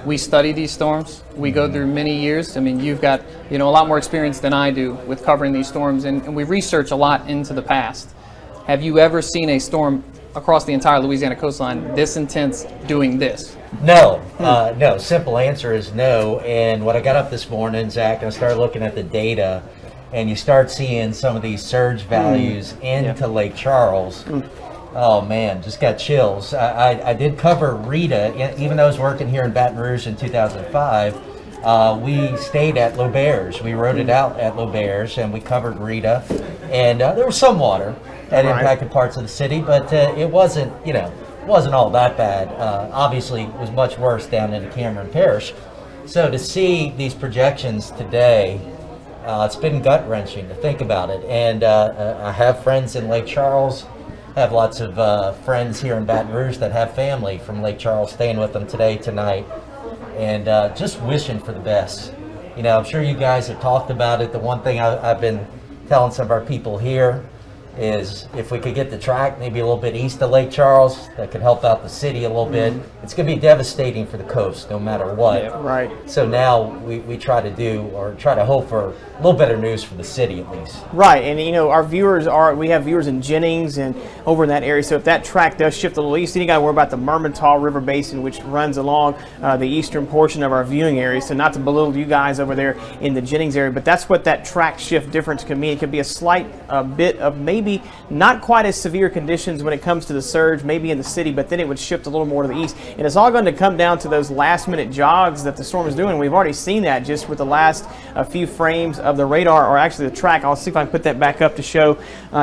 we study these storms. We go through many years. I mean, you've got a lot more experience than I do with covering these storms, and we research a lot into the past. Have you ever seen a storm across the entire Louisiana coastline this intense doing this? No, no. Simple answer is no. And when I got up this morning, Zach, I started looking at the data, and you start seeing some of these surge values into Lake Charles. Oh man, just got chills. I did cover Rita, even though I was working here in Baton Rouge in 2005. We stayed at L'Auberge. We rode it out at L'Auberge, and we covered Rita. And there was some water that impacted parts of the city, but it wasn't, wasn't all that bad. Obviously, it was much worse down in Cameron Parish. So to see these projections today, it's been gut-wrenching to think about it. And I have friends in Lake Charles. I have lots of friends here in Baton Rouge that have family from Lake Charles staying with them today, tonight, and just wishing for the best. I'm sure you guys have talked about it. The one thing I've been telling some of our people here is if we could get the track maybe a little bit east of Lake Charles, that could help out the city a little bit. It's going to be devastating for the coast no matter what. Yeah, right. So now we try to hope for a little better news for the city at least. Right, and our viewers we have viewers in Jennings and over in that area, so if that track does shift a little east, then you got to worry about the Mermentau River Basin, which runs along the eastern portion of our viewing area. So not to belittle you guys over there in the Jennings area, but that's what that track shift difference can mean. It could be a slight bit of maybe not quite as severe conditions when it comes to the surge, maybe in the city, but then it would shift a little more to the east. And it's all going to come down to those last minute jogs that the storm is doing. We've already seen that just with the last few frames of the radar, or actually the track. I'll see if I can put that back up to show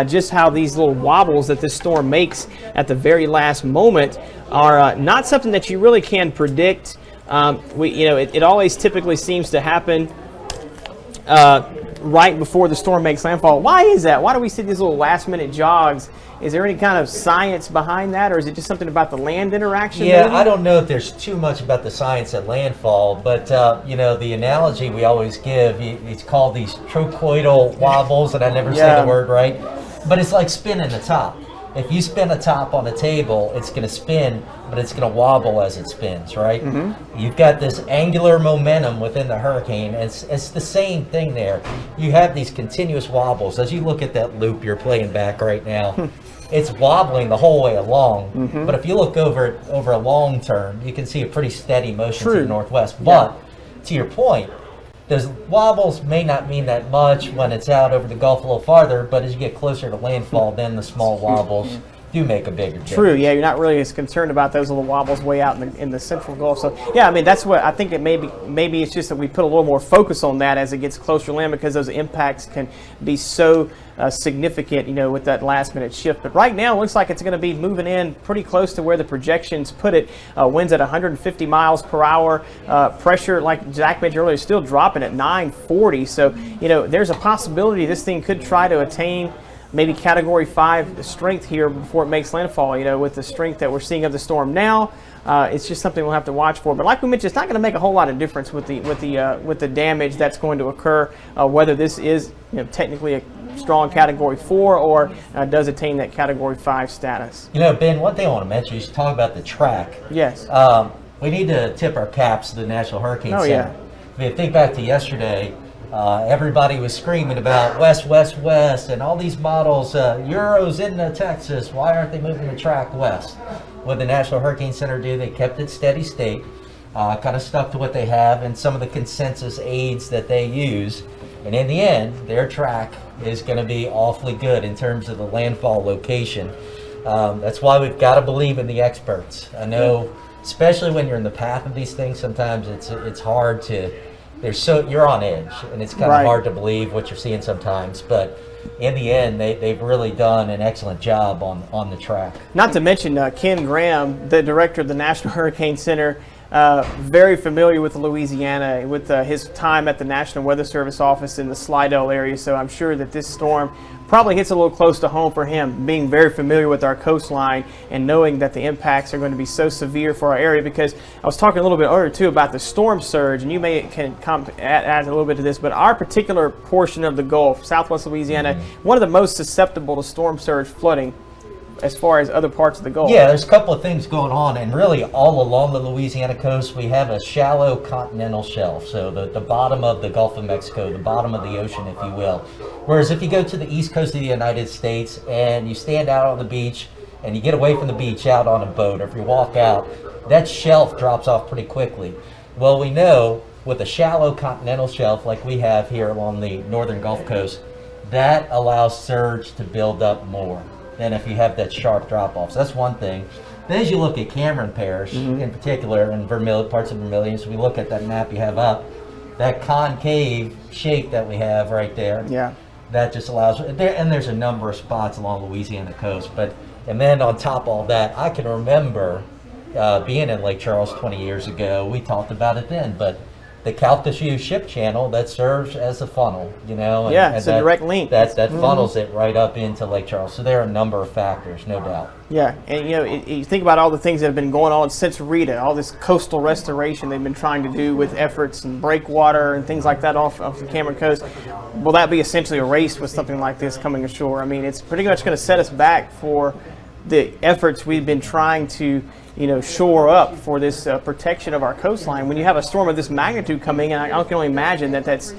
just how these little wobbles that this storm makes at the very last moment are not something that you really can predict It always typically seems to happen right before the storm makes landfall. Why is that? Why do we see these little last-minute jogs? Is there any kind of science behind that, or is it just something about the land interaction? Yeah, maybe? I don't know if there's too much about the science at landfall, but the analogy we always give, it's called these trochoidal wobbles, and I never say the word right, but it's like spinning the top. If you spin a top on a table, it's going to spin, but it's going to wobble as it spins, right? Mm-hmm. You've got this angular momentum within the hurricane. It's the same thing there. You have these continuous wobbles. As you look at that loop you're playing back right now, it's wobbling the whole way along. Mm-hmm. But if you look over a long term, you can see a pretty steady motion to the northwest. But to your point, those wobbles may not mean that much when it's out over the Gulf a little farther, but as you get closer to landfall, then the small wobbles do make a bigger difference. True, yeah, you're not really as concerned about those little wobbles way out in the central Gulf. So, yeah, I mean, that's what I think that maybe it's just that we put a little more focus on that as it gets closer to land, because those impacts can be so significant, with that last-minute shift. But right now, it looks like it's going to be moving in pretty close to where the projections put it. Winds at 150 miles per hour. Pressure, like Zach mentioned earlier, is still dropping at 940. So, there's a possibility this thing could try to attain maybe Category 5 strength here before it makes landfall. With the strength that we're seeing of the storm now, it's just something we'll have to watch for. But like we mentioned, it's not going to make a whole lot of difference with the damage that's going to occur, whether this is technically a strong Category 4 or does attain that Category 5 status. Ben, one thing I want to mention, you should talk about the track. Yes. We need to tip our caps to the National Hurricane Center. Yeah. If you think back to yesterday, everybody was screaming about west, west, west, and all these models, Euro's into Texas. Why aren't they moving the track west? What did the National Hurricane Center do? They kept it steady state, kind of stuck to what they have and some of the consensus aids that they use. And in the end, their track is going to be awfully good in terms of the landfall location. That's why we've got to believe in the experts. I know, especially when you're in the path of these things, sometimes it's hard to. You're on edge, and it's kind of hard to believe what you're seeing sometimes. But in the end, they've really done an excellent job on the track. Not to mention Ken Graham, the director of the National Hurricane Center, very familiar with Louisiana, with his time at the National Weather Service office in the Slidell area. So I'm sure that this storm probably hits a little close to home for him, being very familiar with our coastline and knowing that the impacts are going to be so severe for our area. Because I was talking a little bit earlier too about the storm surge, and you can add a little bit to this, but our particular portion of the Gulf, Southwest Louisiana, one of the most susceptible to storm surge flooding as far as other parts of the Gulf. Yeah, there's a couple of things going on, and really all along the Louisiana coast we have a shallow continental shelf, so the bottom of the Gulf of Mexico, the bottom of the ocean, if you will. Whereas if you go to the east coast of the United States and you stand out on the beach and you get away from the beach out on a boat, or if you walk out, that shelf drops off pretty quickly. Well, we know with a shallow continental shelf like we have here along the northern Gulf Coast, that allows surge to build up more than if you have that sharp drop-off. So that's one thing. Then as you look at Cameron Parish, in particular, and parts of Vermilion, so we look at that map you have up, that concave shape that we have right there, that just allows, and there's a number of spots along the Louisiana coast, and then on top of all that, I can remember being in Lake Charles 20 years ago, we talked about it then, but the Calcasieu ship channel that serves as a funnel, it's a direct link. That funnels it right up into Lake Charles. So there are a number of factors, no doubt. Yeah, and you think about all the things that have been going on since Rita, all this coastal restoration they've been trying to do with efforts and breakwater and things like that off the Cameron coast. Will that be essentially erased with something like this coming ashore? I mean, it's pretty much going to set us back for the efforts we've been trying to shore up for this protection of our coastline. When you have a storm of this magnitude coming in, I can only imagine that that's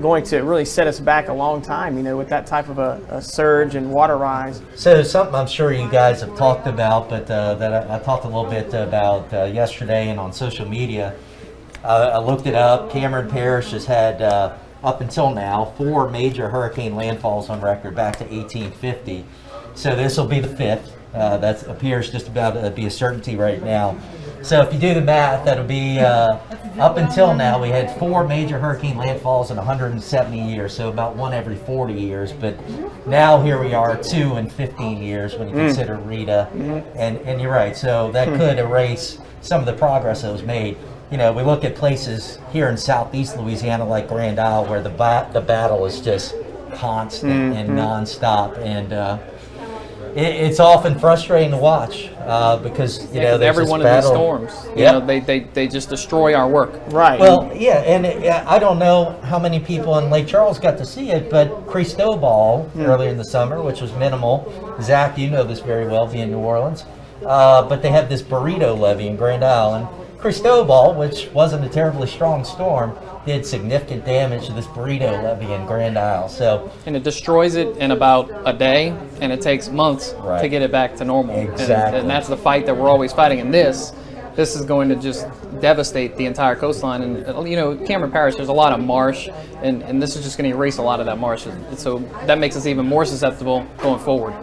going to really set us back a long time, with that type of a surge and water rise. So something I'm sure you guys have talked about, but that I talked a little bit about yesterday and on social media. I looked it up. Cameron Parish has had, up until now, 4 major hurricane landfalls on record back to 1850. So this will be the 5th. That appears just about to be a certainty right now. So if you do the math, that'll be up until now we had 4 major hurricane landfalls in 170 years, so about 1 every 40 years. But now here we are, 2 in 15 years when you consider Rita. And you're right, so that could erase some of the progress that was made. you know, we look at places here in southeast Louisiana like Grand Isle where the battle is just constant and nonstop, and it's often frustrating to watch because you know there's every one of these storms, you know, they just destroy our work. Right. Well, yeah, and I don't know how many people in Lake Charles got to see it, but Cristobal earlier in the summer, which was minimal. Zach, you know this very well, being in New Orleans, but they have this burrito levee in Grand Isle, and Cristobal, which wasn't a terribly strong storm, did significant damage to this burrito levee in Grand Isle. So, and it destroys it in about a day, and it takes months to get it back to normal. Exactly. And that's the fight that we're always fighting. And this is going to just devastate the entire coastline. And you know, Cameron Parish, there's a lot of marsh, and this is just going to erase a lot of that marsh. And so that makes us even more susceptible going forward.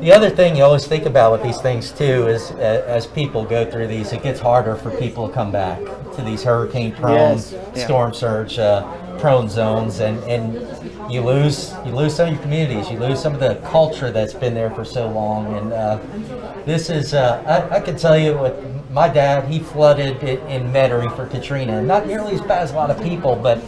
The other thing you always think about with these things too is as people go through these, it gets harder for people to come back to these hurricane-prone, storm surge prone zones, and you lose some of your communities, you lose some of the culture that's been there for so long. And this is I can tell you, with my dad, he flooded in Metairie for Katrina, not nearly as bad as a lot of people, but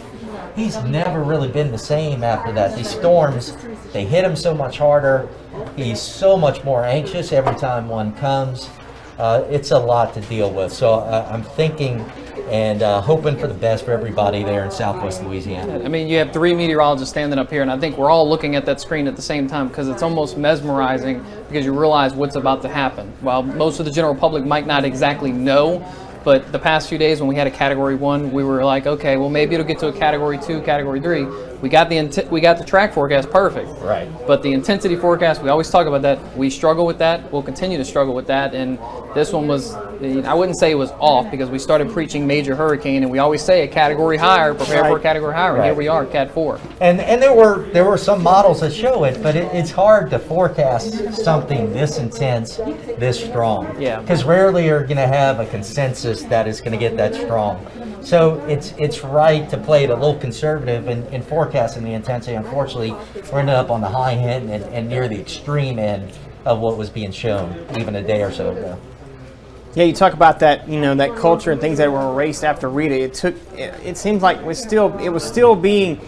he's never really been the same after that. These storms, they hit him so much harder. He's so much more anxious every time one comes. It's a lot to deal with. So I'm thinking and hoping for the best for everybody there in Southwest Louisiana. I mean, you have 3 meteorologists standing up here, and I think we're all looking at that screen at the same time because it's almost mesmerizing because you realize what's about to happen. While most of the general public might not exactly know, but the past few days when we had a Category 1, we were like, okay, well maybe it'll get to a Category 2, Category 3. We got the track forecast perfect. Right. But the intensity forecast, we always talk about that. We struggle with that. We'll continue to struggle with that. And this one was, I wouldn't say it was off because we started preaching major hurricane, and we always say a category higher, prepare for a category higher. And here we are, Cat 4. And there were some models that show it, but it's hard to forecast something this intense, this strong. Yeah. Because rarely you're going to have a consensus that is going to get that strong. So it's right to play it a little conservative in forecasting the intensity. Unfortunately, we're ended up on the high end and near the extreme end of what was being shown even a day or so ago. Yeah, you talk about that, you know, that culture and things that were erased after Rita. It seems like it was still being,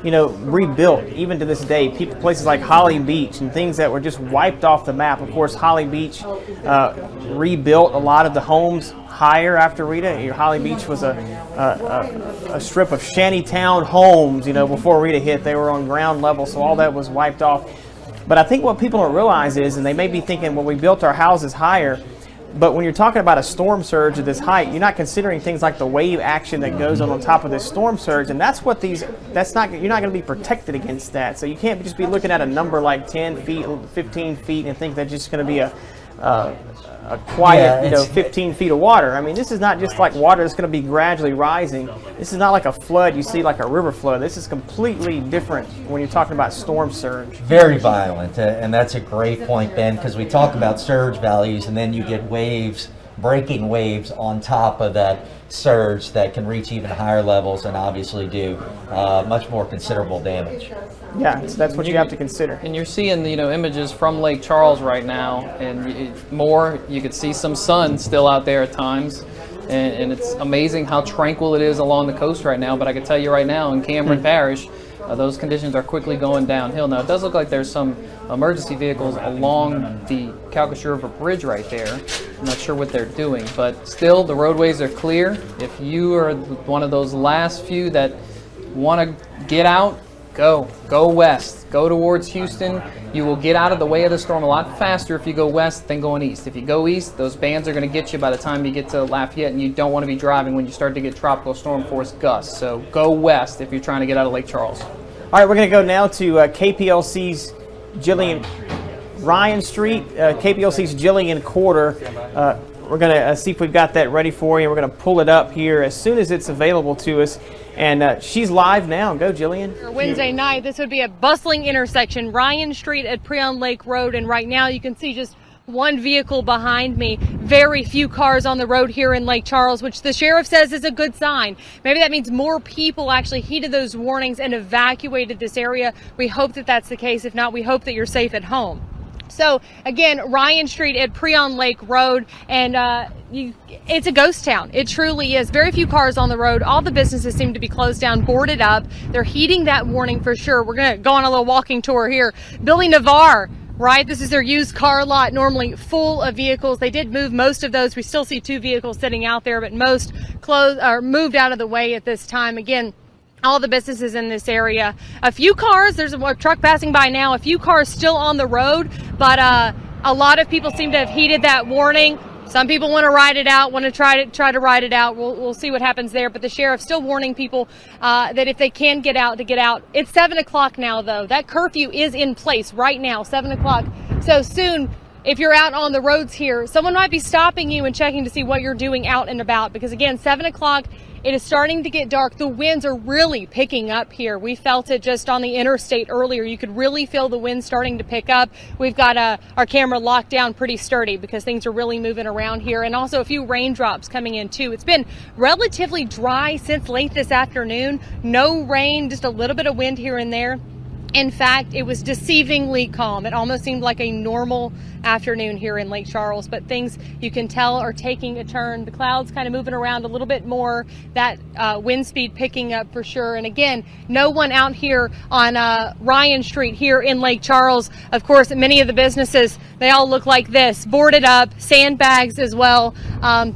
you know, rebuilt even to this day. Places like Holly Beach and things that were just wiped off the map. Of course, Holly Beach rebuilt a lot of the homes higher after Rita. Holly Beach was a strip of shantytown homes, you know, before Rita hit. They were on ground level, so all that was wiped off. But I think what people don't realize is, and they may be thinking, well, we built our houses higher, but when you're talking about a storm surge at this height, you're not considering things like the wave action that goes on top of this storm surge, and that's what you're not going to be protected against that. So you can't just be looking at a number like 10 feet, 15 feet, and think that's just going to be a quiet, 15 feet of water. I mean, this is not just like water that's going to be gradually rising. This is not like a flood you see like a river flood. This is completely different when you're talking about storm surge. Very violent, and that's a great point, Ben, because we talk about surge values, and then you get waves, breaking waves on top of that surge that can reach even higher levels and obviously do much more considerable damage. Yeah, so that's what you have to consider. And you're seeing, you know, images from Lake Charles right now, and you could see some sun still out there at times, and it's amazing how tranquil it is along the coast right now. But I can tell you right now, in Cameron Parish, those conditions are quickly going downhill. Now, it does look like there's some emergency vehicles along the Calcasieu River Bridge right there. I'm not sure what they're doing, but still, the roadways are clear. If you are one of those last few that want to get out, go west. Go towards Houston. You will get out of the way of the storm a lot faster if you go west than going east. If you go east, those bands are going to get you by the time you get to Lafayette, and you don't want to be driving when you start to get tropical storm force gusts. So go west if you're trying to get out of Lake Charles. All right, we're going to go now to KPLC's Ryan Street, KPLC's Jillian Quarter. We're going to see if we've got that ready for you. We're going to pull it up here as soon as it's available to us. And she's live now. Go, Jillian. Wednesday night, this would be a bustling intersection, Ryan Street at Preon Lake Road. And right now you can see just one vehicle behind me. Very few cars on the road here in Lake Charles, which the sheriff says is a good sign. Maybe that means more people actually heeded those warnings and evacuated this area. We hope that that's the case. If not, we hope that you're safe at home. So again, Ryan Street at Preon Lake Road, and it's a ghost town. It truly is. Very few cars on the road. All the businesses seem to be closed down, boarded up. They're heeding that warning for sure. We're going to go on a little walking tour here. Billy Navarre, right? This is their used car lot, normally full of vehicles. They did move most of those. We still see 2 vehicles sitting out there, but most closed or moved out of the way at this time. Again, all the businesses in this area. A few cars, there's a truck passing by now, a few cars still on the road, but a lot of people seem to have heeded that warning. Some people want to ride it out, want to try to ride it out. We'll see what happens there, but the sheriff's still warning people that if they can get out, to get out. It's 7 o'clock now, though. That curfew is in place right now, 7 o'clock. So soon, if you're out on the roads here, someone might be stopping you and checking to see what you're doing out and about, because again, 7 o'clock, it is starting to get dark. The winds are really picking up here. We felt it just on the interstate earlier. You could really feel the wind starting to pick up. We've got our camera locked down pretty sturdy because things are really moving around here, and also a few raindrops coming in too. It's been relatively dry since late this afternoon. No rain, just a little bit of wind here and there. In fact, it was deceivingly calm. It almost seemed like a normal afternoon here in Lake Charles, but things you can tell are taking a turn. The clouds kind of moving around a little bit more, that wind speed picking up for sure. And again, no one out here on Ryan Street here in Lake Charles. Of course, many of the businesses, they all look like this, boarded up, sandbags as well,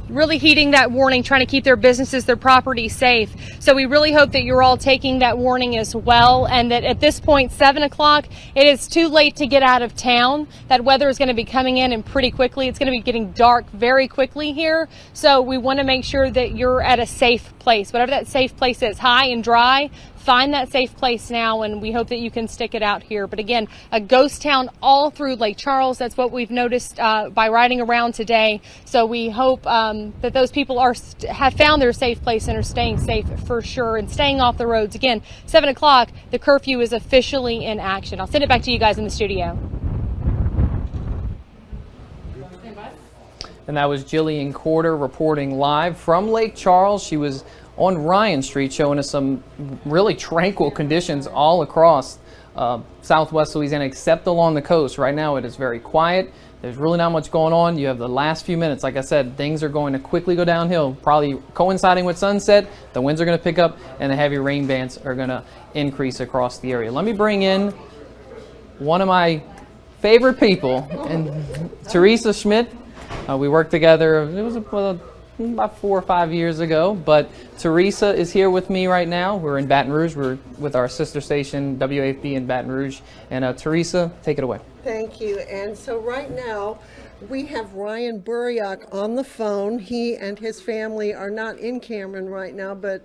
really heeding that warning, trying to keep their businesses, their property safe. So we really hope that you're all taking that warning as well, and that at this point, 7 o'clock, it is too late to get out of town. That weather is going to be coming in and pretty quickly. It's going to be getting dark very quickly here. So we want to make sure that you're at a safe place, whatever that safe place is, high and dry. Find that safe place now, and we hope that you can stick it out here. But again, a ghost town all through Lake Charles. That's what we've noticed by riding around today. So we hope that those people have found their safe place and are staying safe for sure and staying off the roads. Again, 7 o'clock, the curfew is officially in action. I'll send it back to you guys in the studio. And that was Jillian Corder reporting live from Lake Charles. She was on Ryan Street showing us some really tranquil conditions all across southwest Louisiana, except along the coast. Right now it is very quiet. There's really not much going on. You have the last few minutes. Like I said, things are going to quickly go downhill, probably coinciding with sunset. The winds are going to pick up and the heavy rain bands are going to increase across the area. Let me bring in one of my favorite people, and Teresa Schmidt. We worked together, it was about 4 or 5 years ago, but Teresa is here with me right now. We're in Baton Rouge. We're with our sister station, WAFB in Baton Rouge. And Teresa, take it away. Thank you. And so right now, we have Ryan Buryak on the phone. He and his family are not in Cameron right now, but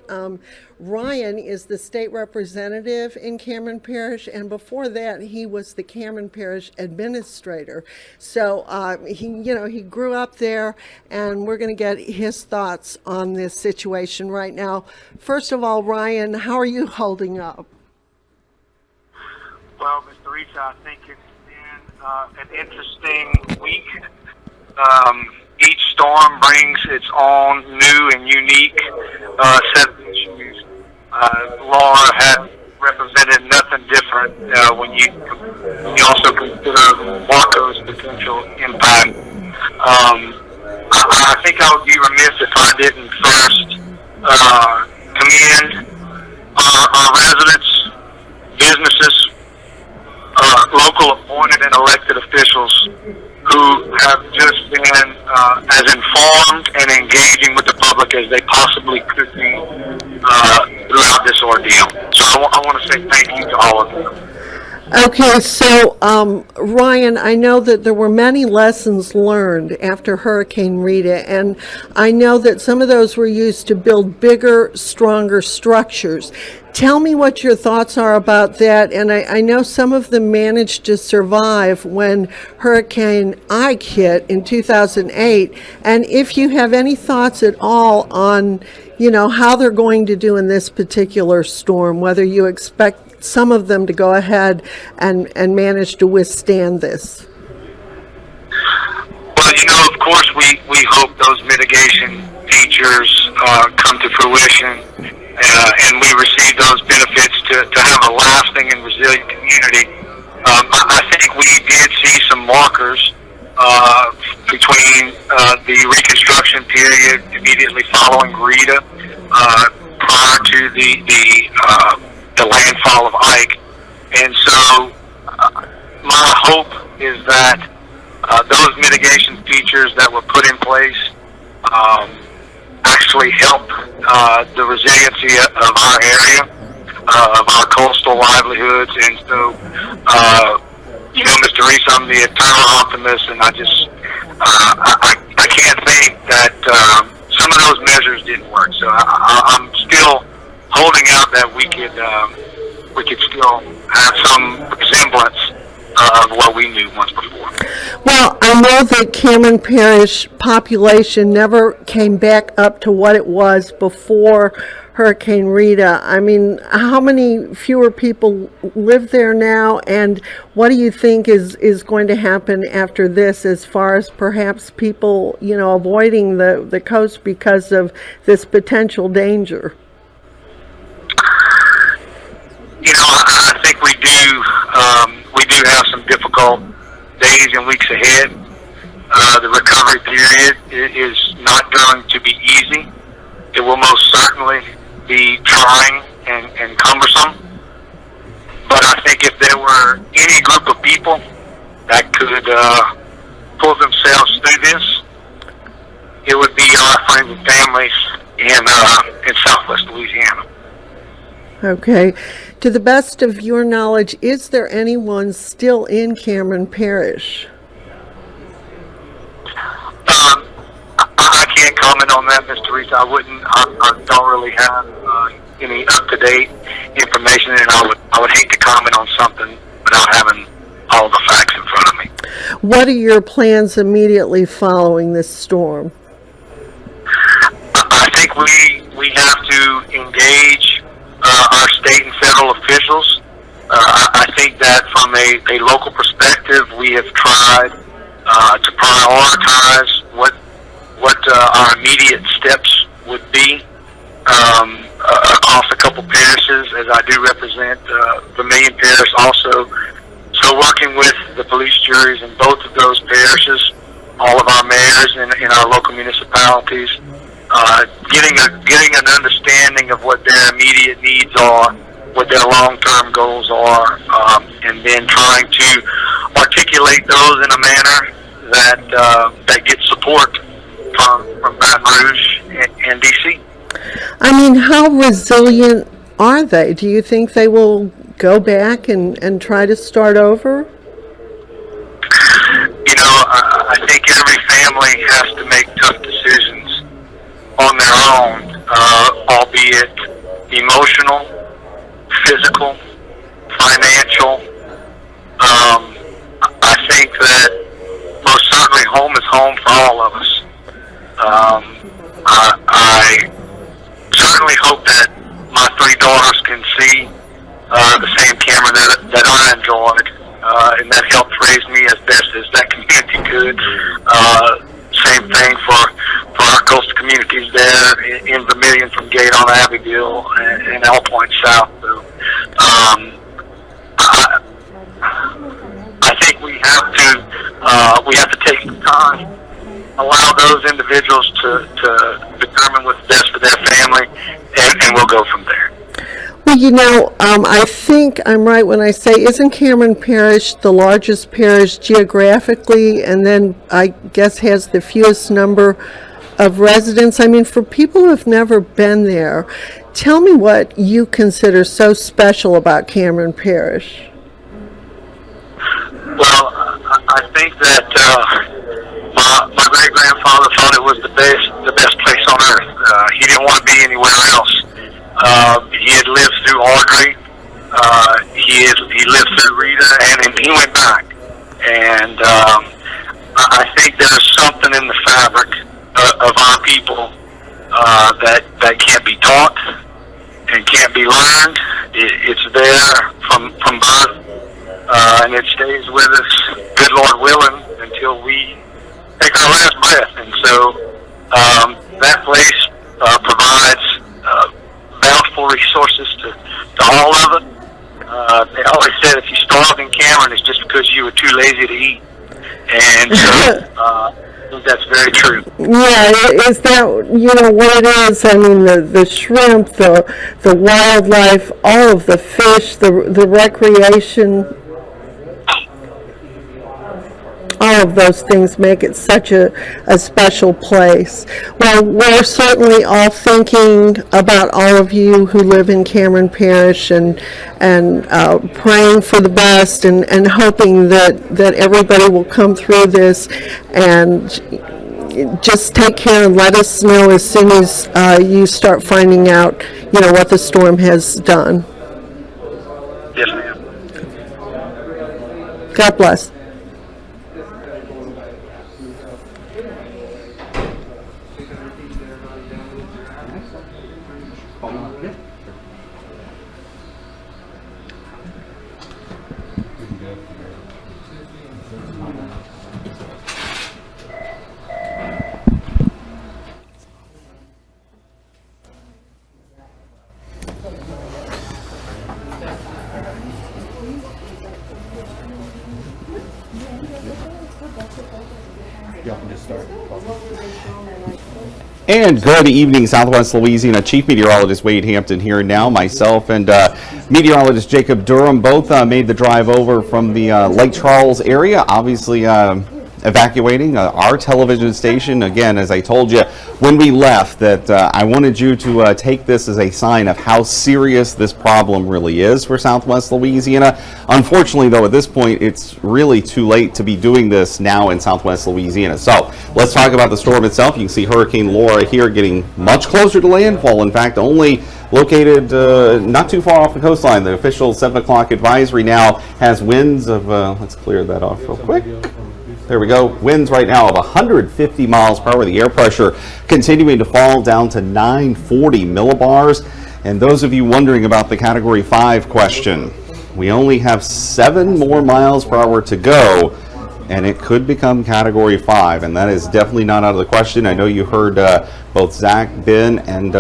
Ryan is the state representative in Cameron Parish, and before that, he was the Cameron Parish administrator. So he grew up there, and we're going to get his thoughts on this situation right now. First of all, Ryan, how are you holding up? Well, Ms. Teresa, I think it's an interesting week. Each storm brings its own new and unique set of issues. Laura had represented nothing different when you also consider Waco's potential impact. I think I would be remiss if I didn't first commend our residents, businesses, local appointed and elected officials who have just been as informed and engaging with the public as they possibly could be throughout this ordeal. So I want to say thank you to all of them. Okay, so Ryan, I know that there were many lessons learned after Hurricane Rita, and I know that some of those were used to build bigger, stronger structures. Tell me what your thoughts are about that, and I know some of them managed to survive when Hurricane Ike hit in 2008, and if you have any thoughts at all on, how they're going to do in this particular storm, whether you expect some of them to go ahead and manage to withstand this. Well, of course, we hope those mitigation features come to fruition, and we receive those benefits to have a lasting and resilient community. I think we did see some markers between the Reconstruction period immediately following Rita, prior to the landfall of Ike. And so my hope is that those mitigation features that were put in place actually help the resiliency of our area, of our coastal livelihoods. And so, Mr. Reese, I'm the eternal optimist, and I just I can't think that some of those measures didn't work. So I'm still holding out that we could still have some resemblance of what we knew once before. Well, I know that Cameron Parish population never came back up to what it was before Hurricane Rita. I mean, how many fewer people live there now, and what do you think is going to happen after this, as far as perhaps people, avoiding the coast because of this potential danger? I think we do have some difficult days and weeks ahead. The recovery period is not going to be easy. It will most certainly be trying and cumbersome. But I think if there were any group of people that could pull themselves through this, it would be our friends and families in Southwest Louisiana. Okay. To the best of your knowledge, is there anyone still in Cameron Parish? I can't comment on that, Mr. Reese. I don't really have any up-to-date information, and I would hate to comment on something without having all the facts in front of me. What are your plans immediately following this storm? I think we have to engage our state and federal officials. I think that from a local perspective, we have tried to prioritize what our immediate steps would be across a couple parishes, as I do represent Vermilion Parish also. So working with the police juries in both of those parishes, all of our mayors in our local municipalities, getting an understanding of what their immediate needs are, what their long-term goals are, and then trying to articulate those in a manner that gets support from Baton Rouge and D.C. I mean, how resilient are they? Do you think they will go back and try to start over? I think every family has to make tough decisions on their own, albeit emotional, physical, financial. I think that most certainly home is home for all of us. I certainly hope that my three daughters can see the same camera that I enjoyed, and that helped raise me as best as that community could. Same thing for our coastal communities there in Vermilion, from Gate on Abbeville and Elk Point South. So, I think we have to take some time, allow those individuals to determine what's best for their family, and we'll go from there. Well, I think I'm right when I say, isn't Cameron Parish the largest parish geographically, and then I guess has the fewest number of residents? I mean, for people who have never been there, tell me what you consider so special about Cameron Parish. Well, I think that my great-grandfather thought it was the best place on earth. He didn't want to be anywhere else. He had lived through Audrey. He lived through Rita, and he went back. And I think there's something in the fabric of our people that can't be taught and can't be learned. It's there from birth, and it stays with us, good Lord willing, until we take our last breath. And so that place provides bountiful resources to all of it. They always said if you starved in Cameron, it's just because you were too lazy to eat. And so I think that's very true. Yeah, is that, what it is? I mean, the shrimp, the wildlife, all of the fish, the recreation, all of those things make it such a special place. Well, we're certainly all thinking about all of you who live in Cameron Parish and praying for the best and hoping that everybody will come through this, and just take care and let us know as soon as you start finding out, what the storm has done. Yes, ma'am. God bless. And good evening, Southwest Louisiana. Chief Meteorologist Wade Hampton here now. Myself and Meteorologist Jacob Durham both made the drive over from the Lake Charles area, obviously evacuating our television station. Again, as I told you when we left, that I wanted you to take this as a sign of how serious this problem really is for Southwest Louisiana. Unfortunately, though, at this point, it's really too late to be doing this now in Southwest Louisiana. So let's talk about the storm itself. You can see Hurricane Laura here getting much closer to landfall. In fact, only located not too far off the coastline. The official 7 o'clock advisory now has winds of, let's clear that off real quick. There we go. Winds right now of 150 miles per hour. The air pressure continuing to fall down to 940 millibars. And those of you wondering about the Category 5 question, we only have 7 more miles per hour to go, and it could become Category 5, and that is definitely not out of the question. I know you heard both Zach, Ben, and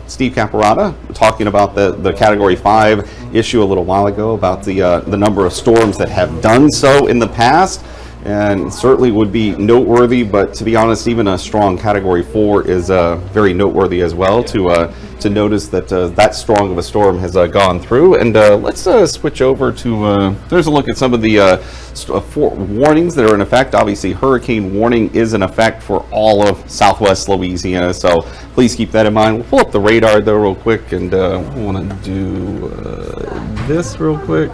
Steve Caparata talking about the Category 5 issue a little while ago, about the number of storms that have done so in the past. And certainly would be noteworthy, but to be honest, even a strong Category 4 is very noteworthy as well to notice that that strong of a storm has gone through. And let's switch over to, there's a look at some of the warnings that are in effect. Obviously, hurricane warning is in effect for all of Southwest Louisiana, so please keep that in mind. We'll pull up the radar though real quick, and we want to do this real quick.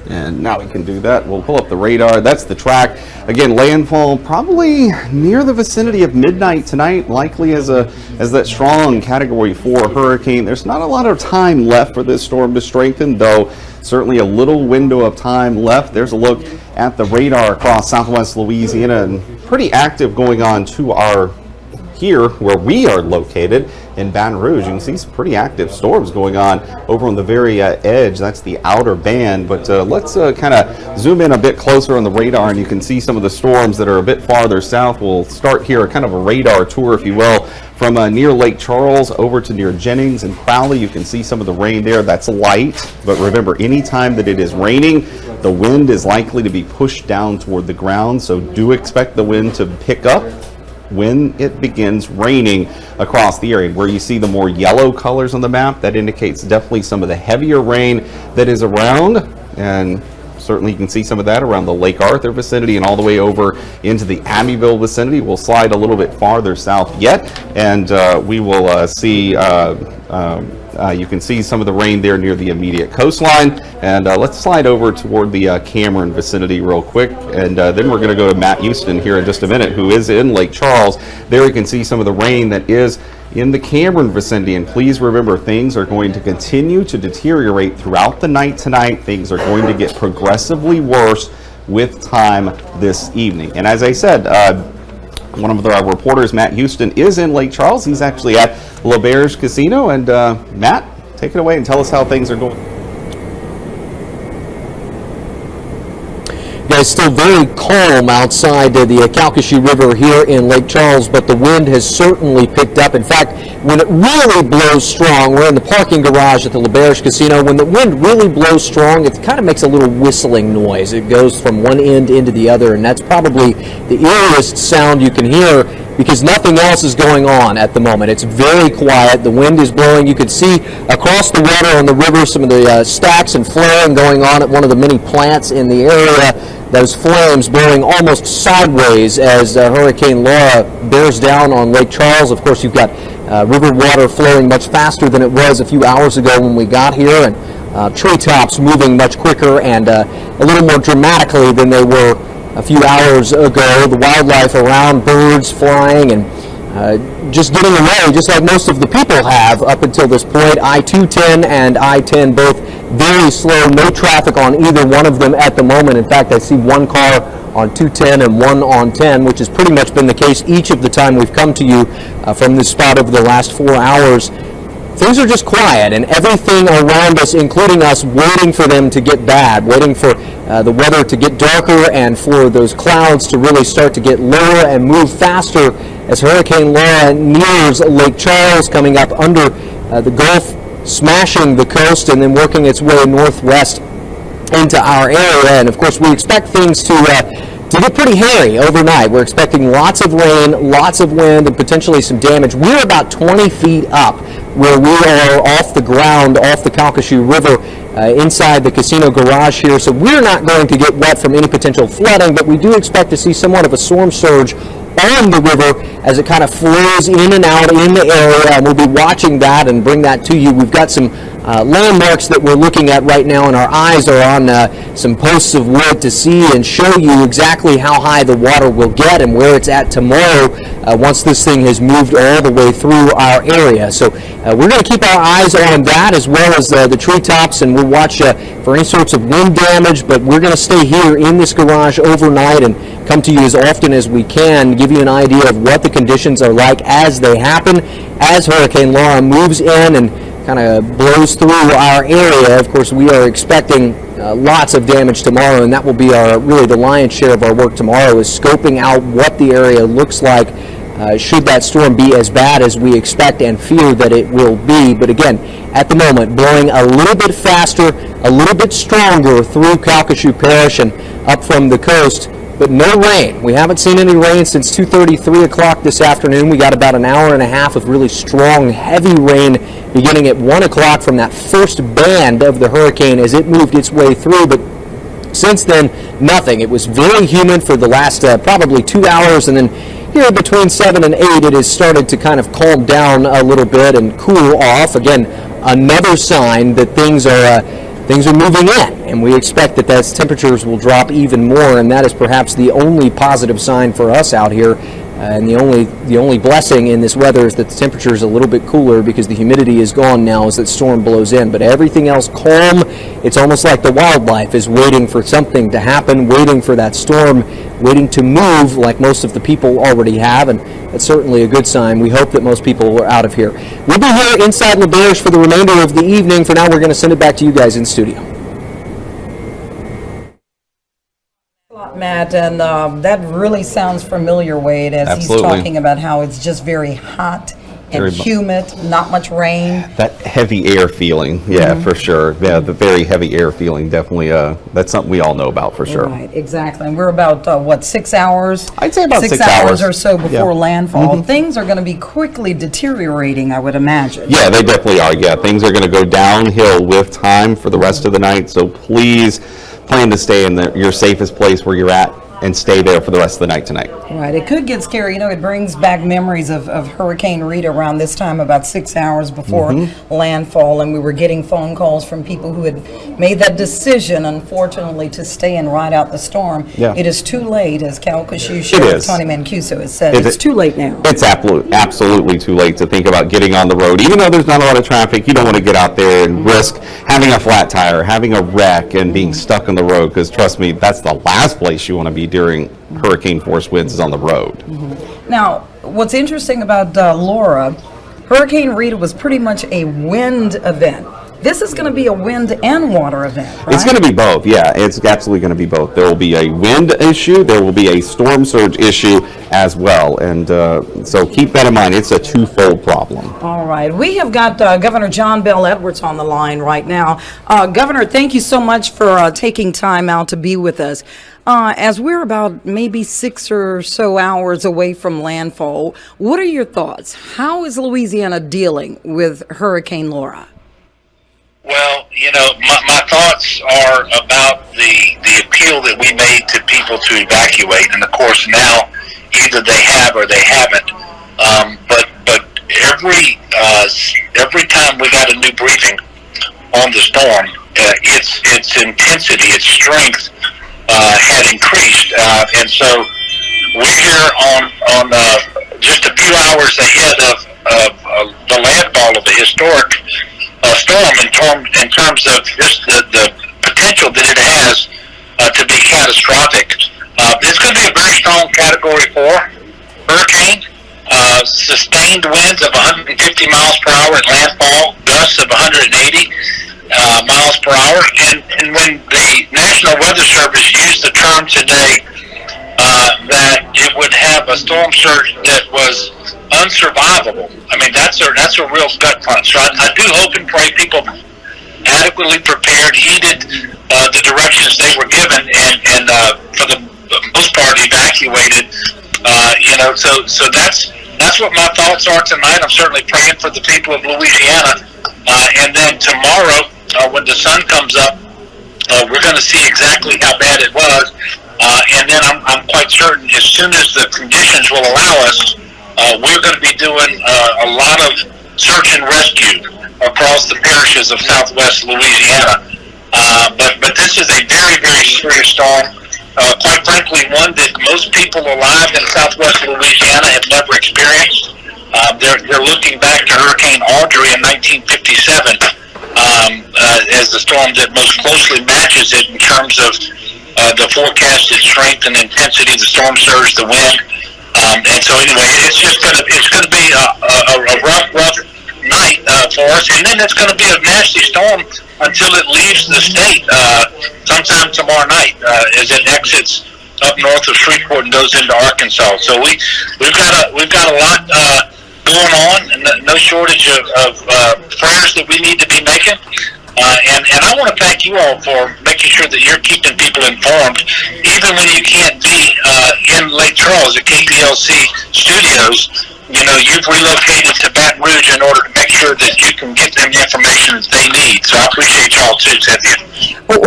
And now we can do that. We'll pull up the radar. That's the track. Again, landfall probably near the vicinity of midnight tonight, likely as that strong Category 4 hurricane. There's not a lot of time left for this storm to strengthen, though certainly a little window of time left. There's a look at the radar across Southwest Louisiana, and pretty active going on to our here where we are located in Baton Rouge. You can see some pretty active storms going on over on the very edge. That's the outer band, but let's kind of zoom in a bit closer on the radar, and you can see some of the storms that are a bit farther south. We'll start here, kind of a radar tour, if you will, from near Lake Charles over to near Jennings and Crowley. You can see some of the rain there. That's light, but remember, anytime that it is raining, the wind is likely to be pushed down toward the ground, so do expect the wind to pick up when it begins raining across the area. Where you see the more yellow colors on the map, that indicates definitely some of the heavier rain that is around, and certainly you can see some of that around the Lake Arthur vicinity and all the way over into the Abbeville vicinity. We'll slide a little bit farther south yet, and we will see you can see some of the rain there near the immediate coastline. And let's slide over toward the Cameron vicinity real quick, and then we're going to go to Matt Houston here in just a minute, who is in Lake Charles. There you can see some of the rain that is in the Cameron vicinity, and please remember, things are going to continue to deteriorate throughout the night tonight. Things are going to get progressively worse with time this evening. And as I said, one of our reporters, Matt Houston, is in Lake Charles. He's actually at L'Auberge Casino. And Matt, take it away and tell us how things are going. Yeah, is still very calm outside the Calcasieu River here in Lake Charles, but the wind has certainly picked up. In fact, when it really blows strong, we're in the parking garage at the LaBerge Casino. When the wind really blows strong, it kind of makes a little whistling noise. It goes from one end into the other, and that's probably the eeriest sound you can hear because nothing else is going on at the moment. It's very quiet. The wind is blowing. You can see across the water on the river some of the stacks and flaring going on at one of the many plants in the area. Those flames blowing almost sideways as Hurricane Laura bears down on Lake Charles. Of course, you've got river water flowing much faster than it was a few hours ago when we got here, and treetops moving much quicker and a little more dramatically than they were a few hours ago. The wildlife around, birds flying, and just getting away, just like most of the people have up until this point. I-210 and I-10 both very slow, no traffic on either one of them at the moment. In fact, I see one car on 210 and one on 10, which has pretty much been the case each of the time we've come to you from this spot over the last 4 hours. Things are just quiet, and everything around us, including us, waiting for them to get bad, waiting for the weather to get darker and for those clouds to really start to get lower and move faster as Hurricane Laura nears Lake Charles, coming up under the Gulf, smashing the coast, and then working its way northwest into our area. And of course, we expect things to get pretty hairy overnight. We're expecting lots of rain, lots of wind, and potentially some damage. We're about 20 feet up where we are off the ground, off the Calcasieu River, inside the casino garage here. So we're not going to get wet from any potential flooding, but we do expect to see somewhat of a storm surge on the river as it kind of flows in and out in the area, and we'll be watching that and bring that to you. We've got some landmarks that we're looking at right now, and our eyes are on some posts of wood to see and show you exactly how high the water will get and where it's at tomorrow once this thing has moved all the way through our area. So we're going to keep our eyes on that as well as the treetops, and we'll watch for any sorts of wind damage, but we're going to stay here in this garage overnight and come to you as often as we can, give you an idea of what the conditions are like as they happen, as Hurricane Laura moves in and kind of blows through our area. Of course, we are expecting lots of damage tomorrow, and that will be really the lion's share of our work tomorrow, is scoping out what the area looks like should that storm be as bad as we expect and fear that it will be. But again, at the moment, blowing a little bit faster, a little bit stronger through Calcasieu Parish and up from the coast, but no rain. We haven't seen any rain since 2:30, 3 o'clock this afternoon. We got about an hour and a half of really strong, heavy rain beginning at 1 o'clock from that first band of the hurricane as it moved its way through. But since then, nothing. It was very humid for the last probably 2 hours, and then here between 7 and 8, it has started to kind of calm down a little bit and cool off. Again, another sign that things are moving in, and we expect that those temperatures will drop even more, and that is perhaps the only positive sign for us out here. And the only blessing in this weather is that the temperature is a little bit cooler because the humidity is gone now as that storm blows in. But everything else calm. It's almost like the wildlife is waiting for something to happen, waiting for that storm, waiting to move like most of the people already have, and that's certainly a good sign. We hope that most people are out of here. We'll be here inside LaBerge for the remainder of the evening. For now, we're going to send it back to you guys in studio. Matt, and that really sounds familiar, Wade, as Absolutely. He's talking about how it's just very hot and humid, not much rain. That heavy air feeling, yeah, for sure. Yeah, the very heavy air feeling, definitely, that's something we all know about for sure. Right, exactly. And we're about, 6 hours? I'd say about 6 hours or so before landfall. Things are going to be quickly deteriorating, I would imagine. Yeah, they definitely are. Yeah, things are going to go downhill with time for the rest of the night, so please plan to stay in your safest place where you're at and stay there for the rest of the night tonight. Right. It could get scary. You know, it brings back memories of Hurricane Rita around this time, about 6 hours before landfall, and we were getting phone calls from people who had made that decision, unfortunately, to stay and ride out the storm. Yeah. It is too late, as Calcasieu Sheriff Tony Mancuso has said. It's too late now. It's absolutely too late to think about getting on the road. Even though there's not a lot of traffic, you don't want to get out there and risk having a flat tire, having a wreck, and being stuck on the road, because trust me, that's the last place you want to be during hurricane force winds is on the road. Now, what's interesting about Laura, Hurricane Rita was pretty much a wind event. this is going to be a wind and water event, right? It's going to be both, yeah. It's absolutely going to be both. There will be a wind issue, there will be a storm surge issue as well. And so keep that in mind. It's a twofold problem. All right. We have got Governor John Bel Edwards on the line right now. Governor, thank you so much for taking time out to be with us. As we're about maybe 6 or so hours away from landfall, what are your thoughts? How is Louisiana dealing with Hurricane Laura? Well, my thoughts are about the appeal that we made to people to evacuate, and of course now either they have or they haven't. But every time we got a new briefing on the storm, its intensity, its strength had increased, and so we're here on just a few hours ahead of the landfall of the historic storm in terms of just the potential that it has to be catastrophic. It's going to be a very strong Category 4 hurricane, sustained winds of 150 miles per hour at landfall, gusts of 180 miles per hour. And when the National Weather Service used the term today that it would have a storm surge that was unsurvivable, I mean, that's a real gut punch. So I do hope and pray people adequately prepared, heeded the directions they were given, and for the most part evacuated. So that's what my thoughts are tonight. I'm certainly praying for the people of Louisiana, and then tomorrow when the sun comes up, we're going to see exactly how bad it was, and then I'm quite certain as soon as the conditions will allow us, we're going to be doing a lot of search and rescue across the parishes of southwest Louisiana. But this is a very, very serious storm. Quite frankly, one that most people alive in southwest Louisiana have never experienced. They're looking back to Hurricane Audrey in 1957 as the storm that most closely matches it in terms of the forecasted strength and intensity, the storm surge, the wind. And so anyway, it's going to be a rough night for us, and then it's going to be a nasty storm until it leaves the state sometime tomorrow night as it exits up north of Shreveport and goes into Arkansas. So we've got a lot going on, and no shortage of prayers that we need to be making. And I want to thank you all for making sure that you're keeping people informed, even when you can't be in Lake Charles at KPLC studios. You've relocated to Baton Rouge in order to make sure that you can get them the information that they need. So I appreciate y'all too, Cynthia.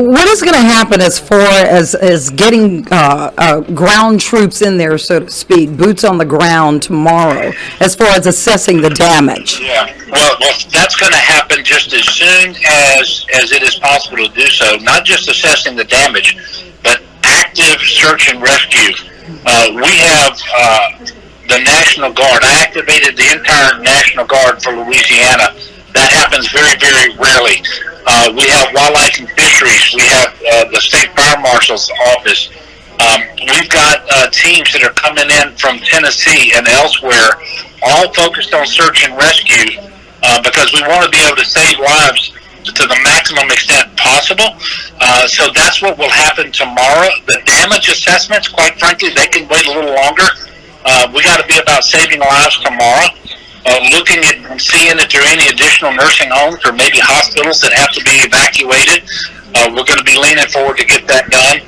What is going to happen as far as getting ground troops in there, so to speak, boots on the ground tomorrow, as far as assessing the damage? Yeah, well, that's going to happen just as soon as it is possible to do so. Not just assessing the damage, but active search and rescue. We have the National Guard. I activated the entire National Guard for Louisiana. That happens very, very rarely. We have Wildlife and Fisheries. We have the State Fire Marshal's Office. We've got teams that are coming in from Tennessee and elsewhere, all focused on search and rescue because we want to be able to save lives to the maximum extent possible. So that's what will happen tomorrow. The damage assessments, quite frankly, they can wait a little longer. We got to be about saving lives tomorrow, looking at and seeing if there are any additional nursing homes or maybe hospitals that have to be evacuated. We're going to be leaning forward to get that done.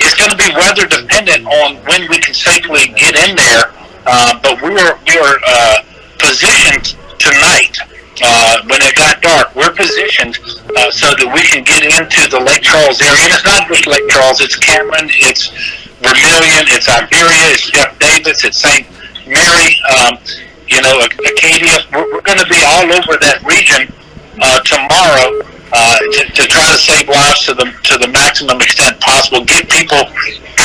It's going to be weather dependent on when we can safely get in there. But we were positioned tonight. When it got dark, we're positioned so that we can get into the Lake Charles area. And it's not just Lake Charles, it's Cameron, it's Vermilion, it's Iberia, it's Jeff Davis, it's St. Mary, Acadia. We're going to be all over that region tomorrow to try to save lives to the maximum extent possible, get people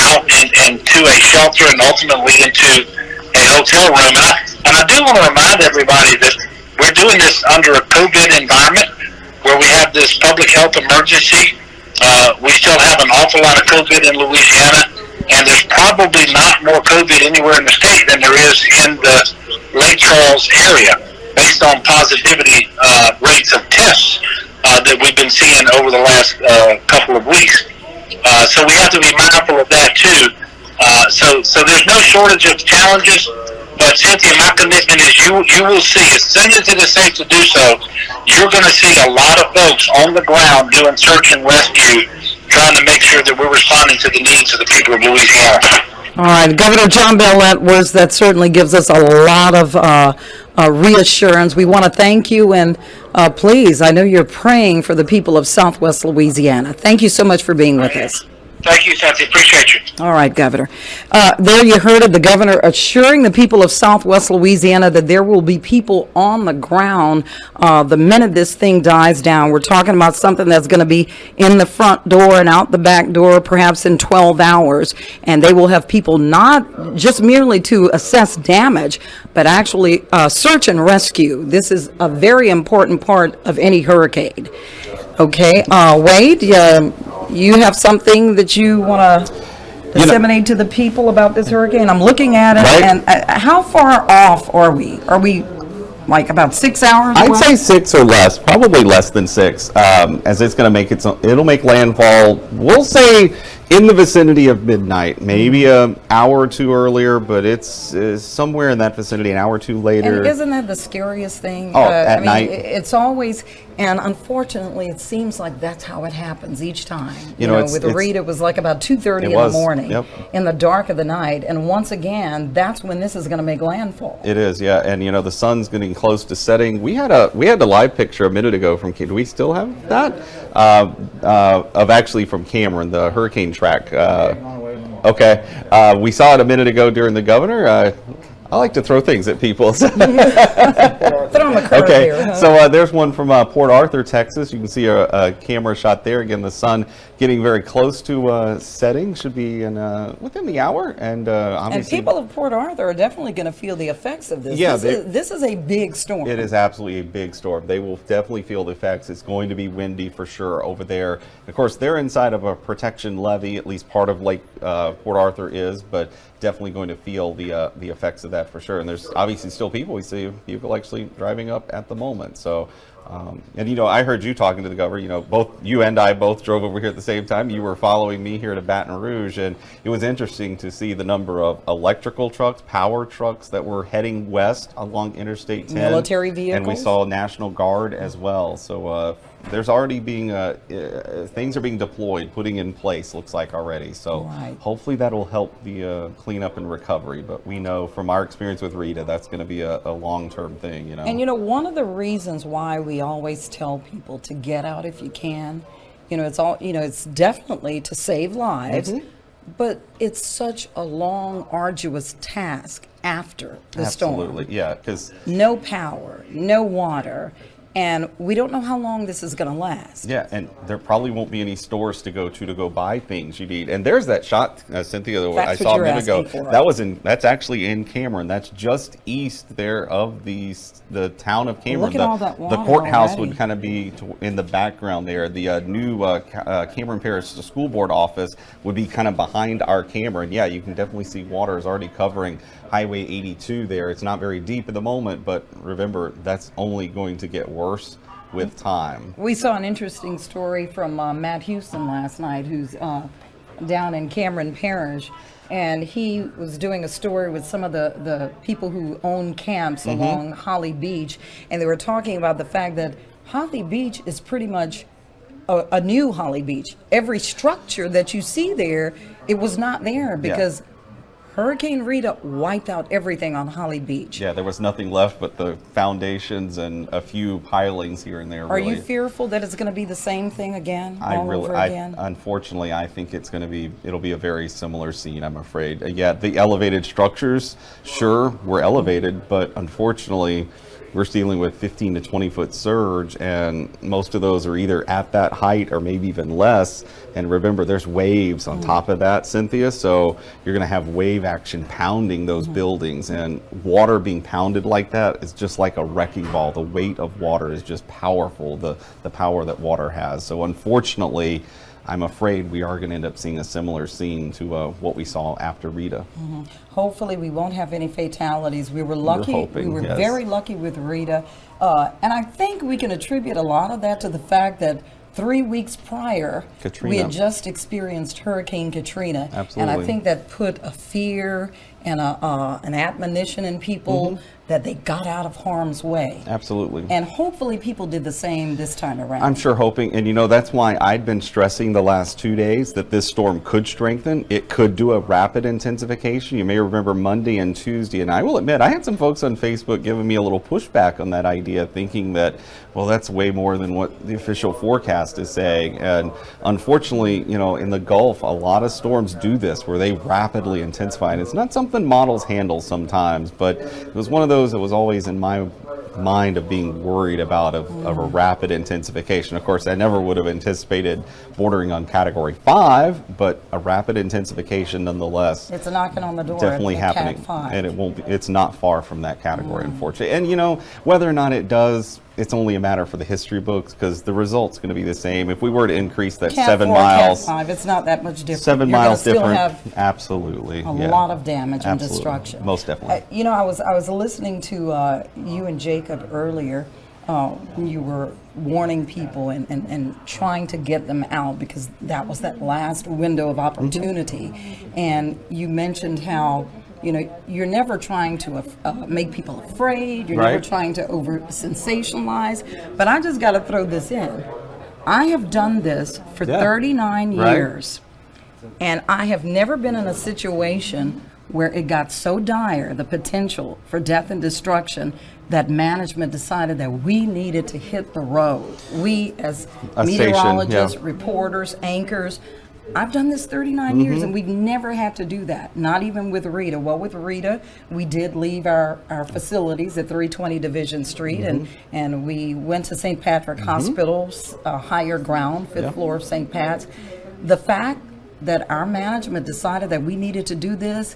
out and to a shelter and ultimately into a hotel room. And I do want to remind everybody that we're doing this under a COVID environment where we have this public health emergency. We still have an awful lot of COVID in Louisiana, and there's probably not more COVID anywhere in the state than there is in the Lake Charles area. based on positivity rates of tests that we've been seeing over the last couple of weeks. So we have to be mindful of that too. So there's no shortage of challenges, but Cynthia, my commitment is you will see, as soon as it is safe to do so, you're going to see a lot of folks on the ground doing search and rescue, trying to make sure that we're responding to the needs of the people of Louisiana. All right, Governor John Bell, that certainly gives us a lot of reassurance. We want to thank you, and please, I know you're praying for the people of Southwest Louisiana. Thank you so much for being with us. Thank you, Cynthia. Appreciate you. All right, Governor. There you heard of the governor assuring the people of Southwest Louisiana that there will be people on the ground the minute this thing dies down. We're talking about something that's going to be in the front door and out the back door perhaps in 12 hours. And they will have people not just merely to assess damage, but actually search and rescue. This is a very important part of any hurricane. Okay, Wade, you have something that you want to disseminate to the people about this hurricane? I'm looking at it, right. And how far off are we? Are we like about 6 hours away? I'd say 6 or less, probably less than 6, as it's going to make it'll make landfall, we'll say in the vicinity of midnight, maybe an hour or two earlier, but it's somewhere in that vicinity, an hour or two later. And isn't that the scariest thing? Oh, at night. It's always, and unfortunately, it seems like that's how it happens each time. You know with Rita, it was like about 2:30 in the morning, in the dark of the night, and once again, that's when this is going to make landfall. It is, yeah, and the sun's getting close to setting. We had the live picture a minute ago from. Do we still have that? Of actually from Cameron, the hurricane track. Okay, we saw it a minute ago during the governor. I like to throw things at people. Throw them a curve here, huh? So there's one from Port Arthur, Texas. You can see a camera shot there. Again, the sun getting very close to setting. Should be within the hour. And obviously, and people of Port Arthur are definitely going to feel the effects of this. Yeah, this is a big storm. It is absolutely a big storm. They will definitely feel the effects. It's going to be windy for sure over there. Of course, they're inside of a protection levee. At least part of Lake Port Arthur is, but definitely going to feel the effects of that for sure. And there's obviously still people. We see people actually driving up at the moment. So, and I heard you talking to the governor. Both you and I both drove over here at the same time. You were following me here to Baton Rouge, and it was interesting to see the number of electrical trucks, power trucks that were heading west along Interstate 10. Military vehicles. And we saw National Guard as well. So there's already being things are being deployed, putting in place, looks like already. So hopefully that will help the cleanup and recovery. But we know from our experience with Rita, that's going to be a long-term thing. And one of the reasons why we always tell people to get out if you can, it's definitely to save lives, but it's such a long, arduous task after the storm. Absolutely, yeah, because no power, no water. And we don't know how long this is going to last. Yeah, and there probably won't be any stores to go buy things you need. And there's that shot, Cynthia, that I saw a minute ago. That's actually in Cameron. That's just east there of the town of Cameron. Look at all that water. The courthouse already would kind of be in the background there. The new Cameron Parish School Board office would be kind of behind our camera. And yeah, you can definitely see water is already covering Highway 82 there. It's not very deep at the moment, but remember, that's only going to get worse with time. We saw an interesting story from Matt Houston last night, who's down in Cameron Parish, and he was doing a story with some of the people who own camps along Holly Beach, and they were talking about the fact that Holly Beach is pretty much a new Holly Beach. Every structure that you see there, it was not there because Hurricane Rita wiped out everything on Holly Beach. Yeah, there was nothing left but the foundations and a few pilings here and there. Are you fearful that it's going to be the same thing again, over again? Unfortunately, I think it'll be a very similar scene, I'm afraid. Yeah, the elevated structures, sure, were elevated, but unfortunately, we're dealing with 15 to 20 foot surge, and most of those are either at that height or maybe even less. And remember, there's waves on top of that, Cynthia, so you're going to have wave action pounding those buildings, and water being pounded like that is just like a wrecking ball. The weight of water is just powerful, the power that water has. So unfortunately, I'm afraid we are going to end up seeing a similar scene to what we saw after Rita. Hopefully we won't have any fatalities. We were lucky. Hoping, we were yes. very lucky with Rita. And I think we can attribute a lot of that to the fact that 3 weeks prior, Katrina. we had just experienced Hurricane Katrina. Absolutely. And I think that put a fear and an admonition in people that they got out of harm's way. Absolutely. And hopefully people did the same this time around. I'm sure hoping, and you know, that's why I'd been stressing the last 2 days that this storm could strengthen. It could do a rapid intensification. You may remember Monday and Tuesday, and I will admit, I had some folks on Facebook giving me a little pushback on that idea, thinking that, well, that's way more than what the official forecast is saying. And unfortunately, you know, in the Gulf, a lot of storms do this, where they rapidly intensify. And it's not something models handle sometimes, but it was one of those that was always in my mind of being worried about of a rapid intensification. Of course, I never would have anticipated bordering on Category 5, but a rapid intensification nonetheless. It's a knocking on the door. Definitely happening, Cat 5. and it won't be, it's not far from that category, unfortunately. And you know, whether or not it does, it's only a matter for the history books, because the result's going to be the same. If we were to increase that Cat 7 4, miles, Cat 5, it's not that much different. 7 You're miles gonna still different, have absolutely, a yeah. lot of damage and Absolutely. destruction. Most definitely. You know, I was listening to you and Jacob earlier when you were warning people and trying to get them out, because that was that last window of opportunity. And you mentioned how, you know, you're never trying to make people afraid. You're never trying to over sensationalize. But I just got to throw this in. I have done this for 39 years, and I have never been in a situation where it got so dire, the potential for death and destruction, that management decided that we needed to hit the road. We, as meteorologists, reporters, anchors, I've done this 39 years, and we've never had to do that, not even with Rita. Well, with Rita, we did leave our facilities at 320 Division Street, and we went to St. Patrick Hospital's higher ground, 5th floor of St. Pat's. The fact that our management decided that we needed to do this,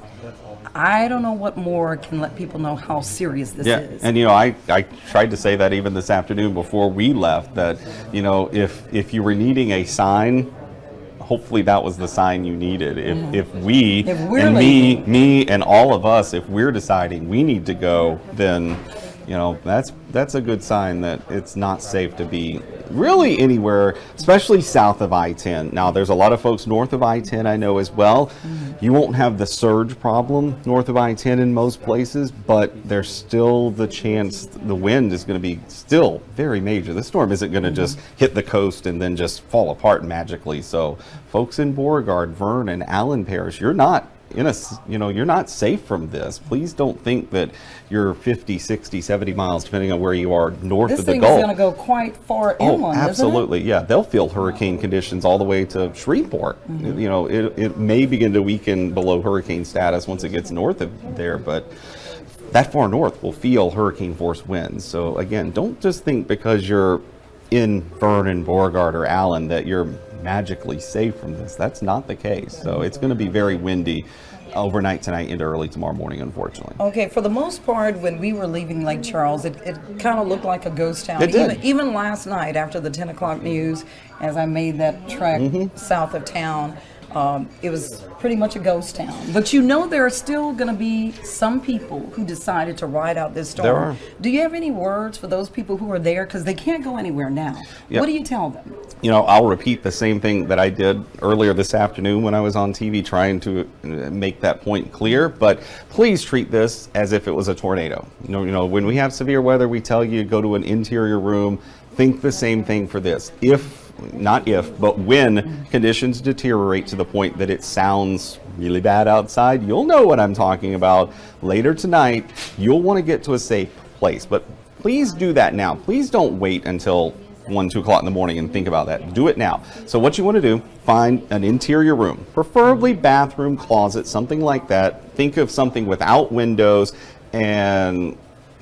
I don't know what more can let people know how serious this is. And you know, I tried to say that even this afternoon before we left, that, you know, if you were needing a sign, hopefully that was the sign you needed. If we, and me and all of us, if we're deciding we need to go, then, you know, that's a good sign that it's not safe to be really anywhere, especially south of I-10. Now, there's a lot of folks north of I-10, I know, as well. You won't have the surge problem north of I-10 in most places, but there's still the chance the wind is going to be still very major. The storm isn't going to just hit the coast and then just fall apart magically. So folks in Beauregard, Verne, and Allen Parish, you're not you're not safe from this. Please don't think that you're 50, 60, 70 miles, depending on where you are north of the Gulf. This thing is going to go quite far inland, absolutely, isn't it? Yeah. They'll feel hurricane conditions all the way to Shreveport. You know, it may begin to weaken below hurricane status once it gets north of there, but that far north will feel hurricane force winds. So again, don't just think because you're in Vernon, Beauregard, or Allen that you're magically safe from this. That's not the case. So it's going to be very windy overnight tonight into early tomorrow morning, unfortunately. Okay, for the most part, when we were leaving Lake Charles, it kind of looked like a ghost town. It did. Even last night after the 10 o'clock news, as I made that trek south of town, it was pretty much a ghost town. But you know, there are still going to be some people who decided to ride out this storm. There are. Do you have any words for those people who are there? Because they can't go anywhere now. Yep. What do you tell them? You know, I'll repeat the same thing that I did earlier this afternoon when I was on TV trying to make that point clear. But please treat this as if it was a tornado. You know, when we have severe weather, we tell you go to an interior room. Think the same thing for this. But when conditions deteriorate to the point that it sounds really bad outside, you'll know what I'm talking about. Later tonight, you'll want to get to a safe place. But please do that now. Please don't wait until 1, 2 o'clock in the morning and think about that. Do it now. So what you want to do, find an interior room, preferably bathroom, closet, something like that. Think of something without windows and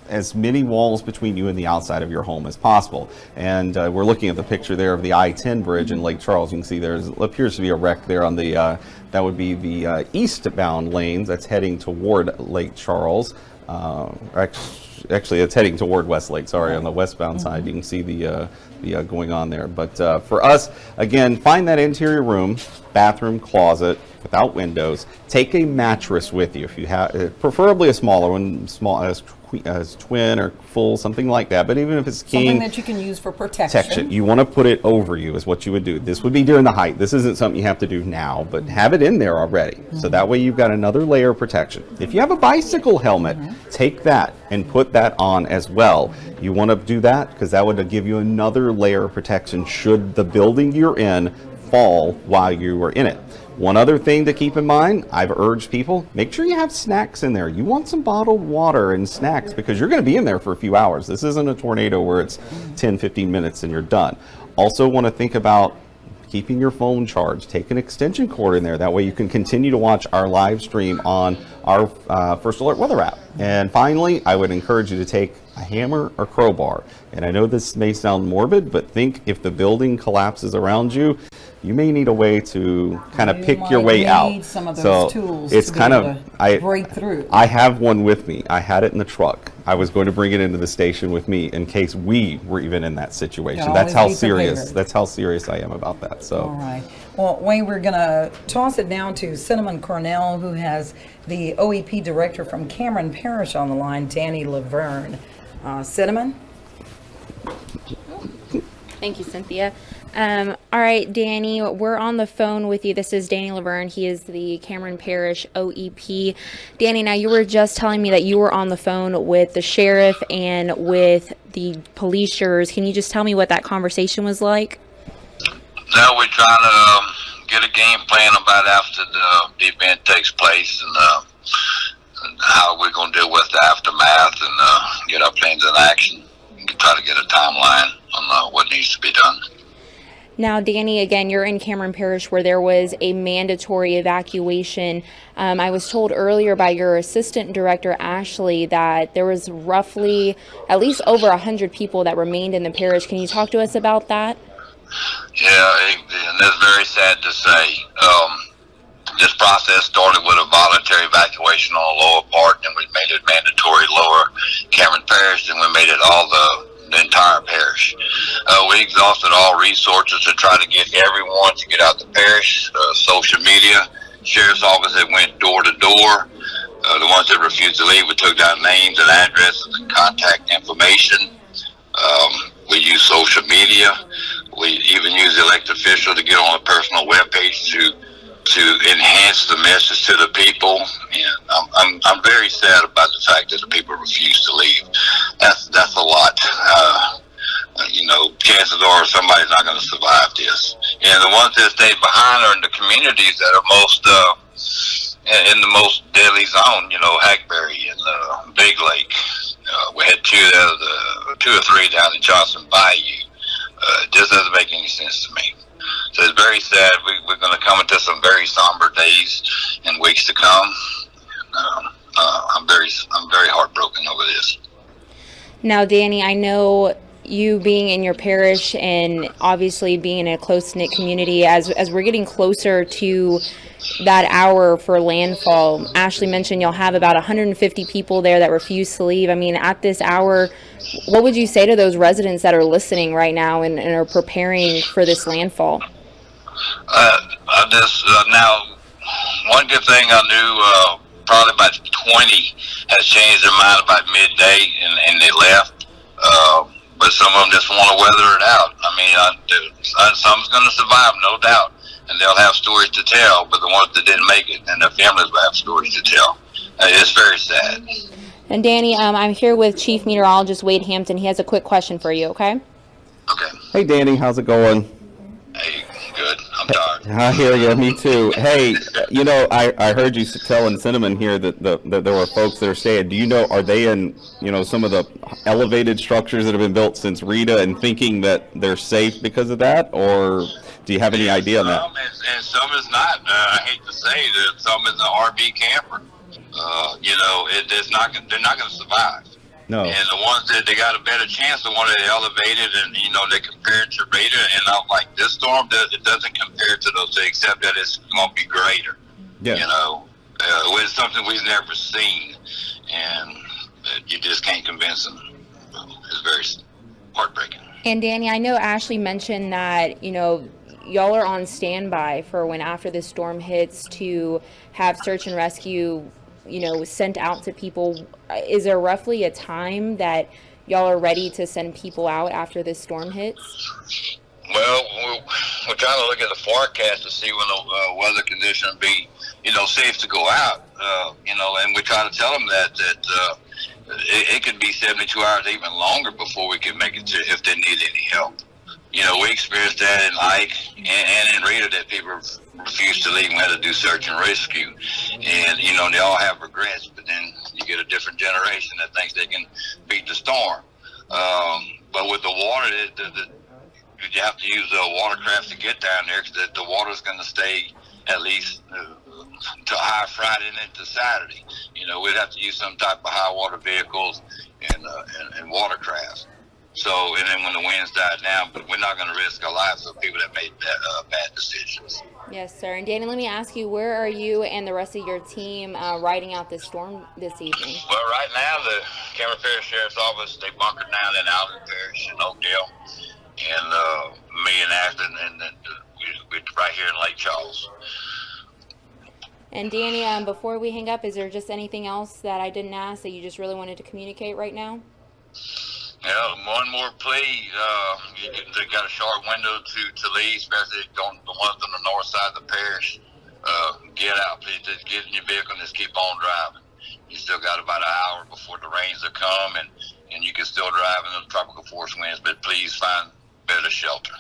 as many walls between you and the outside of your home as possible. And we're looking at the picture there of the I-10 bridge in Lake Charles. You can see there appears to be a wreck there on the, that would be the eastbound lanes that's heading toward Lake Charles. Actually, it's heading toward Westlake. Sorry, on the westbound side, you can see the going on there. But for us, again, find that interior room, bathroom, closet without windows. Take a mattress with you if you have, preferably a smaller one, small as twin or full, something like that. But even if it's king, something that you can use for protection. You want to put it over you is what you would do. This would be during the height. This isn't something you have to do now, but have it in there already. So that way you've got another layer of protection. If you have a bicycle helmet, take that and put that on as well. You want to do that because that would give you another layer of protection should the building you're in fall while you were in it. One other thing to keep in mind, I've urged people, make sure you have snacks in there. You want some bottled water and snacks because you're going to be in there for a few hours. This isn't a tornado where it's 10, 15 minutes and you're done. Also want to think about keeping your phone charged. Take an extension cord in there. That way you can continue to watch our live stream on our First Alert weather app. And finally, I would encourage you to take a hammer or crowbar. And I know this may sound morbid, but think if the building collapses around you, you may need a way to kind of pick your way out. Some of those tools it's to kind of break through. I have one with me. I had it in the truck. I was going to bring it into the station with me in case we were even in that situation. That's how serious. That's how serious I am about that. So. All right. Well, Wayne, we're going to toss it down to Cinnamon Cornell, who has the OEP director from Cameron Parish on the line, Danny Laverne. Cinnamon? Thank you, Cynthia. All right, Danny, we're on the phone with you. This is Danny Laverne. He is the Cameron Parish OEP. Danny, now you were just telling me that you were on the phone with the sheriff and with the police jurors. Can you just tell me what that conversation was like? Now we're trying to get a game plan about after the event takes place and how we're going to deal with the aftermath and get our plans in action and try to get a timeline on what needs to be done. Now, Danny, again, you're in Cameron Parish where there was a mandatory evacuation. I was told earlier by your assistant director, Ashley, that there was roughly at least over 100 people that remained in the parish. Can you talk to us about that? Yeah, and that's very sad to say. This process started with a voluntary evacuation on the lower part, and we made it mandatory lower Cameron Parish, and we made it all the entire parish. We exhausted all resources to try to get everyone to get out the parish. Social media, sheriff's office that went door to door. The ones that refused to leave, we took down names and addresses and contact information. We used social media. We even used elected officials to get on a personal webpage to enhance the message to the people. And I'm very sad about the fact that the people refuse to leave. That's a lot. Chances are somebody's not going to survive this. And the ones that stayed behind are in the communities that are most in the most deadly zone. Hackberry and Big Lake. We had two or three down in Johnson Bayou. This doesn't make any sense to me. So it's very sad. We're going to come into some very somber days and weeks to come. I'm very heartbroken over this. Now, Danny, I know you being in your parish and obviously being in a close-knit community, as we're getting closer to that hour for landfall, Ashley mentioned you'll have about 150 people there that refuse to leave. I mean, at this hour, what would you say to those residents that are listening right now and are preparing for this landfall? Now, one good thing I knew, probably about 20 has changed their mind about midday and they left. But some of them just want to weather it out. I mean, some's going to survive, no doubt. And they'll have stories to tell, but the ones that didn't make it and their families will have stories to tell. It's very sad. And Danny, I'm here with Chief Meteorologist Wade Hampton. He has a quick question for you, okay? Okay. Hey, Danny, how's it going? Hey, good. I'm tired. I hear you. Me too. Hey, I heard you telling Cinnamon here that there were folks that are staying. Do you know, are they in, some of the elevated structures that have been built since Rita and thinking that they're safe because of that? Or do you have any idea on that? And some is not. I hate to say that some is an RV camper. They're not going to survive. No. And the ones that they got a better chance, the one that elevated and, they compare it to Rita, and I'm like, this storm, it doesn't compare to those things, except that it's going to be greater. Yeah. It's something we've never seen. And you just can't convince them. It's very heartbreaking. And Danny, I know Ashley mentioned that, y'all are on standby for when after the storm hits to have search and rescue, sent out to people. Is there roughly a time that y'all are ready to send people out after this storm hits? Well, we're trying to look at the forecast to see when the weather condition will be, safe to go out. And we try to tell them that it could be 72 hours, even longer, before we can make it to if they need any help. We experienced that in Ike and in Rita, that people refuse to leave and had to do search and rescue. And, they all have regrets, but then you get a different generation that thinks they can beat the storm. But with the water, you have to use watercraft to get down there, because the water's going to stay at least till high Friday and into Saturday. We'd have to use some type of high water vehicles and watercraft. So, and then when the winds die down, but we're not going to risk our lives of people that made bad decisions. Yes, sir. And Danny, let me ask you, where are you and the rest of your team riding out this storm this evening? Well, right now, the Cameron Parish Sheriff's Office, they bunkered down in Allen Parish in Oakdale. And me and Ashton, and we're right here in Lake Charles. And Danny, before we hang up, is there just anything else that I didn't ask that you just really wanted to communicate right now? Yeah, one more plea. They got a short window to leave, especially the ones on the north side of the parish. Get out, please. Just get in your vehicle and just keep on driving. You still got about an hour before the rains will come, and you can still drive in those tropical force winds, but please find better shelter.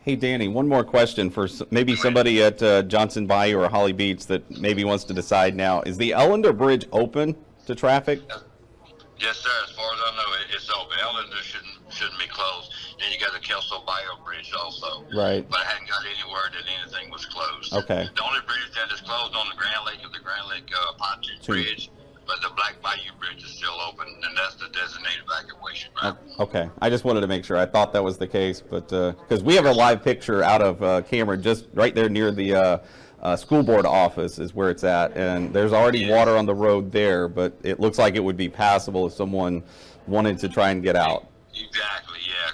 Hey, Danny, one more question for maybe somebody at Johnson Bayou or Holly Beach that maybe wants to decide now. Is the Ellender Bridge open to traffic? Yes, sir. As far as I know, it's open. Ellender shouldn't be closed. Then you got the Kelso Bayou Bridge also. Right. But I hadn't got any word that anything was closed. Okay. The only bridge that is closed on the Grand Lake is the Grand Lake Pontoon Bridge. But the Black Bayou Bridge is still open, and that's the designated evacuation route. Okay, I just wanted to make sure. I thought that was the case, but because we have a live picture out of Cameron, just right there near the school board office is where it's at, and there's already water on the road there, but it looks like it would be passable if someone wanted to try and get out. Exactly, yeah,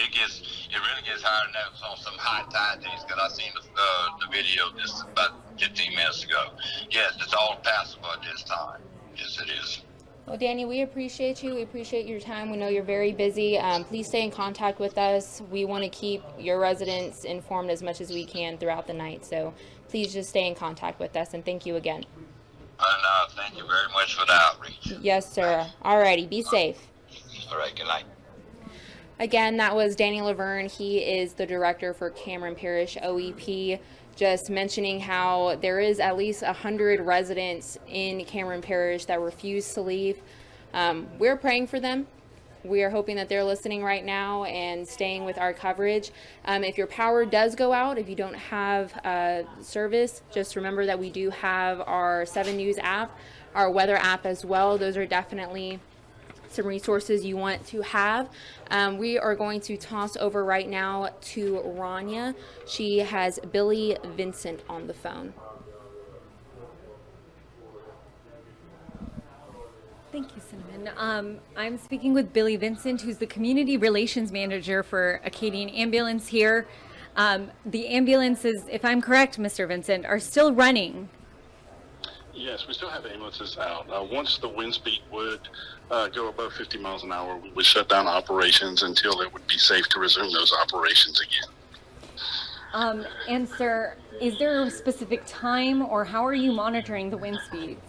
because it really gets higher than that on some high tide days, because I seen the video just about 15 minutes ago. Yes, it's all passable at this time. Yes, it is. Well, Danny, we appreciate you. We appreciate your time. We know you're very busy. Please stay in contact with us. We want to keep your residents informed as much as we can throughout the night. So please just stay in contact with us, and thank you again. Thank you very much for the outreach. Yes, sir. All righty. Be safe. All right. Good night. Again, that was Danny Laverne. He is the director for Cameron Parish OEP. Just mentioning how there is at least 100 residents in Cameron Parish that refuse to leave. We're praying for them. We are hoping that they're listening right now and staying with our coverage. If your power does go out, if you don't have service, just remember that we do have our 7 News app, our weather app as well. Those are definitely some resources you want to have. We are going to toss over right now to Rania. She has Billy Vincent on the phone. Thank you, Cinnamon. I'm speaking with Billy Vincent, who's the Community Relations Manager for Acadian Ambulance here. The ambulances, if I'm correct, Mr. Vincent, are still running. Yes, we still have ambulances out. Once the wind speed would go above 50 miles an hour, we would shut down operations until it would be safe to resume those operations again. And sir, is there a specific time, or how are you monitoring the wind speeds?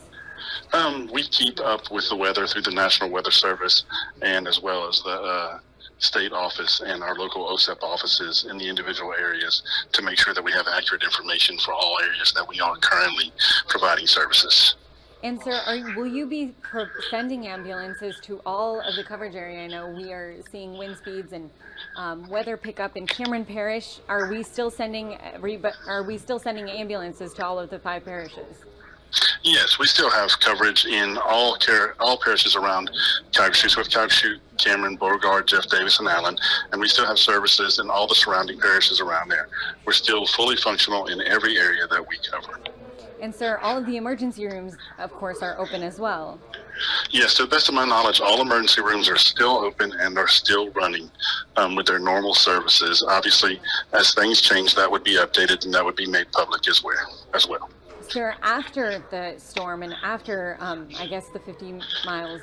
We keep up with the weather through the National Weather Service, and as well as the state office and our local OSEP offices in the individual areas to make sure that we have accurate information for all areas that we are currently providing services. And sir, will you be sending ambulances to all of the coverage area? I know we are seeing wind speeds and weather pickup in Cameron Parish. Are we still sending ambulances to all of the 5 parishes? Yes, we still have coverage in all parishes around Calcasieu, Swift Calcasieu, Cameron, Beauregard, Jeff Davis, and Allen, and we still have services in all the surrounding parishes around there. We're still fully functional in every area that we cover. And sir, all of the emergency rooms, of course, are open as well. Yes, to the best of my knowledge, all emergency rooms are still open and are still running with their normal services. Obviously, as things change, that would be updated and that would be made public as well. Sir, after the storm and after, I guess, the 50 miles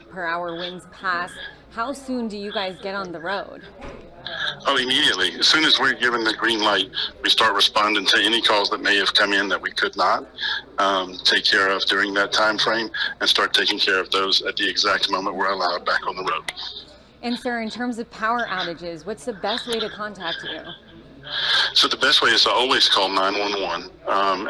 per hour winds pass, how soon do you guys get on the road? Oh, immediately. As soon as we're given the green light, we start responding to any calls that may have come in that we could not take care of during that time frame, and start taking care of those at the exact moment we're allowed back on the road. And sir, in terms of power outages, what's the best way to contact you? So the best way is to always call 911,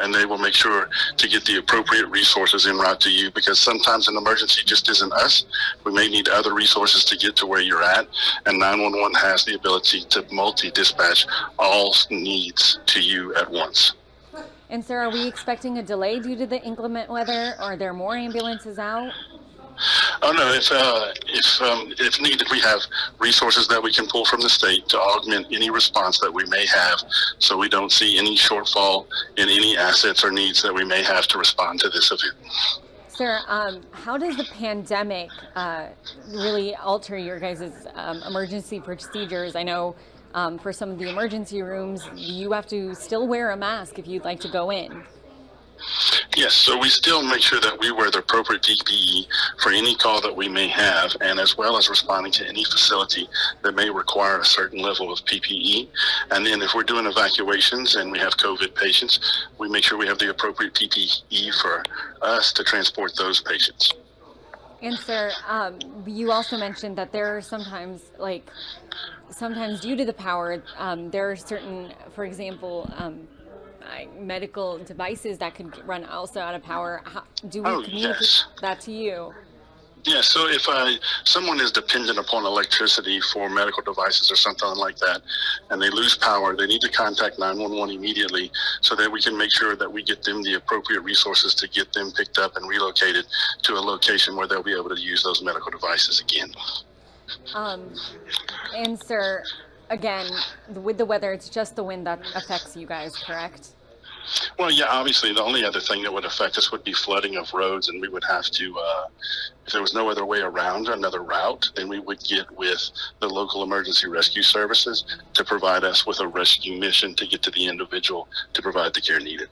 and they will make sure to get the appropriate resources en route to you, because sometimes an emergency just isn't us. We may need other resources to get to where you're at, and 911 has the ability to multi-dispatch all needs to you at once. And sir, are we expecting a delay due to the inclement weather? Are there more ambulances out? Oh no, if needed, we have resources that we can pull from the state to augment any response that we may have, so we don't see any shortfall in any assets or needs that we may have to respond to this event. Sir, how does the pandemic really alter your guys' emergency procedures? I know for some of the emergency rooms, you have to still wear a mask if you'd like to go in. Yes, so we still make sure that we wear the appropriate PPE for any call that we may have, and as well as responding to any facility that may require a certain level of PPE. And then if we're doing evacuations and we have COVID patients, we make sure we have the appropriate PPE for us to transport those patients. And sir, you also mentioned that there are sometimes due to the power, there are certain, for example, medical devices that could run also out of power. Do we communicate that to you? Yeah, so if someone is dependent upon electricity for medical devices or something like that, and they lose power, they need to contact 911 immediately so that we can make sure that we get them the appropriate resources to get them picked up and relocated to a location where they'll be able to use those medical devices again. And sir, again, with the weather, it's just the wind that affects you guys, correct? Well, yeah, obviously the only other thing that would affect us would be flooding of roads, and we would have to, if there was no other way around another route, then we would get with the local emergency rescue services to provide us with a rescue mission to get to the individual to provide the care needed.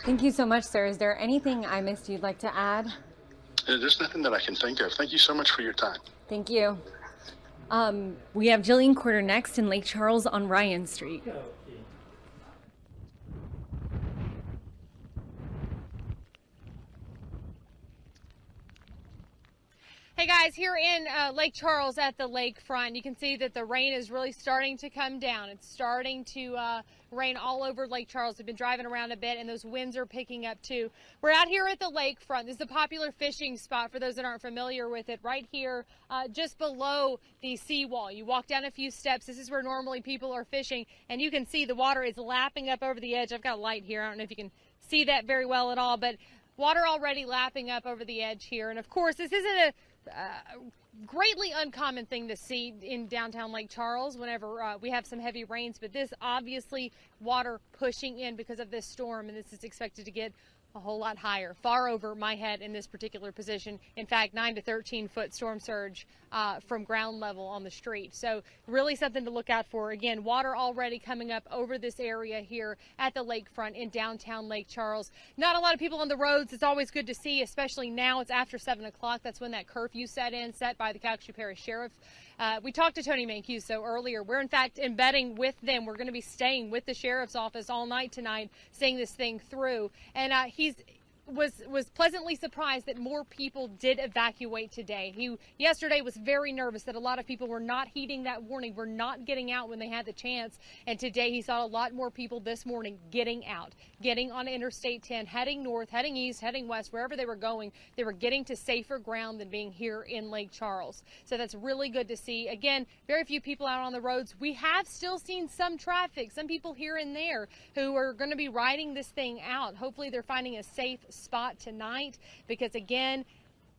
Thank you so much, sir. Is there anything I missed you'd like to add? There's nothing that I can think of. Thank you so much for your time. Thank you. We have Jillian Quarter next in Lake Charles on Ryan Street. Hey guys, here in Lake Charles at the lakefront, you can see that the rain is really starting to come down. It's starting to rain all over Lake Charles. We've been driving around a bit and those winds are picking up too. We're out here at the lakefront. This is a popular fishing spot for those that aren't familiar with it. Right here, just below the seawall. You walk down a few steps. This is where normally people are fishing, and you can see the water is lapping up over the edge. I've got a light here. I don't know if you can see that very well at all, but water already lapping up over the edge here. And of course, this isn't a greatly uncommon thing to see in downtown Lake Charles whenever we have some heavy rains, but this obviously water pushing in because of this storm, and this is expected to get a whole lot higher, far over my head in this particular position. In fact, 9 to 13 foot storm surge from ground level on the street. So really something to look out for. Again, water already coming up over this area here at the lakefront in downtown Lake Charles. Not a lot of people on the roads. It's always good to see, especially now. It's after 7 o'clock. That's when that curfew set by the Calcasieu Parish Sheriff. We talked to Tony Mancuso earlier. We're in fact embedding with them. We're going to be staying with the sheriff's office all night tonight, seeing this thing through. And he was pleasantly surprised that more people did evacuate today. He yesterday was very nervous that a lot of people were not heeding that warning, were not getting out when they had the chance. And today he saw a lot more people this morning getting out, getting on Interstate 10, heading north, heading east, heading west, wherever they were going. They were getting to safer ground than being here in Lake Charles. So that's really good to see. Again, very few people out on the roads. We have still seen some traffic, some people here and there who are going to be riding this thing out. Hopefully they're finding a safe spot tonight, because again,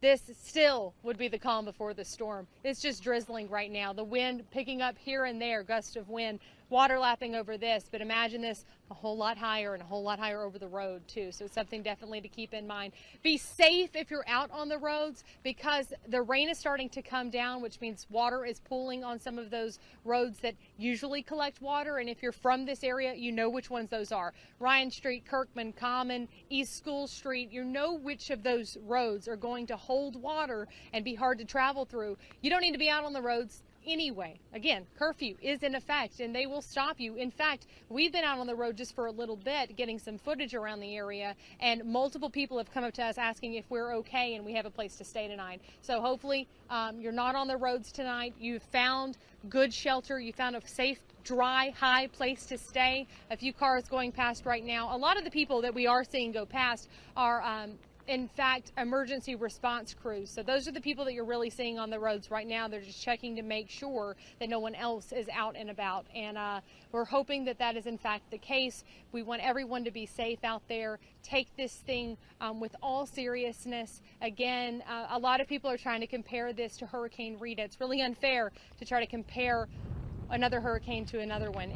this still would be the calm before the storm. It's just drizzling right now. The wind picking up here and there, gust of wind water lapping over this, but imagine this a whole lot higher and a whole lot higher over the road too. So it's something definitely to keep in mind. Be safe if you're out on the roads, because the rain is starting to come down, which means water is pooling on some of those roads that usually collect water. And if you're from this area, you know which ones those are. Ryan Street, Kirkman Common, East School Street, you know which of those roads are going to hold water and be hard to travel through. You don't need to be out on the roads anyway. Again, curfew is in effect and they will stop you. In fact, we've been out on the road just for a little bit getting some footage around the area, and multiple people have come up to us asking if we're okay and we have a place to stay tonight. So hopefully you're not on the roads tonight. You've found good shelter. You found a safe, dry, high place to stay. A few cars going past right now. A lot of the people that we are seeing go past are in fact, emergency response crews. So those are the people that you're really seeing on the roads right now. They're just checking to make sure that no one else is out and about. And we're hoping that that is in fact the case. We want everyone to be safe out there. Take this thing with all seriousness. Again, a lot of people are trying to compare this to Hurricane Rita. It's really unfair to try to compare another hurricane to another one.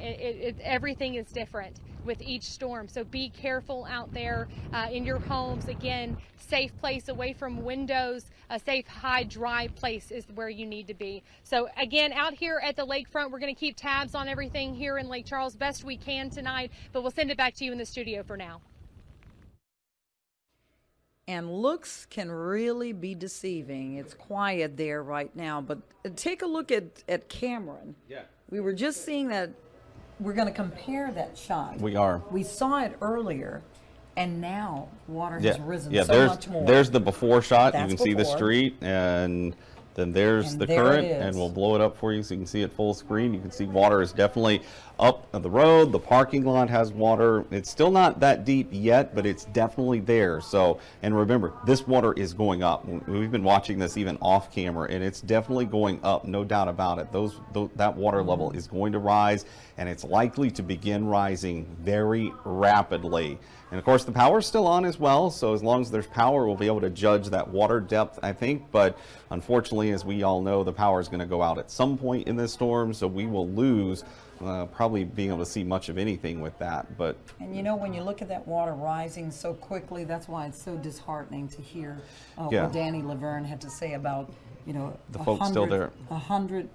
Everything is different with each storm. So be careful out there in your homes. Again, safe place away from windows, a safe, high, dry place is where you need to be. So again, out here at the lakefront, we're going to keep tabs on everything here in Lake Charles best we can tonight, but we'll send it back to you in the studio for now. And looks can really be deceiving. It's quiet there right now, but take a look at Cameron. Yeah. We were just seeing that. We're going to compare that shot. We are. We saw it earlier, and now water has risen so there's, much more. There's the before shot. That's you can see the street, and then there's the current, and we'll blow it up for you so you can see it full screen. You can see water is definitely up on the road. The parking lot has water. It's still not that deep yet, but it's definitely there. So, and remember, this water is going up. We've been watching this even off camera, and it's definitely going up, no doubt about it. That water level is going to rise, and it's likely to begin rising very rapidly. And of course, the power is still on as well, so as long as there's power, we'll be able to judge that water depth, I think. But unfortunately, as we all know, the power is going to go out at some point in this storm, so we will lose probably being able to see much of anything with that. But and you know, when you look at that water rising so quickly, that's why it's so disheartening to hear what Danny Laverne had to say about, you know, the folks still there. 100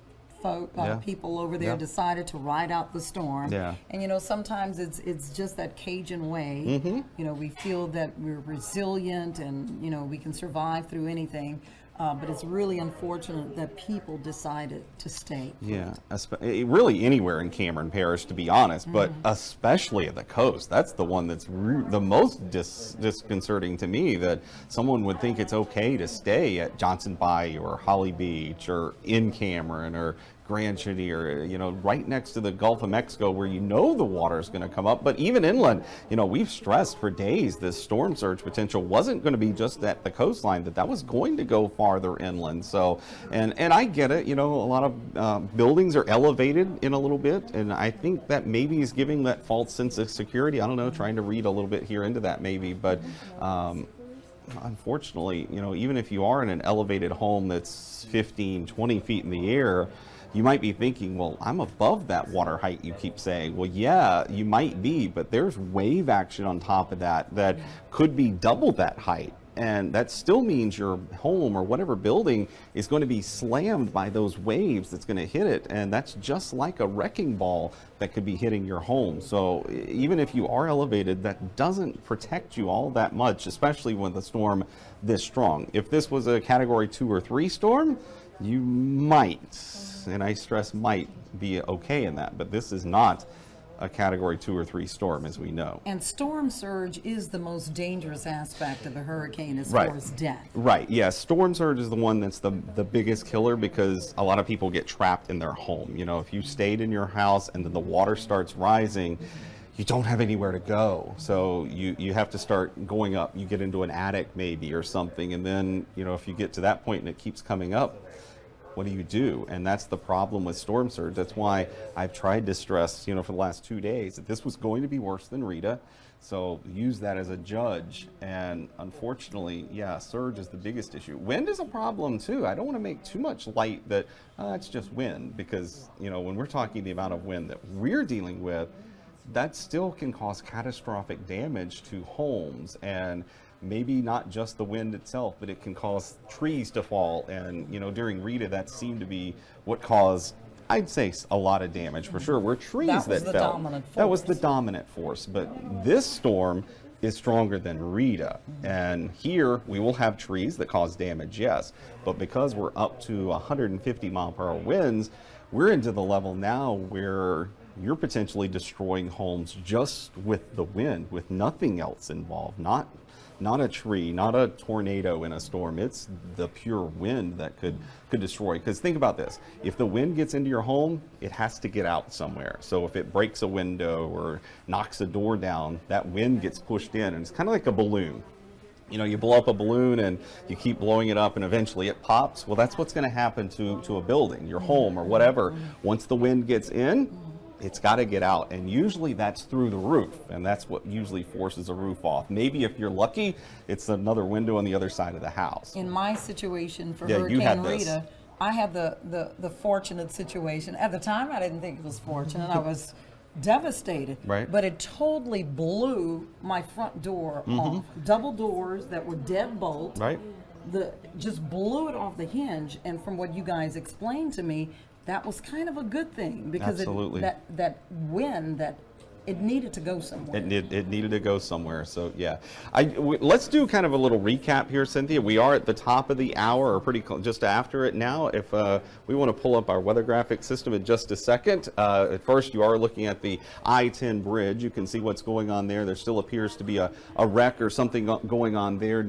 people over there decided to ride out the storm. And you know, sometimes it's just that Cajun way. You know, we feel that we're resilient and, you know, we can survive through anything. But it's really unfortunate that people decided to stay. Really anywhere in Cameron Parish, to be honest, but especially at the coast. That's the one that's the most disconcerting to me, that someone would think it's okay to stay at Johnson Bayou or Holly Beach or in Cameron or Grand Chenier, you know, right next to the Gulf of Mexico, where you know the water is going to come up. But even inland, you know, we've stressed for days this storm surge potential wasn't going to be just at the coastline, that was going to go farther inland. So, and I get it, you know, a lot of buildings are elevated in a little bit, and I think that maybe is giving that false sense of security. I don't know, trying to read a little bit here into that maybe, but unfortunately, you know, even if you are in an elevated home that's 15, 20 feet in the air, you might be thinking, well, I'm above that water height you keep saying. Well, yeah, you might be, but there's wave action on top of that could be double that height. And that still means your home or whatever building is going to be slammed by those waves that's going to hit it. And that's just like a wrecking ball that could be hitting your home. So even if you are elevated, that doesn't protect you all that much, especially with a storm this strong. If this was a Category 2 or 3 storm, you might, and I stress might, be okay in that. But this is not a Category 2 or 3 storm, as we know. And storm surge is the most dangerous aspect of a hurricane as far as death. Right, yeah. Storm surge is the one that's the biggest killer, because a lot of people get trapped in their home. You know, if you stayed in your house and then the water starts rising, you don't have anywhere to go. So you have to start going up. You get into an attic maybe or something, and then, you know, if you get to that point and it keeps coming up, what do you do? And that's the problem with storm surge. That's why I've tried to stress, for the last 2 days that this was going to be worse than Rita. So use that as a judge. And unfortunately, yeah, surge is the biggest issue. Wind is a problem too. I don't want to make too much light that it's just wind, because, when we're talking the amount of wind that we're dealing with, that still can cause catastrophic damage to homes, and maybe not just the wind itself, but it can cause trees to fall. And, during Rita, that seemed to be what caused, I'd say, a lot of damage for sure. Were trees that fell. That was the dominant force. But this storm is stronger than Rita. And here we will have trees that cause damage, yes. But because we're up to 150 mile per hour winds, we're into the level now where you're potentially destroying homes just with the wind, with nothing else involved, not a tree, not a tornado in a storm. It's the pure wind that could destroy. Because think about this, if the wind gets into your home, it has to get out somewhere. So if it breaks a window or knocks a door down, that wind gets pushed in, and it's kind of like a balloon. You blow up a balloon and you keep blowing it up and eventually it pops. Well, that's what's going to happen to a building, your home or whatever. Once the wind gets in, it's got to get out, and usually that's through the roof, and that's what usually forces a roof off. Maybe if you're lucky, it's another window on the other side of the house. In my situation for Hurricane Rita, I had the fortunate situation. At the time, I didn't think it was fortunate. I was devastated, right? But it totally blew my front door off. Double doors that were deadbolt. Right. Just blew it off the hinge, and from what you guys explained to me, that was kind of a good thing, because that wind, that it needed to go somewhere. It needed to go somewhere. So yeah, let's do kind of a little recap here, Cynthia. We are at the top of the hour, or just after it now. If we want to pull up our weather graphic system in just a second. At first, you are looking at the I-10 bridge. You can see what's going on there. There still appears to be a wreck or something going on there.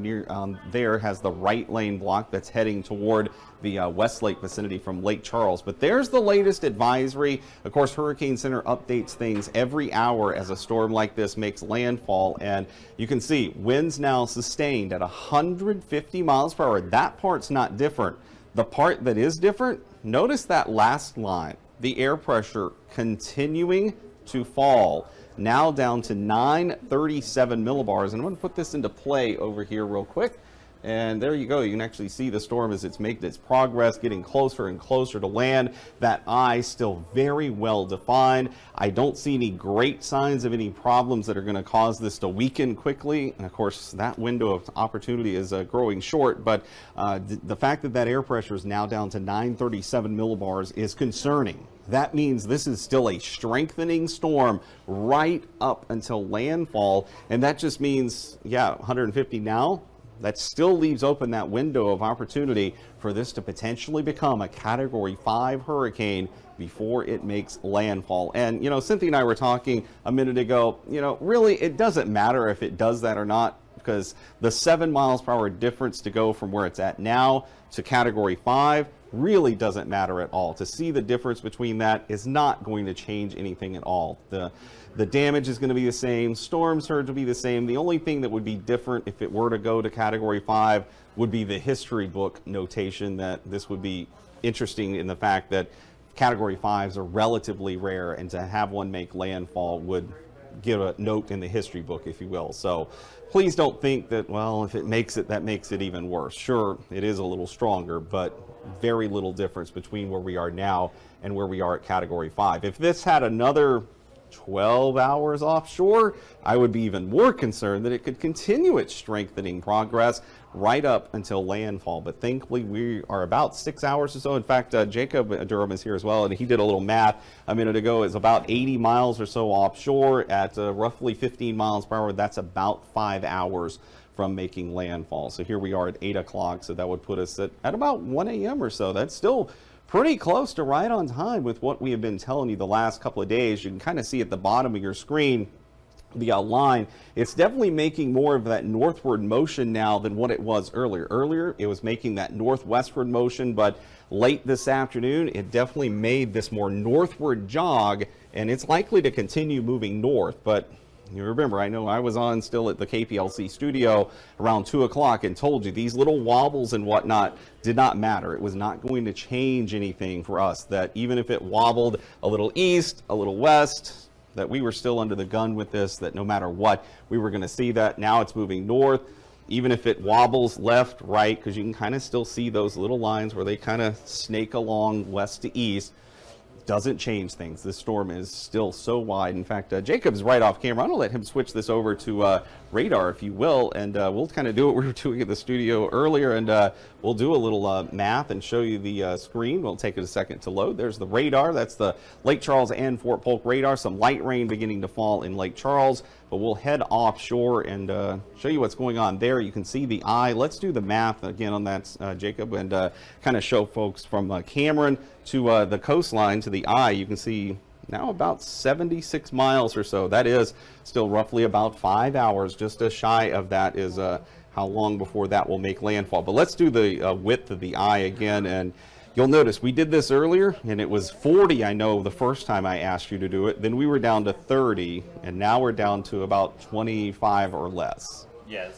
There has the right lane block that's heading toward the Westlake vicinity from Lake Charles. But there's the latest advisory. Of course, Hurricane Center updates things every hour as a storm like this makes landfall, and you can see winds now sustained at 150 miles per hour. That part's not different. The part that is different, notice that last line, the air pressure continuing to fall, now down to 937 millibars. And I'm going to put this into play over here real quick. And there you go. You can actually see the storm as it's making its progress, getting closer and closer to land. That eye still very well defined. I don't see any great signs of any problems that are going to cause this to weaken quickly. And of course, that window of opportunity is growing short. But the fact that air pressure is now down to 937 millibars is concerning. That means this is still a strengthening storm right up until landfall. And that just means, yeah, 150 now. That still leaves open that window of opportunity for this to potentially become a Category 5 hurricane before it makes landfall. And, Cynthia and I were talking a minute ago, really it doesn't matter if it does that or not, because the 7 miles per hour difference to go from where it's at now to Category 5 really doesn't matter at all. To see the difference between that is not going to change anything at all. The damage is going to be the same. Storm surge will be the same. The only thing that would be different if it were to go to Category 5 would be the history book notation, that this would be interesting in the fact that Category 5s are relatively rare, and to have one make landfall would give a note in the history book, if you will. So please don't think that, well, if it makes it, that makes it even worse. Sure, it is a little stronger, but very little difference between where we are now and where we are at Category 5. If this had another 12 hours offshore, I would be even more concerned that it could continue its strengthening progress right up until landfall. But thankfully, we are about 6 hours or so. In fact, Jacob Durham is here as well, and he did a little math a minute ago. It's about 80 miles or so offshore at roughly 15 miles per hour. That's about 5 hours from making landfall. So here we are at 8 o'clock, so that would put us at about 1 a.m. or so. That's still pretty close to right on time with what we have been telling you the last couple of days. You can kind of see at the bottom of your screen the line. It's definitely making more of that northward motion now than what it was earlier. Earlier, it was making that northwestward motion, but late this afternoon, it definitely made this more northward jog, and it's likely to continue moving north. But You remember, I know I was on still at the KPLC studio around 2 o'clock and told you these little wobbles and whatnot did not matter. It was not going to change anything for us, that even if it wobbled a little east, a little west, that we were still under the gun with this, that no matter what, we were going to see that. Now it's moving north. Even if it wobbles left, right, because you can kind of still see those little lines where they kind of snake along west to east, doesn't change things. This storm is still so wide. In fact, Jacob's right off camera. I'm going to let him switch this over to radar, if you will, and we'll kind of do what we were doing at the studio earlier, and we'll do a little math and show you the screen. We'll take it a second to load. There's the radar. That's the Lake Charles and Fort Polk radar. Some light rain beginning to fall in Lake Charles, but we'll head offshore and show you what's going on there. You can see the eye. Let's do the math again on that, Jacob, and kind of show folks from Cameron to the coastline to the eye. You can see now about 76 miles or so. That is still roughly about 5 hours. Just shy of that is how long before that will make landfall. But let's do the width of the eye again, and you'll notice we did this earlier and it was 40, I know, the first time I asked you to do it. Then we were down to 30, and now we're down to about 25 or less. Yeah,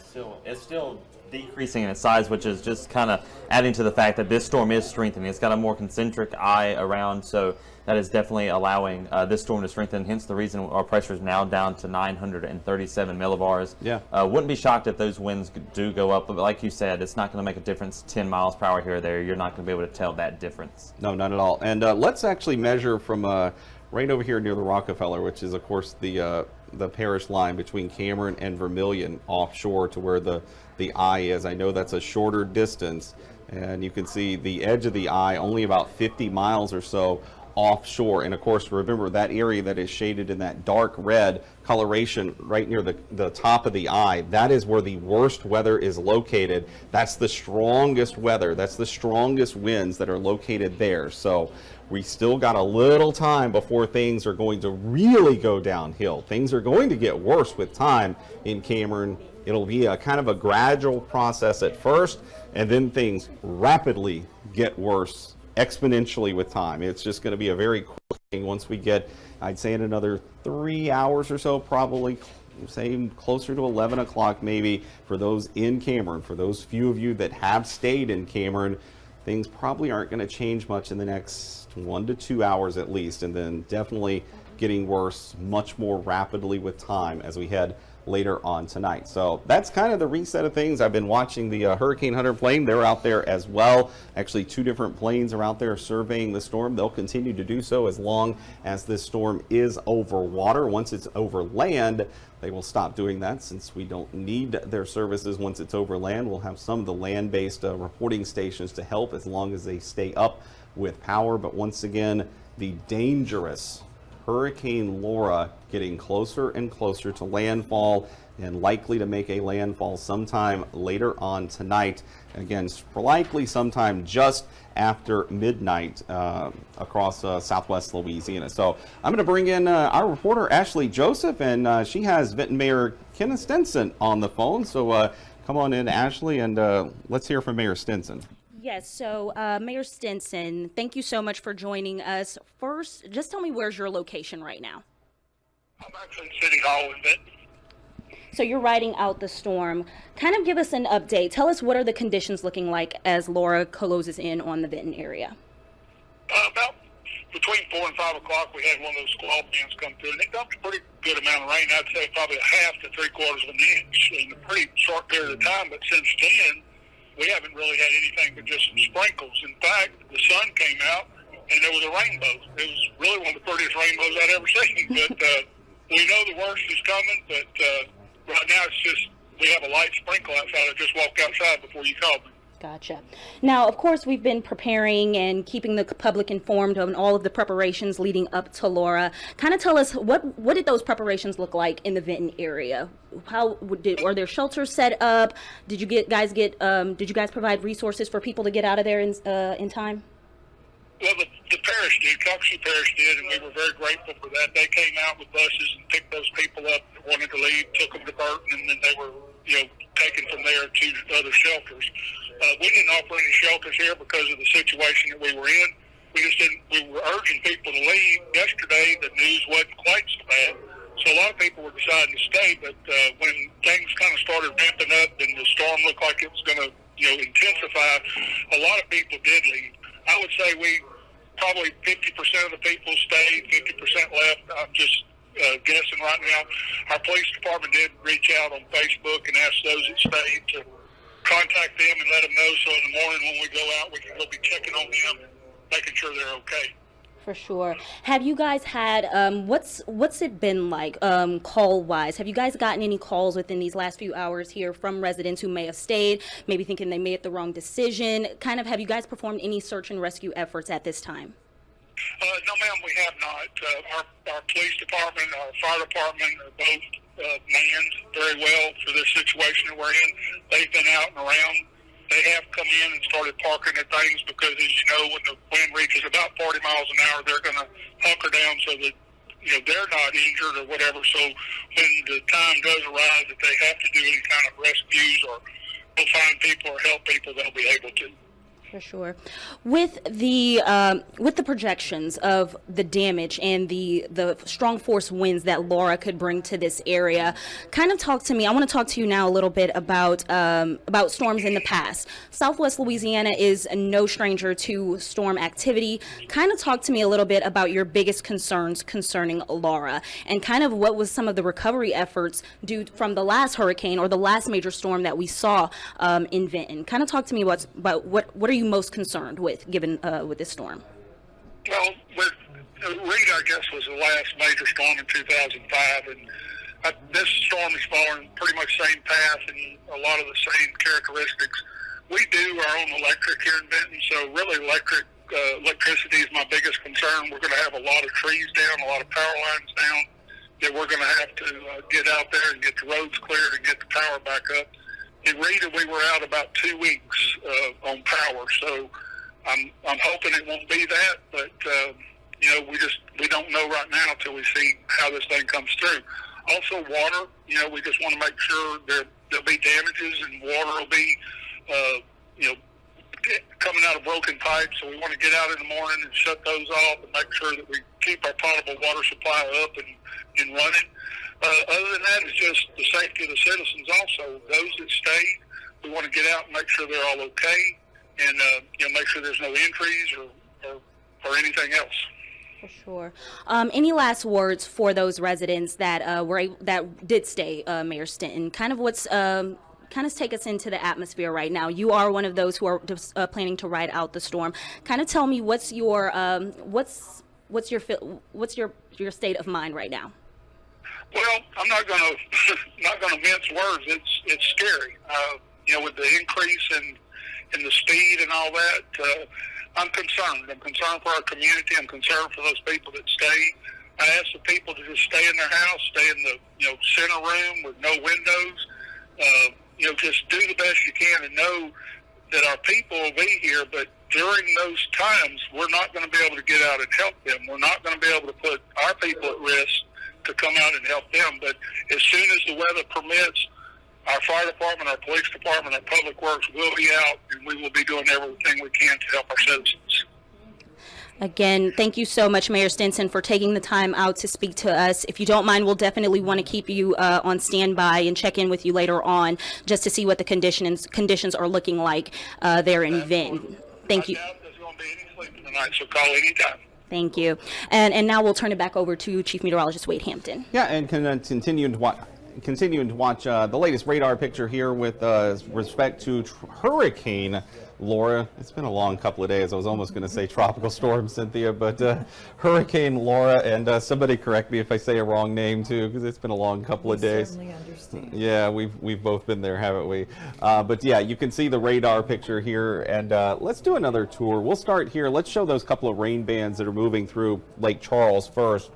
it's still decreasing in its size, which is just kind of adding to the fact that this storm is strengthening. It's got a more concentric eye around, so that is definitely allowing this storm to strengthen, hence the reason our pressure is now down to 937 millibars. Yeah. Wouldn't be shocked if those winds do go up, but like you said, it's not going to make a difference 10 miles per hour here or there. You're not going to be able to tell that difference. No, not at all. And let's actually measure from right over here near the Rockefeller, which is, of course, the parish line between Cameron and Vermilion offshore to where the eye is. I know that's a shorter distance, and you can see the edge of the eye only about 50 miles or so offshore. And of course, remember that area that is shaded in that dark red coloration right near the top of the eye, that is where the worst weather is located. That's the strongest weather. That's the strongest winds that are located there. So we still got a little time before things are going to really go downhill. Things are going to get worse with time in Cameron. It'll be a kind of a gradual process at first, and then things rapidly get worse exponentially with time. It's just going to be a very quick thing once we get, I'd say, in another 3 hours or so, probably say closer to 11 o'clock maybe for those in Cameron. For those few of you that have stayed in Cameron, things probably aren't going to change much in the next 1 to 2 hours at least, and then definitely getting worse much more rapidly with time as we head later on tonight. So that's kind of the reset of things. I've been watching the Hurricane Hunter plane. They're out there as well. Actually, 2 different planes are out there surveying the storm. They'll continue to do so as long as this storm is over water. Once it's over land, they will stop doing that, since we don't need their services once it's over land. We'll have some of the land-based reporting stations to help as long as they stay up with power. But once again, the dangerous Hurricane Laura getting closer and closer to landfall, and likely to make a landfall sometime later on tonight. Again, likely sometime just after midnight across southwest Louisiana. So I'm going to bring in our reporter Ashley Joseph, and she has Vinton Mayor Kenneth Stinson on the phone. So come on in, Ashley, and let's hear from Mayor Stinson. Yes, so Mayor Stinson, thank you so much for joining us. First, just tell me, where's your location right now? I'm actually in City Hall in Benton. So you're riding out the storm. Kind of give us an update. Tell us, what are the conditions looking like as Laura closes in on the Benton area? About between 4 and 5 o'clock, we had one of those squall bands come through, and it dumped a pretty good amount of rain. I'd say probably a half to 3/4 of an inch in a pretty short period of time. But since then, we haven't really had anything but just some sprinkles. In fact, the sun came out and there was a rainbow. It was really one of the prettiest rainbows I'd ever seen. But we know the worst is coming, but right now it's just, we have a light sprinkle outside. I just walked outside before you called me. Gotcha. Now, of course, we've been preparing and keeping the public informed on all of the preparations leading up to Laura. Kind of tell us, what did those preparations look like in the Benton area? Were there shelters set up? Did you guys provide resources for people to get out of there in time? Well, the parish did, Calcasieu Parish did, and we were very grateful for that. They came out with buses and picked those people up that wanted to leave, took them to Burton, and then they were, taken from there to other shelters. We didn't offer any shelters here because of the situation that we were in. We were urging people to leave. Yesterday, the news wasn't quite so bad, So a lot of people were deciding to stay, but when things kind of started ramping up and the storm looked like it was going to, intensify, a lot of people did leave. I would say we probably 50% of the people stayed, 50% left. I'm just guessing right now. Our police department did reach out on Facebook and ask those that stayed to contact them and let them know, so in the morning when we go out, we can go be checking on them, making sure they're okay. For sure. Have you guys had what's it been like call wise? Have you guys gotten any calls within these last few hours here from residents who may have stayed, maybe thinking they made the wrong decision? Kind of, have you guys performed any search and rescue efforts at this time? No, ma'am, we have not. Our police department, our fire department are both manned very well for this situation that we're in. They've been out and around. They have come in and started parking at things because, as you know, when the wind reaches about 40 miles an hour, they're going to hunker down so that, they're not injured or whatever. So when the time does arrive that they have to do any kind of rescues or go find people or help people, they'll be able to. For sure. With the projections of the damage and the strong force winds that Laura could bring to this area, kind of talk to me. I want to talk to you now a little bit about storms in the past. Southwest Louisiana is no stranger to storm activity. Kind of talk to me a little bit about your biggest concerns concerning Laura, and kind of what was some of the recovery efforts due from the last hurricane or the last major storm that we saw in Vinton. Kind of talk to me about what are you most concerned with, given with this storm? Well, with Rita, I guess, was the last major storm in 2005, and this storm is following pretty much the same path and a lot of the same characteristics. We do our own electric here in Benton, so really electricity is my biggest concern. We're going to have a lot of trees down, a lot of power lines down, that we're going to have to get out there and get the roads cleared and get the power back up. In Rita, we were out about 2 weeks on power, so I'm hoping it won't be that, but we don't know right now until we see how this thing comes through. Also, water. We just want to make sure there'll be damages and water will be coming out of broken pipes. So we want to get out in the morning and shut those off and make sure that we keep our potable water supply up and running. Other than that, it's just the safety of the citizens also. Those that stayed, we want to get out and make sure they're all okay, and make sure there's no injuries or anything else. For sure. Any last words for those residents that that did stay, Mayor Stinton? Kind of take us into the atmosphere right now. You are one of those who are planning to ride out the storm. Kind of tell me what's your state of mind right now? Well, I'm not going to mince words. It's scary. With the increase in the speed and all that, I'm concerned. I'm concerned for our community. I'm concerned for those people that stay. I ask the people to just stay in their house, stay in the center room with no windows. Just do the best you can and know that our people will be here. But during those times, we're not going to be able to get out and help them. We're not going to be able to put our people at risk to come out and help them. But as soon as the weather permits, our fire department, our police department, our public works will be out, and we will be doing everything we can to help our citizens. Again, thank you so much, Mayor Stinson, for taking the time out to speak to us. If you don't mind, we'll definitely want to keep you on standby and check in with you later on just to see what the conditions are looking like there in Vinton. Thank you. I doubt there's going to be any sleeping tonight, so call anytime. Thank you. And now we'll turn it back over to Chief Meteorologist Wade Hampton. Yeah, and continuing to watch the latest radar picture here with respect to Hurricane Laura. It's been a long couple of days. I was almost going to say tropical storm, Cynthia, but Hurricane Laura, and somebody correct me if I say a wrong name too, because it's been a long couple of days. Certainly understand. Yeah, we've both been there, haven't we? But yeah, you can see the radar picture here, and let's do another tour. We'll start here. Let's show those couple of rain bands that are moving through Lake Charles first.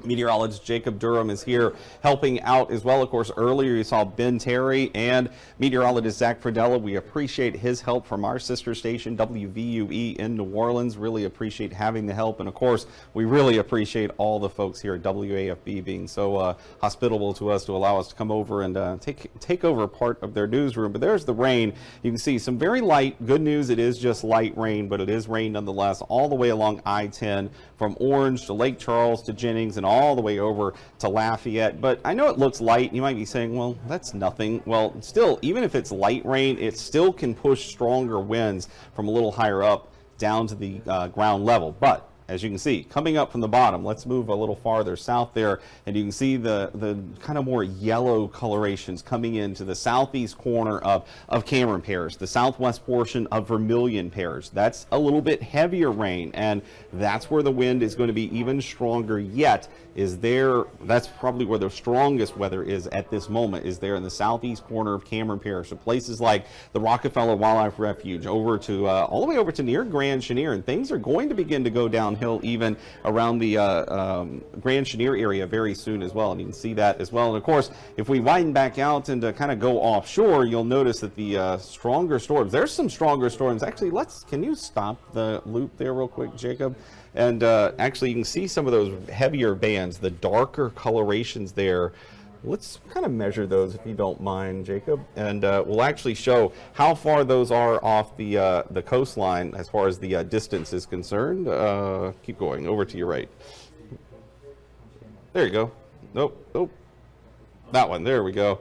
Meteorologist Jacob Durham is here helping out as well. Of course, earlier you saw Ben Terry and meteorologist Zach Fradella. We appreciate his help from our sister station, WVUE in New Orleans. Really appreciate having the help. And of course, we really appreciate all the folks here at WAFB being so hospitable to us to allow us to come over and take over part of their newsroom. But there's the rain. You can see some very light. Good news, it is just light rain, but it is rain nonetheless all the way along I-10 from Orange to Lake Charles to Jennings and all the way over to Lafayette. But I know it looks light. You might be saying, well, that's nothing. Well, still, even if it's light rain, it still can push stronger winds from a little higher up down to the ground level. But as you can see, coming up from the bottom, let's move a little farther south there, and you can see the kind of more yellow colorations coming into the southeast corner of Cameron Parish, the southwest portion of Vermilion Parish. That's a little bit heavier rain, and that's where the wind is going to be even stronger yet. That's probably where the strongest weather is at this moment, is there in the southeast corner of Cameron Parish. So places like the Rockefeller Wildlife Refuge over to all the way over to near Grand Chenier, and things are going to begin to go downhill even around the Grand Chenier area very soon as well, and you can see that as well. And of course, if we widen back out and kind of go offshore, you'll notice that the stronger storms, there's some stronger storms. Actually, can you stop the loop there real quick, Jacob? And actually, you can see some of those heavier bands, the darker colorations there. Let's kind of measure those if you don't mind, Jacob, and we'll actually show how far those are off the coastline as far as the distance is concerned. Keep going over to your right. There you go. Nope. That one. There we go.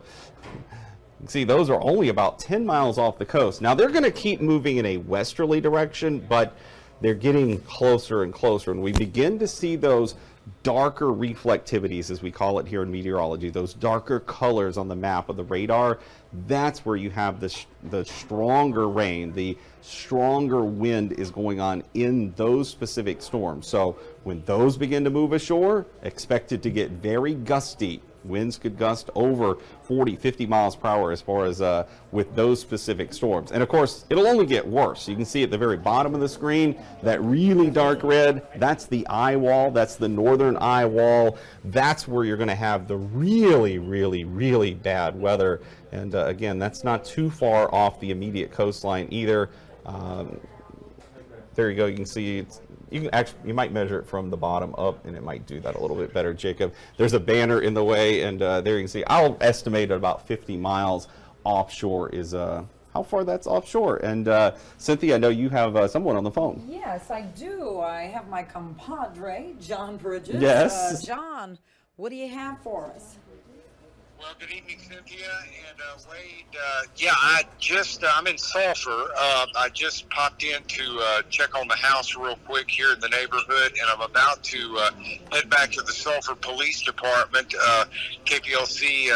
See, those are only about 10 miles off the coast. Now, they're going to keep moving in a westerly direction, but they're getting closer and closer, and we begin to see those darker reflectivities, as we call it here in meteorology, those darker colors on the map of the radar. That's where you have the stronger rain, the stronger wind is going on in those specific storms. So when those begin to move ashore, expect it to get very gusty. Winds could gust over 40, 50 miles per hour as far as with those specific storms. And of course, it'll only get worse. You can see at the very bottom of the screen, that really dark red, that's the eye wall. That's the northern eye wall. That's where you're going to have the really, really, really bad weather. And again, that's not too far off the immediate coastline either. There you go. You can see you might measure it from the bottom up, and it might do that a little bit better, Jacob. There's a banner in the way, and there you can see. I'll estimate at about 50 miles offshore is how far that's offshore. And Cynthia, I know you have someone on the phone. Yes, I do. I have my compadre, John Bridges. Yes. John, what do you have for us? Well, good evening, Cynthia and Wade. I'm in Sulphur. I just popped in to check on the house real quick here in the neighborhood, and I'm about to head back to the Sulphur Police Department. KPLC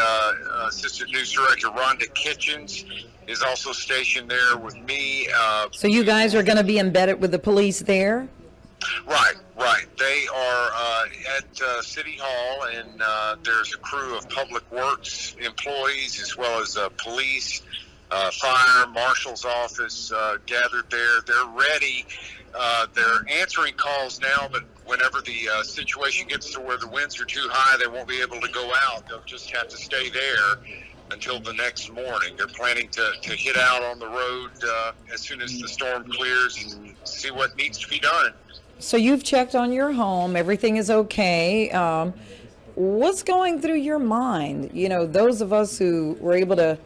Assistant News Director Rhonda Kitchens is also stationed there with me. So you guys are going to be embedded with the police there? Right. They are at City Hall, and there's a crew of Public Works employees as well as police, fire, marshal's office gathered there. They're ready. They're answering calls now, but whenever the situation gets to where the winds are too high, they won't be able to go out. They'll just have to stay there until the next morning. They're planning to hit out on the road as soon as the storm clears and see what needs to be done. So you've checked on your home, everything is okay. What's going through your mind? You know, those of us who were able to,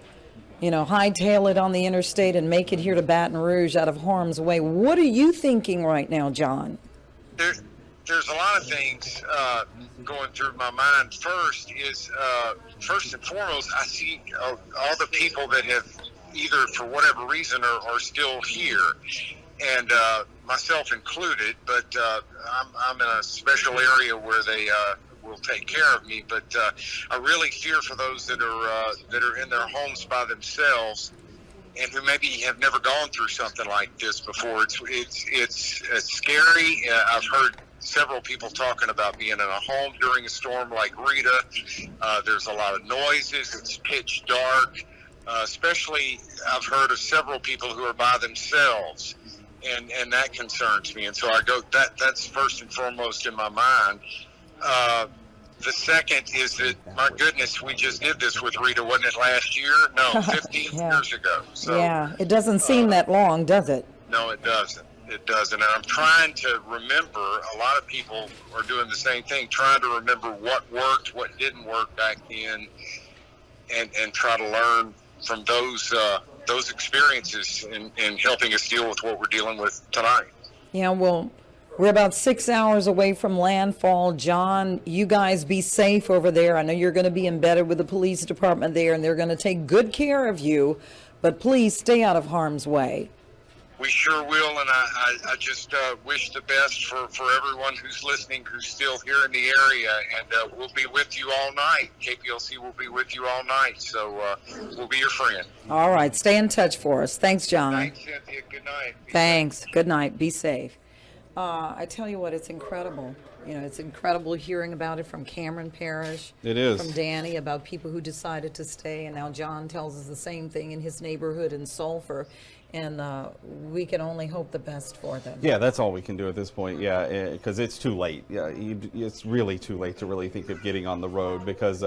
hightail it on the interstate and make it here to Baton Rouge out of harm's way. What are you thinking right now, John? There's a lot of things going through my mind. First and foremost, I see all the people that have either for whatever reason are still here. And myself included, but I'm in a special area where they will take care of me. But I really fear for those that are in their homes by themselves and who maybe have never gone through something like this before. It's scary. I've heard several people talking about being in a home during a storm like Rita. There's a lot of noises. It's pitch dark. Especially, I've heard of several people who are by themselves. And that concerns me, and so I go. That's first and foremost in my mind. The second is that, my goodness, we just did this with Rita, wasn't it last year? No, 15 years ago. So, yeah, it doesn't seem that long, does it? No, it doesn't. It doesn't. And I'm trying to remember. A lot of people are doing the same thing, trying to remember what worked, what didn't work back then, and try to learn from those experiences in helping us deal with what we're dealing with tonight. Yeah, well, We're about 6 hours away from landfall. John, you guys be safe over there. I know you're going to be embedded with the police department there, and they're going to take good care of you, but please stay out of harm's way. We sure will, and I just wish the best for everyone who's listening, who's still here in the area, and we'll be with you all night. KPLC will be with you all night, so we'll be your friend. All right, stay in touch for us. Thanks, John. Thanks, Cynthia. Good night. Thanks. Good night. Be safe. I tell you what, it's incredible. You know, it's incredible hearing about it from Cameron Parish. It is. From Danny about people who decided to stay, and now John tells us the same thing in his neighborhood in Sulphur, and we can only hope the best for them. Yeah, that's all we can do at this point. Yeah, because it's too late. Yeah, it's really too late to really think of getting on the road because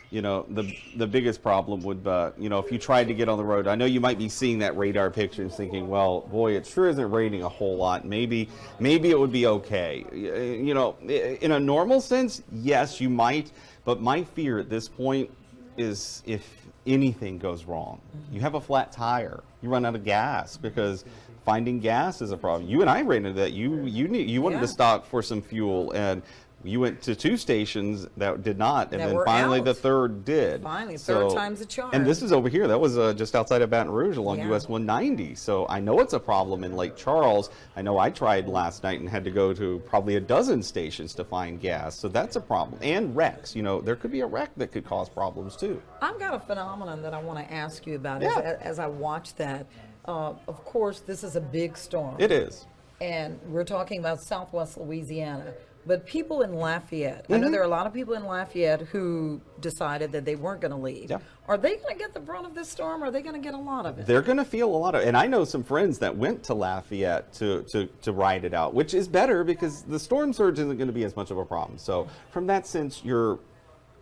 you know, the biggest problem would you know, if you tried to get on the road. I know you might be seeing that radar picture and thinking, well, boy, it sure isn't raining a whole lot. Maybe it would be okay. You know, in a normal sense, yes, you might. But my fear at this point is if anything goes wrong, you have a flat tire, you run out of gas, because finding gas is a problem. You and I ran into that. You wanted to stop for some fuel, and you went to 2 stations that did not, and then finally the third did. Finally, third time's a charm. And this is over here. That was just outside of Baton Rouge along US 190. So I know it's a problem in Lake Charles. I know I tried last night and had to go to probably a dozen stations to find gas. So that's a problem. And wrecks. You know, there could be a wreck that could cause problems too. I've got a phenomenon that I want to ask you about as I watch that. Of course, this is a big storm. It is. And we're talking about Southwest Louisiana. But people in Lafayette, I know there are a lot of people in Lafayette who decided that they weren't going to leave. Yeah. Are they going to get the brunt of this storm, or are they going to get a lot of it? They're going to feel a lot of it. And I know some friends that went to Lafayette to ride it out, which is better because the storm surge isn't going to be as much of a problem. So from that sense, you're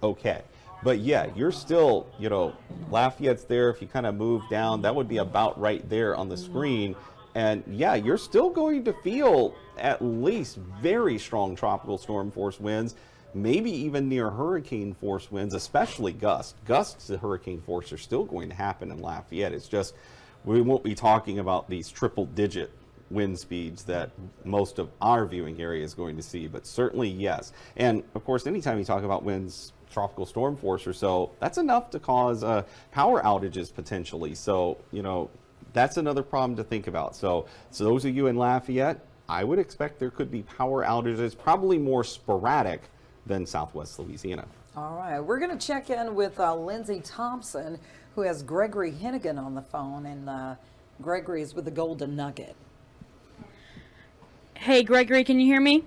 okay. But yeah, you're still, you know, Lafayette's there. If you kind of move down, that would be about right there on the screen. And yeah, you're still going to feel at least very strong tropical storm force winds, maybe even near hurricane force winds, especially gusts. Gusts to hurricane force are still going to happen in Lafayette. It's just we won't be talking about these triple-digit wind speeds that most of our viewing area is going to see, but certainly yes. And of course, anytime you talk about winds, tropical storm force or so, that's enough to cause power outages potentially. So, you know, that's another problem to think about. So those of you in Lafayette, I would expect there could be power outages, probably more sporadic than Southwest Louisiana. All right, we're going to check in with Lindsay Thompson, who has Gregory Hennigan on the phone, and Gregory is with the Golden Nugget. Hey, Gregory, can you hear me?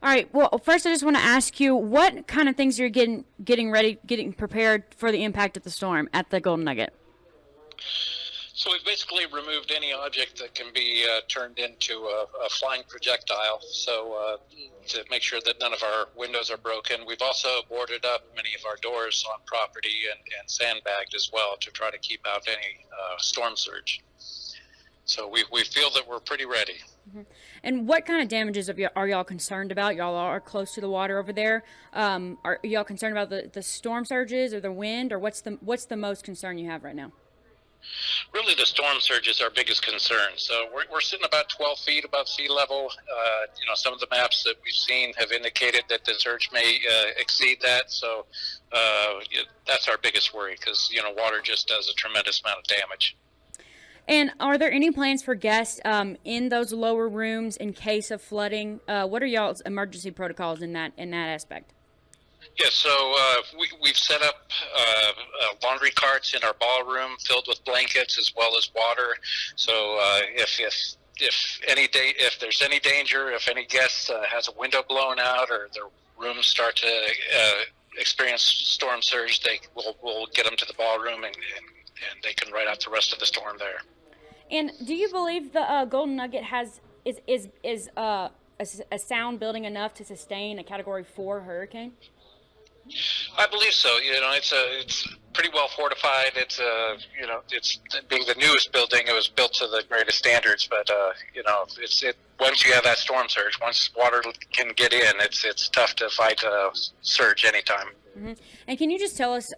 All right, well, first I just want to ask you, what kind of things you're getting ready, getting prepared for the impact of the storm at the Golden Nugget? So we've basically removed any object that can be turned into a flying projectile, so to make sure that none of our windows are broken. We've also boarded up many of our doors on property and sandbagged as well to try to keep out any storm surge. So we feel that we're pretty ready. Mm-hmm. And what kind of damages are y'all concerned about? Y'all are close to the water over there. Are y'all concerned about the storm surges or the wind, or what's the most concern you have right now? Really, the storm surge is our biggest concern. So we're sitting about 12 feet above sea level. You know, some of the maps that we've seen have indicated that the surge may exceed that. So that's our biggest worry, because, you know, water just does a tremendous amount of damage. And are there any plans for guests in those lower rooms in case of flooding? What are y'all's emergency protocols in that aspect? Yes, so we've set up laundry carts in our ballroom filled with blankets as well as water. So if there's any danger, if any guest has a window blown out or their rooms start to experience storm surge, we'll get them to the ballroom and they can ride out the rest of the storm there. And do you believe the Golden Nugget is a sound building enough to sustain a Category 4 hurricane? I believe so. You know, it's pretty well fortified. It's you know, it's being the newest building. It was built to the greatest standards. But you know, once you have that storm surge, once water can get in, it's tough to fight a surge anytime. Mm-hmm. And can you just tell us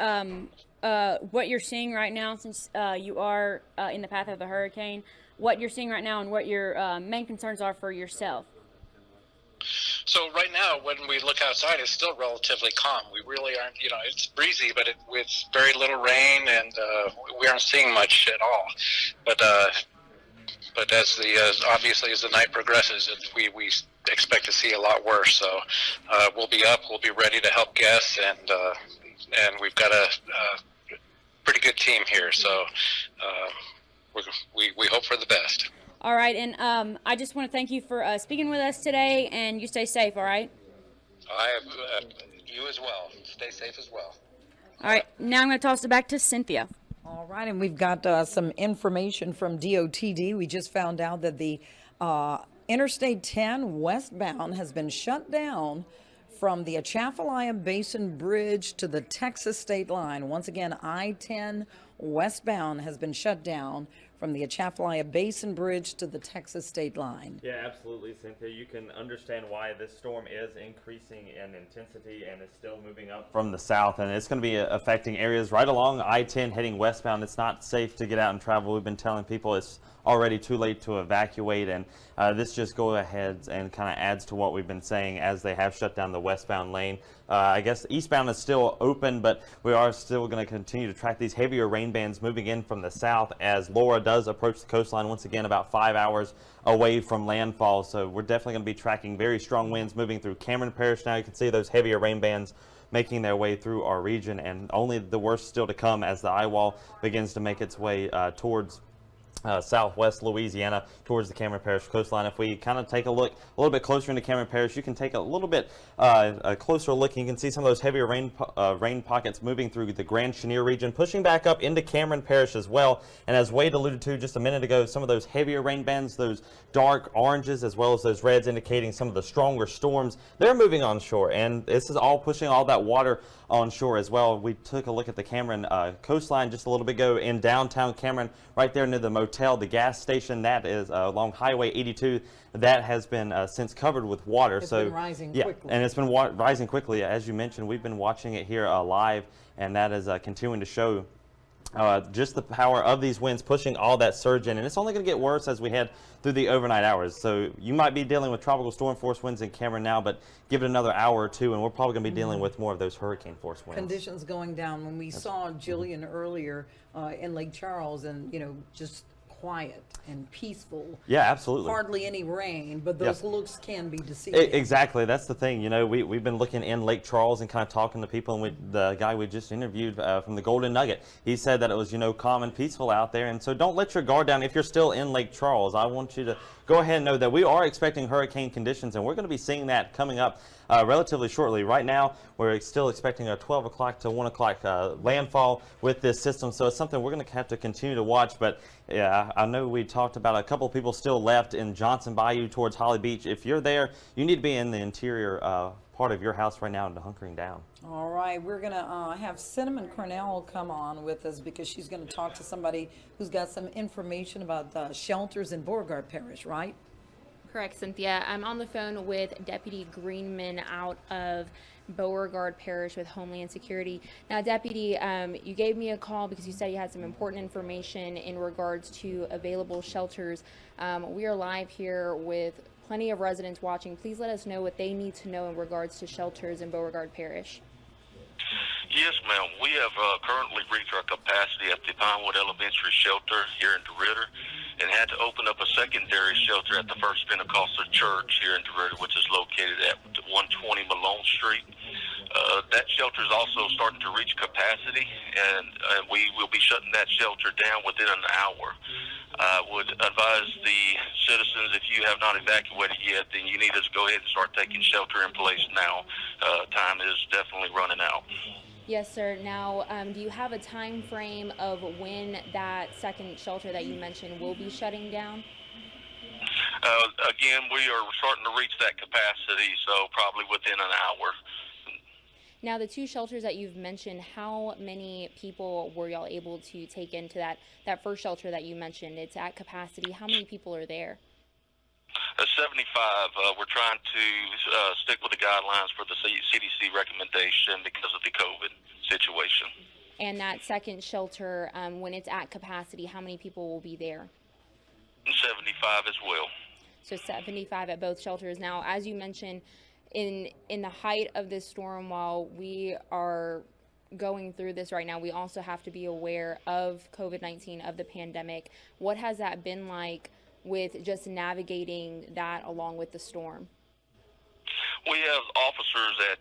what you're seeing right now, since you are in the path of the hurricane? what you're seeing right now and what your main concerns are for yourself. So right now, when we look outside, it's still relatively calm. We really aren't, it's breezy, but with very little rain, and we aren't seeing much at all. But as obviously as the night progresses, we expect to see a lot worse. So we'll be up, we'll be ready to help guests, and we've got a pretty good team here. So we hope for the best. All right, and I just want to thank you for speaking with us today, and you stay safe, all right? You as well. Stay safe as well. All right, now I'm going to toss it back to Cynthia. All right, and we've got some information from DOTD. We just found out that the Interstate 10 westbound has been shut down from the Atchafalaya Basin Bridge to the Texas state line. Once again, I-10 westbound has been shut down from the Atchafalaya Basin Bridge to the Texas state line. Yeah, absolutely, Cynthia. You can understand why this storm is increasing in intensity and is still moving up from the south, and it's going to be affecting areas right along I-10 heading westbound. It's not safe to get out and travel. We've been telling people it's already too late to evacuate, and this just go ahead and kind of adds to what we've been saying as they have shut down the westbound lane. I guess eastbound is still open, but we are still going to continue to track these heavier rain bands moving in from the south as Laura does approach the coastline once again about 5 hours away from landfall. So we're definitely going to be tracking very strong winds moving through Cameron Parish. Now you can see those heavier rain bands making their way through our region, and only the worst still to come as the eye wall begins to make its way towards southwest Louisiana towards the Cameron Parish coastline. If we kind of take a look a little bit closer into Cameron Parish, you can take a little bit a closer look. You can see some of those heavier rain pockets moving through the Grand Chenier region, pushing back up into Cameron Parish as well. And as Wade alluded to just a minute ago, some of those heavier rain bands, those dark oranges as well as those reds indicating some of the stronger storms, they're moving onshore, and this is all pushing all that water onshore as well. We took a look at the Cameron coastline just a little bit ago in downtown Cameron, right there near the motel, the gas station that is along Highway 82, that has been since covered with water. It's been rising quickly. And it's been rising quickly. As you mentioned, we've been watching it here live, and that is continuing to show just the power of these winds pushing all that surge in, and it's only going to get worse as we head through the overnight hours. So you might be dealing with tropical storm force winds in Cameron now, but give it another hour or two and we're probably going to be dealing with more of those hurricane force winds. Conditions going down. When we saw Jillian earlier in Lake Charles, and just quiet and peaceful. Yeah, absolutely. Hardly any rain, but those looks can be deceiving. Exactly. That's the thing. We've been looking in Lake Charles and kind of talking to people, and the guy we just interviewed from the Golden Nugget, he said that it was, calm and peaceful out there. And so don't let your guard down if you're still in Lake Charles. I want you to go ahead and know that we are expecting hurricane conditions, and we're going to be seeing that coming up relatively shortly. Right now, we're still expecting a 12 o'clock to 1 o'clock landfall with this system, so it's something we're going to have to continue to watch. But yeah, I know we talked about a couple of people still left in Johnson Bayou towards Holly Beach. If you're there, you need to be in the interior part of your house right now and hunkering down. All right, we're going to have Cinnamon Cornell come on with us because she's going to talk to somebody who's got some information about the shelters in Beauregard Parish, right? Correct, Cynthia. I'm on the phone with Deputy Greenman out of Beauregard Parish with Homeland Security. Now, Deputy, you gave me a call because you said you had some important information in regards to available shelters. We are live here with plenty of residents watching. Please let us know what they need to know in regards to shelters in Beauregard Parish. Yes, ma'am. We have currently reached our capacity at the Pinewood Elementary Shelter here in DeRidder, and had to open up a secondary shelter at the First Pentecostal Church here in DeRidder, which is located at 120 Malone Street. That shelter is also starting to reach capacity, and we will be shutting that shelter down within an hour. I would advise the citizens, if you have not evacuated yet, then you need to go ahead and start taking shelter in place now. Time is definitely running out. Yes, sir. Now, do you have a time frame of when that second shelter that you mentioned will be shutting down? Again, we are starting to reach that capacity, so probably within an hour. Now, the two shelters that you've mentioned, how many people were y'all able to take into that first shelter that you mentioned? It's at capacity. How many people are there? 75. We're trying to stick with the guidelines for the CDC recommendation because of the COVID situation. And that second shelter, when it's at capacity, how many people will be there? and 75 as well. So 75 at both shelters. Now, as you mentioned, in the height of this storm, while we are going through this right now, we also have to be aware of COVID-19, of the pandemic. What has that been like with just navigating that along with the storm? We have officers at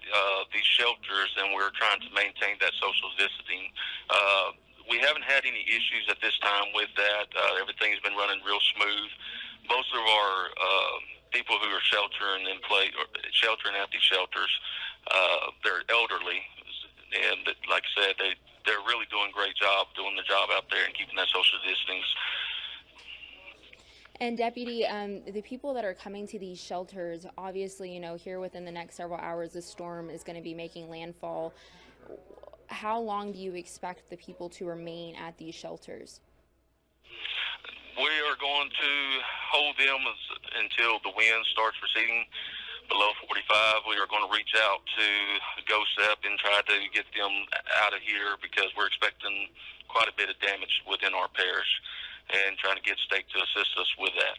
these shelters, and we're trying to maintain that social distancing. We haven't had any issues at this time with that. Everything's been running real smooth. Most of our people who are sheltering in place, or sheltering at these shelters, they're elderly, and like I said, they're really doing a great job doing the job out there and keeping that social distance. And Deputy, the people that are coming to these shelters, obviously, you know, here within the next several hours, the storm is going to be making landfall. How long do you expect the people to remain at these shelters? We are going to hold them until the wind starts receding below 45. We are going to reach out to GOSEP and try to get them out of here because we're expecting quite a bit of damage within our parish, and trying to get state to assist us with that.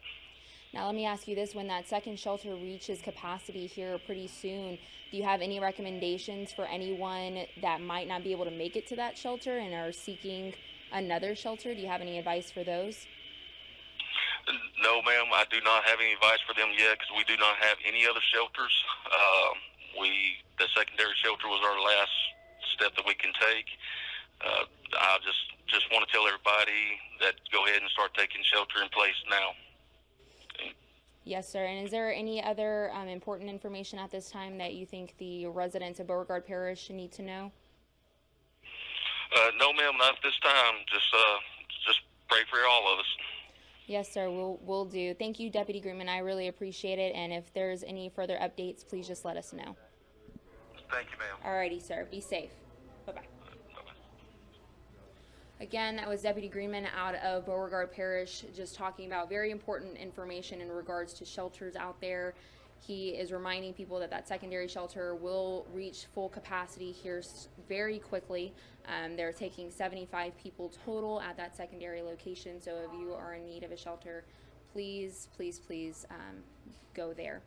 Now let me ask you this, when that second shelter reaches capacity here pretty soon, do you have any recommendations for anyone that might not be able to make it to that shelter and are seeking another shelter? Do you have any advice for those? No, ma'am, I do not have any advice for them yet because we do not have any other shelters. The secondary shelter was our last step that we can take. I just want to tell everybody that go ahead and start taking shelter in place now. Yes, sir. And is there any other important information at this time that you think the residents of Beauregard Parish need to know? No, ma'am, not at this time. Just pray for all of us. Yes, sir. We'll do. Thank you, Deputy Greenman. I really appreciate it. And if there's any further updates, please just let us know. Thank you, ma'am. Alrighty, sir. Be safe. Bye-bye. Again, that was Deputy Greenman out of Beauregard Parish, just talking about very important information in regards to shelters out there. He is reminding people that that secondary shelter will reach full capacity here very quickly. They're taking 75 people total at that secondary location. So if you are in need of a shelter, please, please, please go there.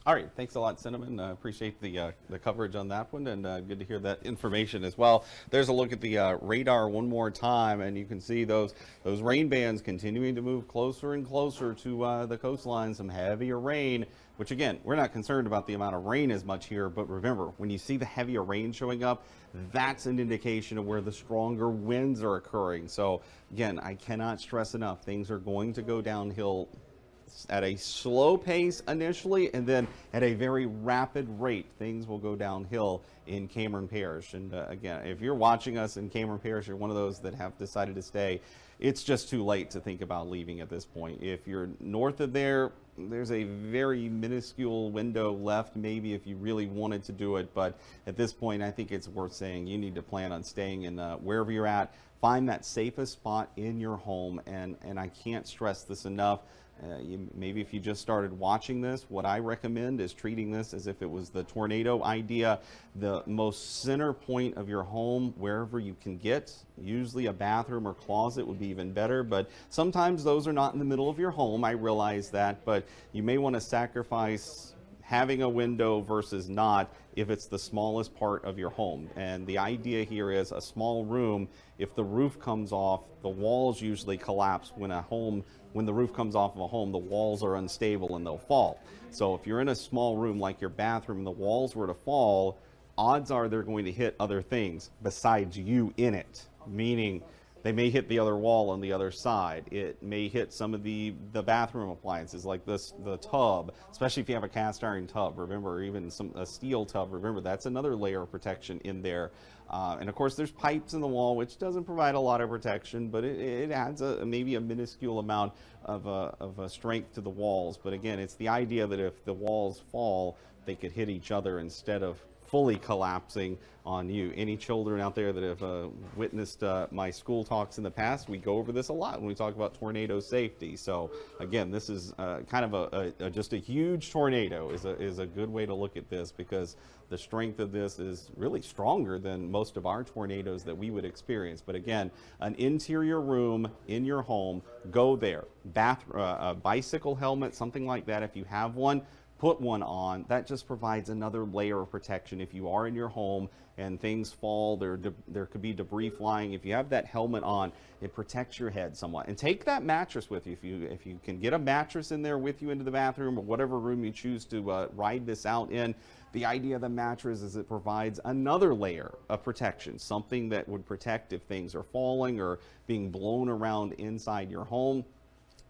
All right, thanks a lot, Cinnamon. Appreciate the coverage on that one, and good to hear that information as well. There's a look at the radar one more time, and you can see those rain bands continuing to move closer and closer to the coastline. Some heavier rain, which again, we're not concerned about the amount of rain as much here, but remember, when you see the heavier rain showing up, that's an indication of where the stronger winds are occurring. So again, I cannot stress enough, things are going to go downhill at a slow pace initially, and then at a very rapid rate, things will go downhill in Cameron Parish. And again, if you're watching us in Cameron Parish, you're one of those that have decided to stay, it's just too late to think about leaving at this point. If you're north of there, there's a very minuscule window left, maybe if you really wanted to do it. But at this point, I think it's worth saying you need to plan on staying in wherever you're at. Find that safest spot in your home. And I can't stress this enough. Maybe if you just started watching this, what I recommend is treating this as if it was the tornado idea. The most center point of your home, wherever you can get, usually a bathroom or closet would be even better, but sometimes those are not in the middle of your home. I realize that, but you may want to sacrifice having a window versus not if it's the smallest part of your home. And the idea here is a small room, if the roof comes off, the walls usually collapse. When the roof comes off of a home, the walls are unstable and they'll fall. So if you're in a small room like your bathroom and the walls were to fall, odds are they're going to hit other things besides you in it, meaning they may hit the other wall on the other side. It may hit some of the bathroom appliances like the tub, especially if you have a cast iron tub. Remember, even a steel tub. Remember, that's another layer of protection in there. And of course, there's pipes in the wall, which doesn't provide a lot of protection, but it adds maybe a minuscule amount of strength to the walls. But again, it's the idea that if the walls fall, they could hit each other instead of fully collapsing on you. Any children out there that have witnessed my school talks in the past, we go over this a lot when we talk about tornado safety. So again, this is kind of just a huge tornado is a good way to look at this, because the strength of this is really stronger than most of our tornadoes that we would experience. But again, an interior room in your home, go there. A bicycle helmet, something like that, if you have one, put one on. That just provides another layer of protection. If you are in your home and things fall, there could be debris flying. If you have that helmet on, it protects your head somewhat. And take that mattress with you. If you can get a mattress in there with you into the bathroom, or whatever room you choose to ride this out in, the idea of the mattress is it provides another layer of protection, something that would protect if things are falling or being blown around inside your home.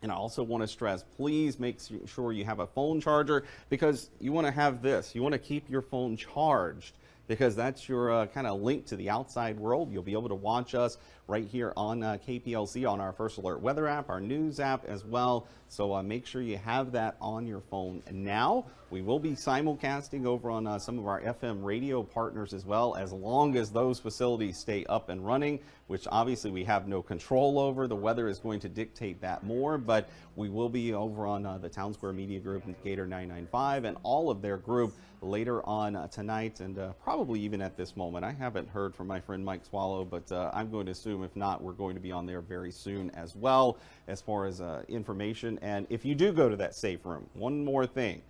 And I also want to stress, please make sure you have a phone charger, because you want to have this. You want to keep your phone charged, because that's your kind of link to the outside world. You'll be able to watch us right here on KPLC, on our First Alert weather app, our news app as well. So make sure you have that on your phone now. We will be simulcasting over on some of our FM radio partners as well, as long as those facilities stay up and running, which obviously we have no control over. The weather is going to dictate that more, but we will be over on the Town Square Media Group and Gator 995 and all of their group later on tonight, and probably even at this moment. I haven't heard from my friend Mike Swallow, but I'm going to assume if not, we're going to be on there very soon as well, as far as information. And if you do go to that safe room, one more thing,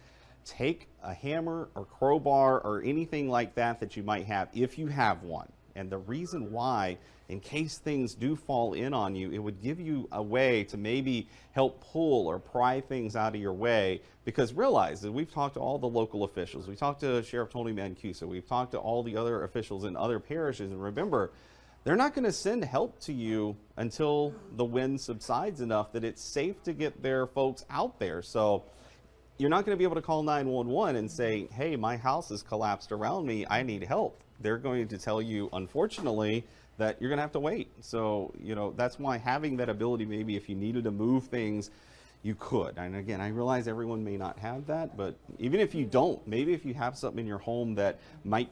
take a hammer or crowbar or anything like that you might have, if you have one. And the reason why, in case things do fall in on you, it would give you a way to maybe help pull or pry things out of your way. Because realize that we've talked to all the local officials. We talked to Sheriff Tony Mancuso. We've talked to all the other officials in other parishes. And remember, they're not going to send help to you until the wind subsides enough that it's safe to get their folks out there. So you're not going to be able to call 911 and say, hey, my house is collapsed around me, I need help. They're going to tell you, unfortunately, that you're going to have to wait. So, you know, that's why having that ability, maybe if you needed to move things, you could. And again, I realize everyone may not have that, but even if you don't, maybe if you have something in your home that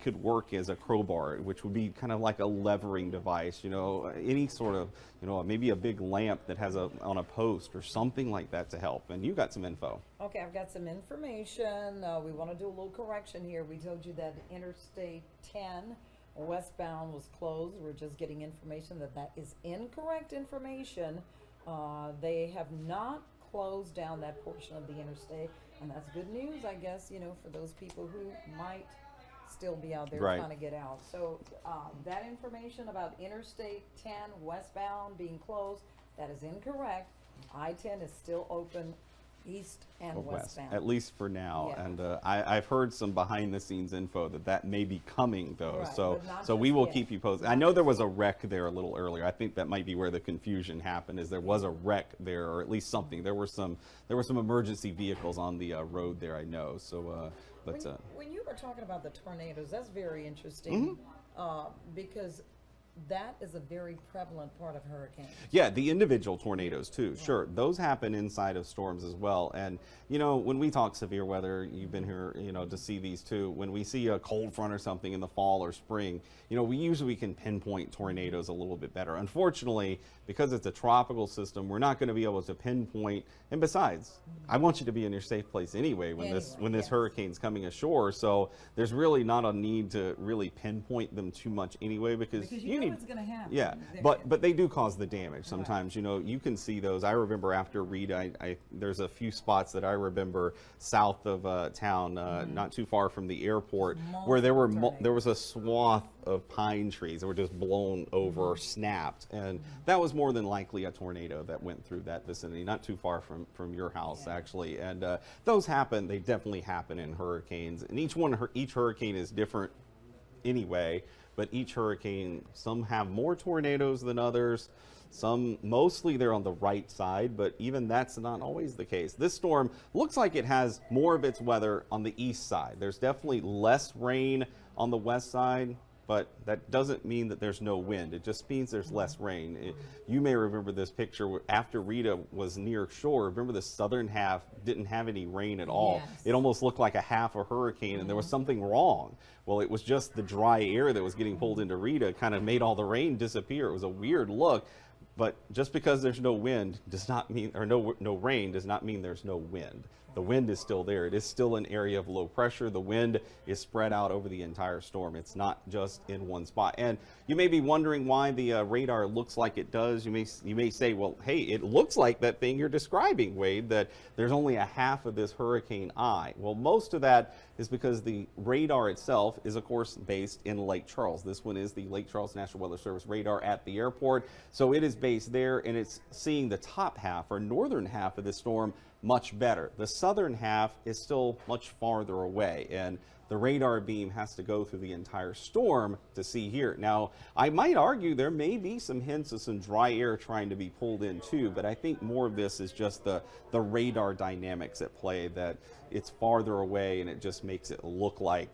could work as a crowbar, which would be kind of like a levering device, you know, any sort of, you know, maybe a big lamp that has on a post or something like that to help. And you got some info. Okay, I've got some information. We want to do a little correction here. We told you that Interstate 10 westbound was closed. We're just getting information that is incorrect information. They have not closed down that portion of the interstate, and that's good news, I guess, you know, for those people who might still be out there trying to get out. So that information about Interstate 10 westbound being closed, that is incorrect. I-10 is still open east and westbound. At least for now. Yeah. And I've heard some behind the scenes info that may be coming though. Right, so we will keep you posted. I know there was a wreck there a little earlier. I think that might be where the confusion happened, is there was a wreck there, or at least something. There were some emergency vehicles on the road there, I know. So when you were talking about the tornadoes, that's very interesting. Because that is a very prevalent part of hurricanes. Yeah, the individual tornadoes too. Right. Sure, those happen inside of storms as well. And you know, when we talk severe weather, you've been here, you know, to see these too. When we see a cold front or something in the fall or spring, you know, we usually can pinpoint tornadoes a little bit better. Unfortunately, because it's a tropical system, we're not going to be able to pinpoint. And besides, I want you to be in your safe place anyway when this hurricane's coming ashore. So there's really not a need to really pinpoint them too much anyway, because you need. What's going to happen. Yeah, but they do cause the damage sometimes. Right. You know, you can see those. I remember after Rita, there's a few spots that I remember south of town, not too far from the airport, where there was a swath of pine trees that were just blown over or snapped, and that was more than likely a tornado that went through that vicinity, not too far from your house actually. And those happen. They definitely happen in hurricanes, and each hurricane is different anyway. But each hurricane, some have more tornadoes than others. Mostly they're on the right side, but even that's not always the case. This storm looks like it has more of its weather on the east side. There's definitely less rain on the west side. but that doesn't mean that there's no wind. It just means there's less rain. You may remember this picture after Rita was near shore. Remember the southern half didn't have any rain at all. Yes. It almost looked like a half a hurricane, and there was something wrong. Well, it was just the dry air that was getting pulled into Rita kind of made all the rain disappear. It was a weird look. But just because there's no wind does not mean, or no rain does not mean there's no wind. The wind is still there. It is still an area of low pressure. The wind is spread out over the entire storm. It's not just in one spot. And you may be wondering why the radar looks like it does. You may say, well, hey, it looks like that thing you're describing, Wade, that there's only a half of this hurricane eye. Well, most of that is because the radar itself is, of course, based in Lake Charles. This one is the Lake Charles National Weather Service radar at the airport. So it is based there, and it's seeing the top half or northern half of the storm much better. The southern half is still much farther away, and the radar beam has to go through the entire storm to see here. Now, I might argue there may be some hints of some dry air trying to be pulled in too, but I think more of this is just the radar dynamics at play, that it's farther away and it just makes it look like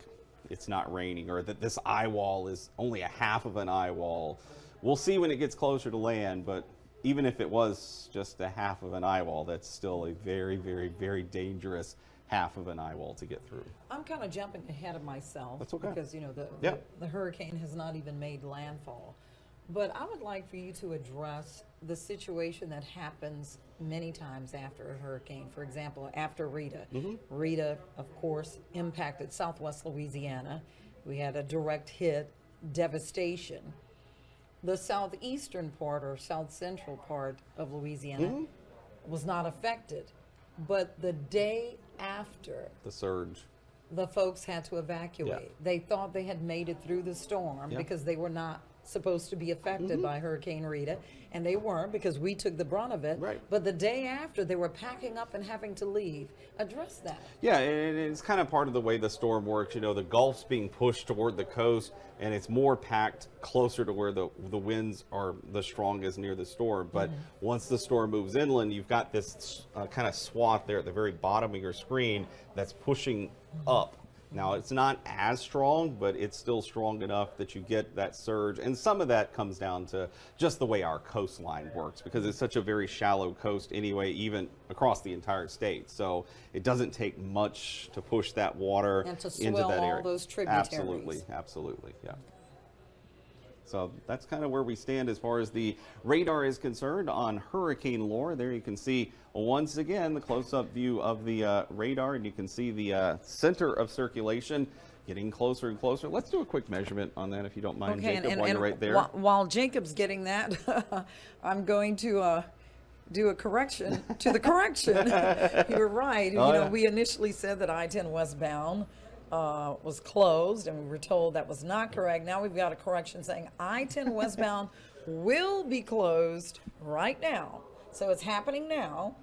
it's not raining, or that this eye wall is only a half of an eye wall. We'll see when it gets closer to land, but even if it was just a half of an eye wall, that's still a very, very, very dangerous half of an eye wall to get through. I'm kind of jumping ahead of myself. That's okay. Because, you know, the hurricane has not even made landfall. But I would like for you to address the situation that happens many times after a hurricane. For example, after Rita. Rita, of course, impacted Southwest Louisiana. We had a direct hit, devastation. The southeastern part or south central part of Louisiana was not affected. But the day after the surge, the folks had to evacuate. They thought they had made it through the storm because they were not supposed to be affected by Hurricane Rita, and they weren't because we took the brunt of it. But the day after, they were packing up and having to leave. Address that. Yeah, and it's kind of part of the way the storm works. You know, the Gulf's being pushed toward the coast, and it's more packed closer to where the winds are the strongest near the storm. But once the storm moves inland, you've got this kind of swath there at the very bottom of your screen that's pushing up. Now, it's not as strong, but it's still strong enough that you get that surge. And some of that comes down to just the way our coastline works, because it's such a very shallow coast anyway, even across the entire state. So it doesn't take much to push that water and to into swell that area. all those tributaries. Absolutely, absolutely, yeah. So that's kind of where we stand as far as the radar is concerned on hurricane lore. There you can see once again the close-up view of the radar, and you can see the center of circulation getting closer and closer. Let's do a quick measurement on that, if you don't mind, Jacob, while you're right there. While Jacob's getting that, I'm going to do a correction to the correction. You're right. We initially said that I-10 westbound was closed, and we were told that was not correct. Now we've got a correction saying I-10 westbound will be closed right now. So it's happening now.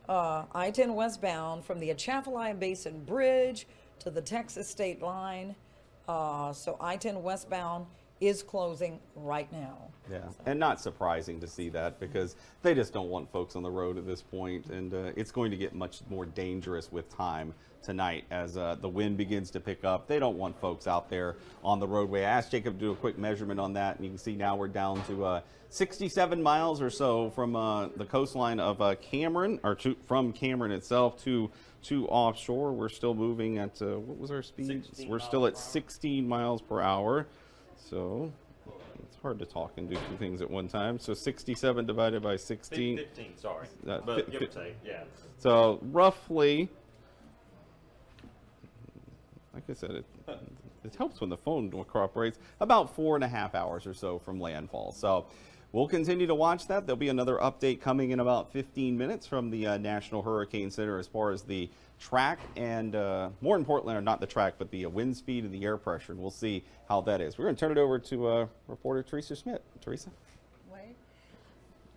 I-10 westbound from the Atchafalaya Basin Bridge to the Texas state line. So I-10 westbound is closing right now. Yeah, and not surprising to see that, because they just don't want folks on the road at this point, and it's going to get much more dangerous with time tonight as the wind begins to pick up. They don't want folks out there on the roadway. I asked Jacob to do a quick measurement on that, and you can see now we're down to 67 miles or so from the coastline of Cameron, or from Cameron itself to offshore. We're still moving at, what was our speed? We're still at 16 miles per hour. So it's hard to talk and do two things at one time. So 67 divided by 16. 15, sorry. But give or take, yeah. So roughly, like I said, it helps when the phone cooperates, about 4.5 hours or so from landfall. So we'll continue to watch that. There'll be another update coming in about 15 minutes from the National Hurricane Center as far as the track and more importantly, or not the track, but the wind speed and the air pressure, and we'll see how that is. We're going to turn it over to reporter Teresa Schmidt. Teresa? Wait.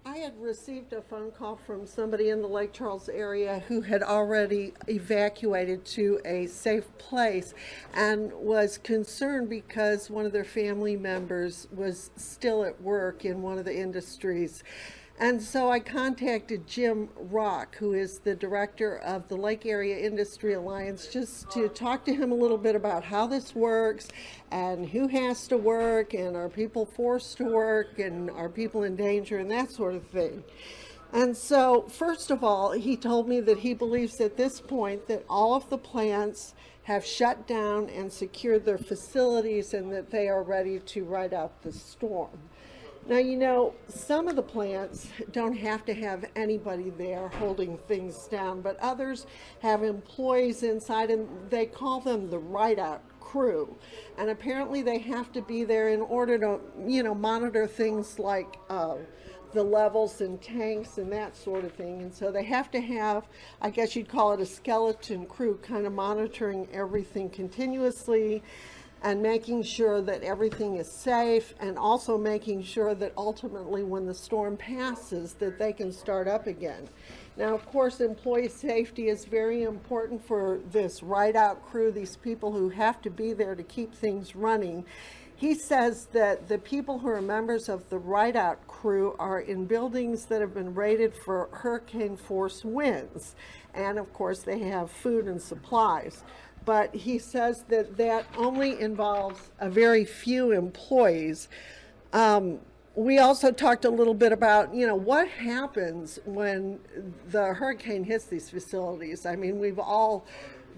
I had received a phone call from somebody in the Lake Charles area who had already evacuated to a safe place and was concerned because one of their family members was still at work in one of the industries. And so I contacted Jim Rock, who is the director of the Lake Area Industry Alliance, just to talk to him a little bit about how this works and who has to work, and are people forced to work, and are people in danger, and that sort of thing. And so, first of all, he told me that he believes at this point that all of the plants have shut down and secured their facilities, and that they are ready to ride out the storm. Now, you know, some of the plants don't have to have anybody there holding things down, but others have employees inside, and they call them the ride-out crew. And apparently they have to be there in order to, you know, monitor things like the levels in tanks and that sort of thing. And so they have to have, I guess you'd call it a skeleton crew, kind of monitoring everything continuously, and making sure that everything is safe, and also making sure that ultimately when the storm passes that they can start up again. Now, of course, employee safety is very important for this ride-out crew, these people who have to be there to keep things running. He says that the people who are members of the ride-out crew are in buildings that have been rated for hurricane force winds, and of course they have food and supplies. But he says that that only involves a very few employees. We also talked a little bit about, you know, what happens when the hurricane hits these facilities. I mean, we've all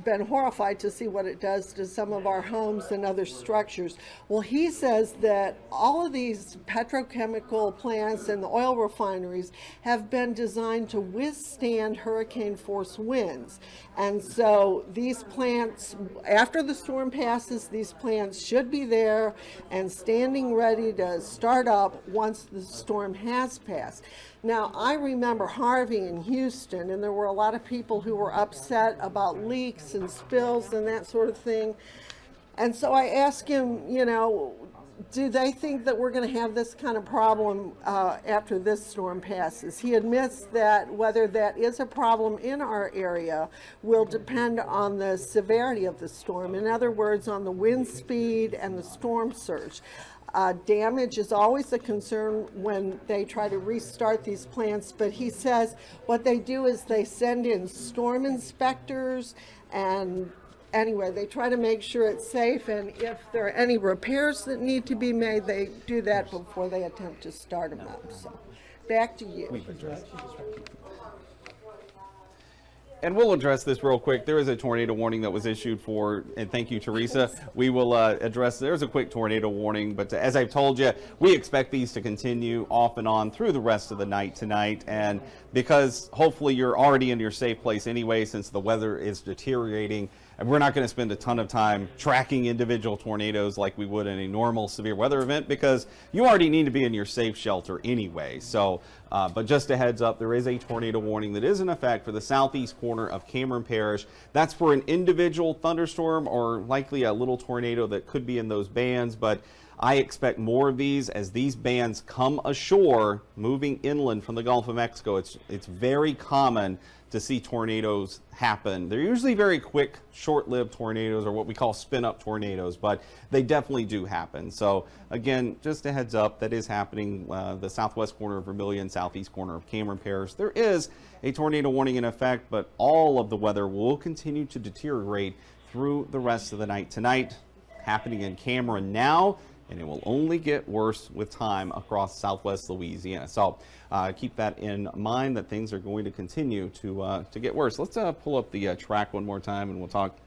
been horrified to see what it does to some of our homes and other structures. Well, he says that all of these petrochemical plants and the oil refineries have been designed to withstand hurricane force winds. And so these plants, after the storm passes, these plants should be there and standing ready to start up once the storm has passed. Now, I remember Harvey in Houston, and there were a lot of people who were upset about leaks and spills and that sort of thing. And so I asked him, you know, do they think that we're going to have this kind of problem after this storm passes? He admits that whether that is a problem in our area will depend on the severity of the storm. In other words, on the wind speed and the storm surge. Damage is always a concern when they try to restart these plants, but he says what they do is they send in storm inspectors, and anyway, they try to make sure it's safe, and if there are any repairs that need to be made, they do that before they attempt to start them up. So back to you. And we'll address this real quick. There is a tornado warning that was issued for, and thank you, Teresa. We will address, there's a quick tornado warning, but as I've told you, we expect these to continue off and on through the rest of the night tonight. And because hopefully you're already in your safe place anyway, since the weather is deteriorating, and we're not going to spend a ton of time tracking individual tornadoes like we would in a normal severe weather event, because you already need to be in your safe shelter anyway. So, but just a heads up, there is a tornado warning that is in effect for the southeast corner of Cameron Parish. That's for an individual thunderstorm or likely a little tornado that could be in those bands, but I expect more of these as these bands come ashore, moving inland from the Gulf of Mexico. It's very common to see tornadoes happen. They're usually very quick, short-lived tornadoes, or what we call spin-up tornadoes, but they definitely do happen. So again, just a heads up, that is happening the southwest corner of Vermilion, southeast corner of Cameron Parish. There is a tornado warning in effect, but all of the weather will continue to deteriorate through the rest of the night tonight. Happening in Cameron now, and it will only get worse with time across southwest Louisiana. So keep that in mind, that things are going to continue to get worse. Let's pull up the track one more time, and we'll talk.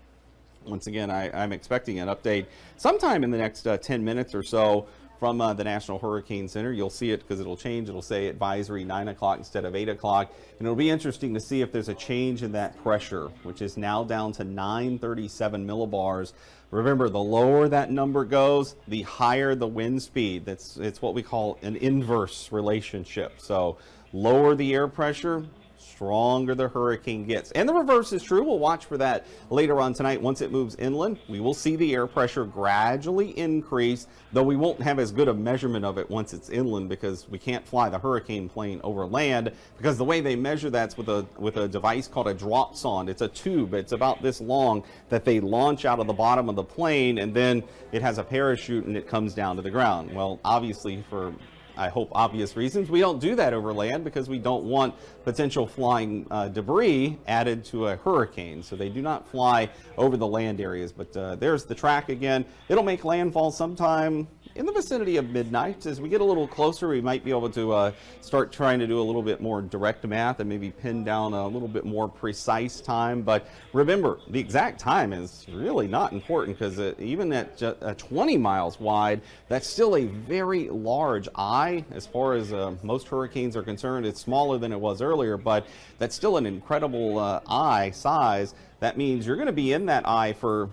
Once again, I'm expecting an update sometime in the next 10 minutes or so from the National Hurricane Center. You'll see it because it'll change. It'll say advisory 9 o'clock instead of 8 o'clock. And it'll be interesting to see if there's a change in that pressure, which is now down to 937 millibars. Remember, the lower that number goes, the higher the wind speed. It's what we call an inverse relationship. So lower the air pressure, stronger the hurricane gets. And the reverse is true. We'll watch for that later on tonight. Once it moves inland, we will see the air pressure gradually increase, though we won't have as good a measurement of it once it's inland, because we can't fly the hurricane plane over land, because the way they measure that's with a device called a drop sonde. It's a tube. It's about this long that they launch out of the bottom of the plane, and then it has a parachute and it comes down to the ground. Well, obviously for I hope, obvious reasons. We don't do that over land because we don't want potential flying debris added to a hurricane. So they do not fly over the land areas. But there's the track again. It'll make landfall sometime in the vicinity of midnight. As we get a little closer, we might be able to start trying to do a little bit more direct math and maybe pin down a little bit more precise time. But remember, the exact time is really not important, because even at 20 miles wide, that's still a very large eye. As far as most hurricanes are concerned, it's smaller than it was earlier, but that's still an incredible eye size. That means you're going to be in that eye for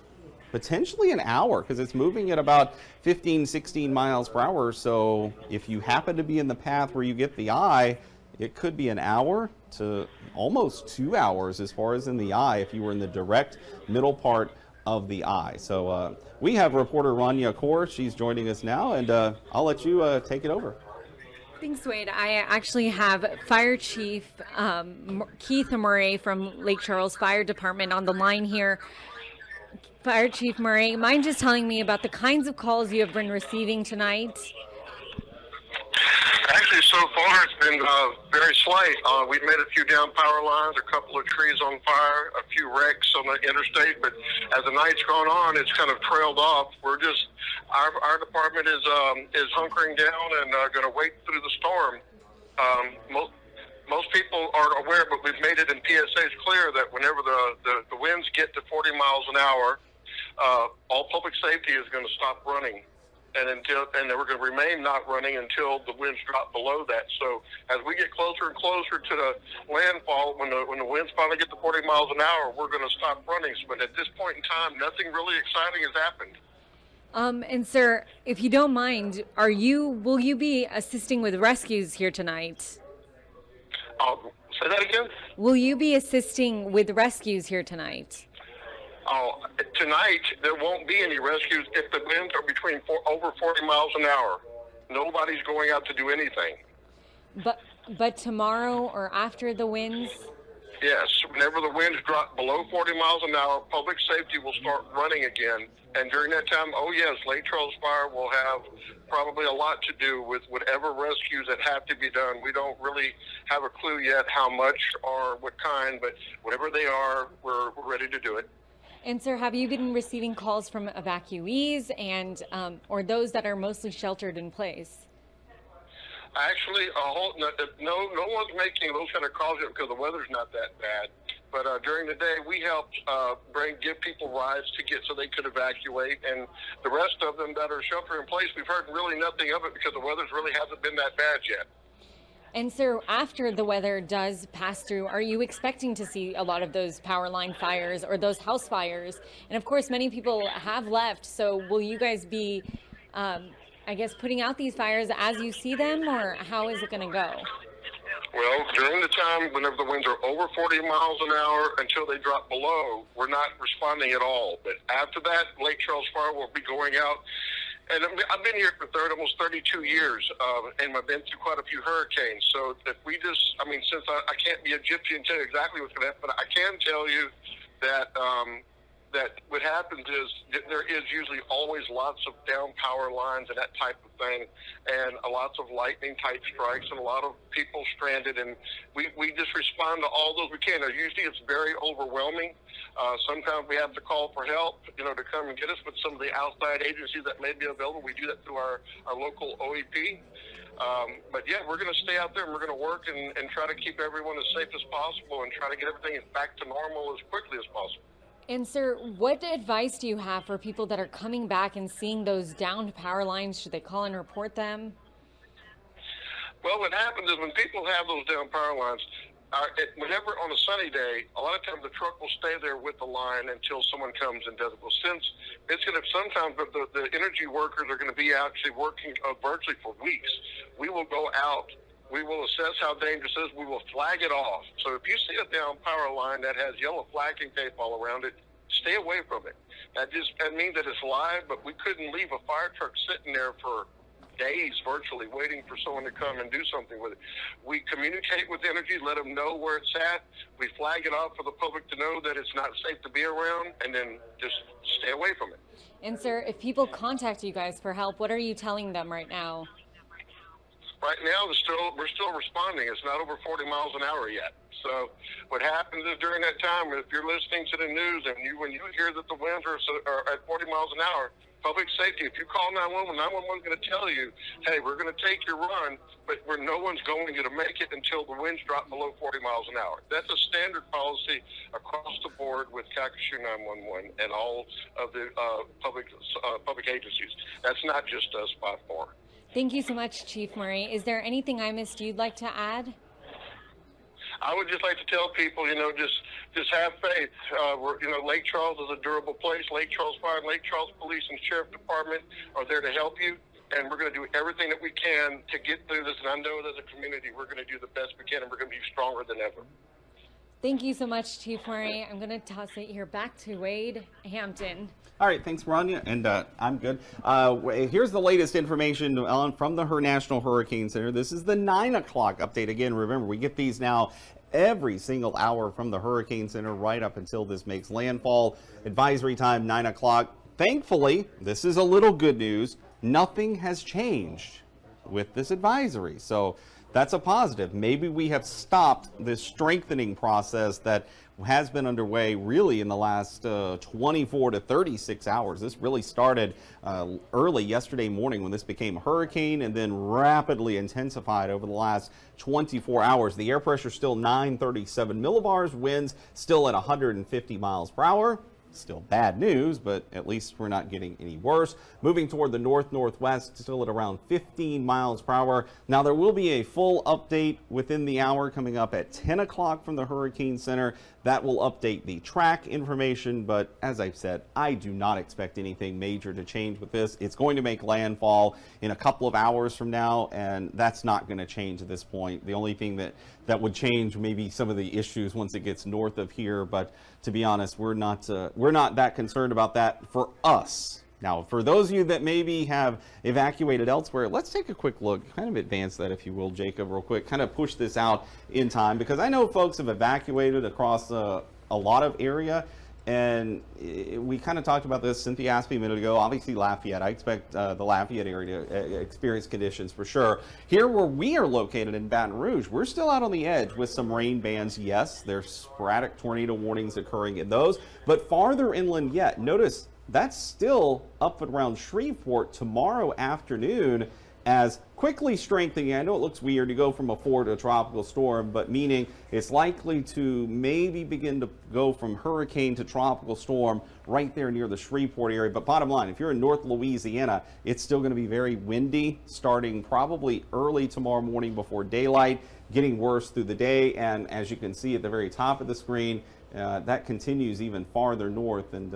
potentially an hour, because it's moving at about 15, 16 miles per hour. So if you happen to be in the path where you get the eye, it could be an hour to almost 2 hours as far as in the eye if you were in the direct middle part of the eye. So we have reporter Rania Kaur. She's joining us now, and I'll let you take it over. Thanks, Wade. I actually have Fire Chief Keith Murray from Lake Charles Fire Department on the line here. Fire Chief Murray, mind just telling me about the kinds of calls you have been receiving tonight? Actually, so far it's been very slight. We've made a few down power lines, a couple of trees on fire, a few wrecks on the interstate, but as the night's gone on, it's kind of trailed off. We're just, our department is hunkering down and going to wait through the storm. Most people aren't aware, but we've made it in PSAs clear that whenever the winds get to 40 miles an hour, all public safety is going to stop running, and we're going to remain not running until the winds drop below that. So as we get closer and closer to the landfall, when the winds finally get to 40 miles an hour, we're going to stop running. But at this point in time, nothing really exciting has happened. And sir, if you don't mind, will you be assisting with rescues here tonight? Say that again? Will you be assisting with rescues here tonight? Tonight, there won't be any rescues if the winds are between over 40 miles an hour. Nobody's going out to do anything. But tomorrow or after the winds? Yes, whenever the winds drop below 40 miles an hour, public safety will start running again. And during that time, oh yes, Lake Charles Fire will have probably a lot to do with whatever rescues that have to be done. We don't really have a clue yet how much or what kind, but whatever they are, we're ready to do it. And sir, have you been receiving calls from evacuees and or those that are mostly sheltered in place? Actually, no one's making those kind of calls yet because the weather's not that bad. But during the day, we helped give people rides so they could evacuate, and the rest of them that are shelter in place, we've heard really nothing of it because the weather's really hasn't been that bad yet. And so after the weather does pass through, are you expecting to see a lot of those power line fires or those house fires? And of course, many people have left. So will you guys be, I guess, putting out these fires as you see them, or how is it going to go? Well, during the time whenever the winds are over 40 miles an hour until they drop below, we're not responding at all. But after that, Lake Charles Fire will be going out. And I've been here for almost 32 years, and I've been through quite a few hurricanes. So if we just, since I can't be a gypsy and tell you exactly what's going to happen, I can tell you that that what happens is there is usually always lots of down power lines and that type of thing, and lots of lightning type strikes and a lot of people stranded, and we just respond to all those we can. Now, usually it's very overwhelming. Sometimes we have to call for help, to come and get us, but some of the outside agencies that may be available, we do that through our local OEP. But yeah, we're going to stay out there and we're going to work and try to keep everyone as safe as possible and try to get everything back to normal as quickly as possible. And sir, what advice do you have for people that are coming back and seeing those downed power lines? Should they call and report them? Well, what happens is when people have those down power lines, whenever on a sunny day, a lot of times the truck will stay there with the line until someone comes and does it. Well, since it's going to, sometimes the energy workers are going to be actually working virtually for weeks. We will go out. We will assess how dangerous it is. We will flag it off. So if you see a down power line that has yellow flagging tape all around it, stay away from it. That means that it's live, but we couldn't leave a fire truck sitting there for days virtually waiting for someone to come and do something with it. We communicate with energy, let them know where it's at. We flag it off for the public to know that it's not safe to be around, and then just stay away from it. And sir, if people contact you guys for help, what are you telling them right now? right now we're still responding. It's not over 40 miles an hour yet. So what happens is during that time, if you're listening to the news and when you hear that the winds are at 40 miles an hour, public safety, if you call 911, 911 is going to tell you, hey, we're going to take your run, but no one's going to make it until the winds drop below 40 miles an hour. That's a standard policy across the board with Calcasieu 911 and all of the public agencies. That's not just Spot 4. Thank you so much, Chief Murray. Is there anything I missed you'd like to add? I would just like to tell people, just have faith. Lake Charles is a durable place. Lake Charles Fire, Lake Charles Police, and Sheriff Department are there to help you. And we're going to do everything that we can to get through this. And I know that as a community, we're going to do the best we can, and we're going to be stronger than ever. Thank you so much, Chief Murray. I'm going to toss it here back to Wade Hampton. All right, thanks, Rania, and I'm good. Here's the latest information from the National Hurricane Center. This is the 9 o'clock update. Again, remember, we get these now every single hour from the Hurricane Center right up until this makes landfall. Advisory time, 9 o'clock. Thankfully, this is a little good news. Nothing has changed with this advisory. So that's a positive. Maybe we have stopped this strengthening process that has been underway really in the last 24 to 36 hours. This really started early yesterday morning when this became a hurricane and then rapidly intensified over the last 24 hours. The air pressure still 937 millibars, winds still at 150 miles per hour. Still bad news, but at least we're not getting any worse. Moving toward the north-northwest, still at around 15 miles per hour. Now, there will be a full update within the hour coming up at 10 o'clock from the Hurricane Center. That will update the track information, but as I've said, I do not expect anything major to change with this. It's going to make landfall in a couple of hours from now, and that's not going to change at this point. The only thing that would change maybe some of the issues once it gets north of here, but to be honest, we're not that concerned about that for us. Now, for those of you that maybe have evacuated elsewhere, let's take a quick look, kind of advance that, if you will, Jacob, real quick, kind of push this out in time, because I know folks have evacuated across a lot of area, and we kind of talked about this. Cynthia asked me a minute ago, obviously Lafayette. I expect the Lafayette area to experience conditions for sure. Here where we are located in Baton Rouge, we're still out on the edge with some rain bands. Yes, there's sporadic tornado warnings occurring in those, but farther inland yet, notice that's still up around Shreveport tomorrow afternoon as quickly strengthening. I know it looks weird to go from a 4 to a tropical storm, but meaning it's likely to maybe begin to go from hurricane to tropical storm right there near the Shreveport area. But bottom line, if you're in North Louisiana, it's still going to be very windy starting probably early tomorrow morning before daylight, getting worse through the day. And as you can see at the very top of the screen, that continues even farther north, and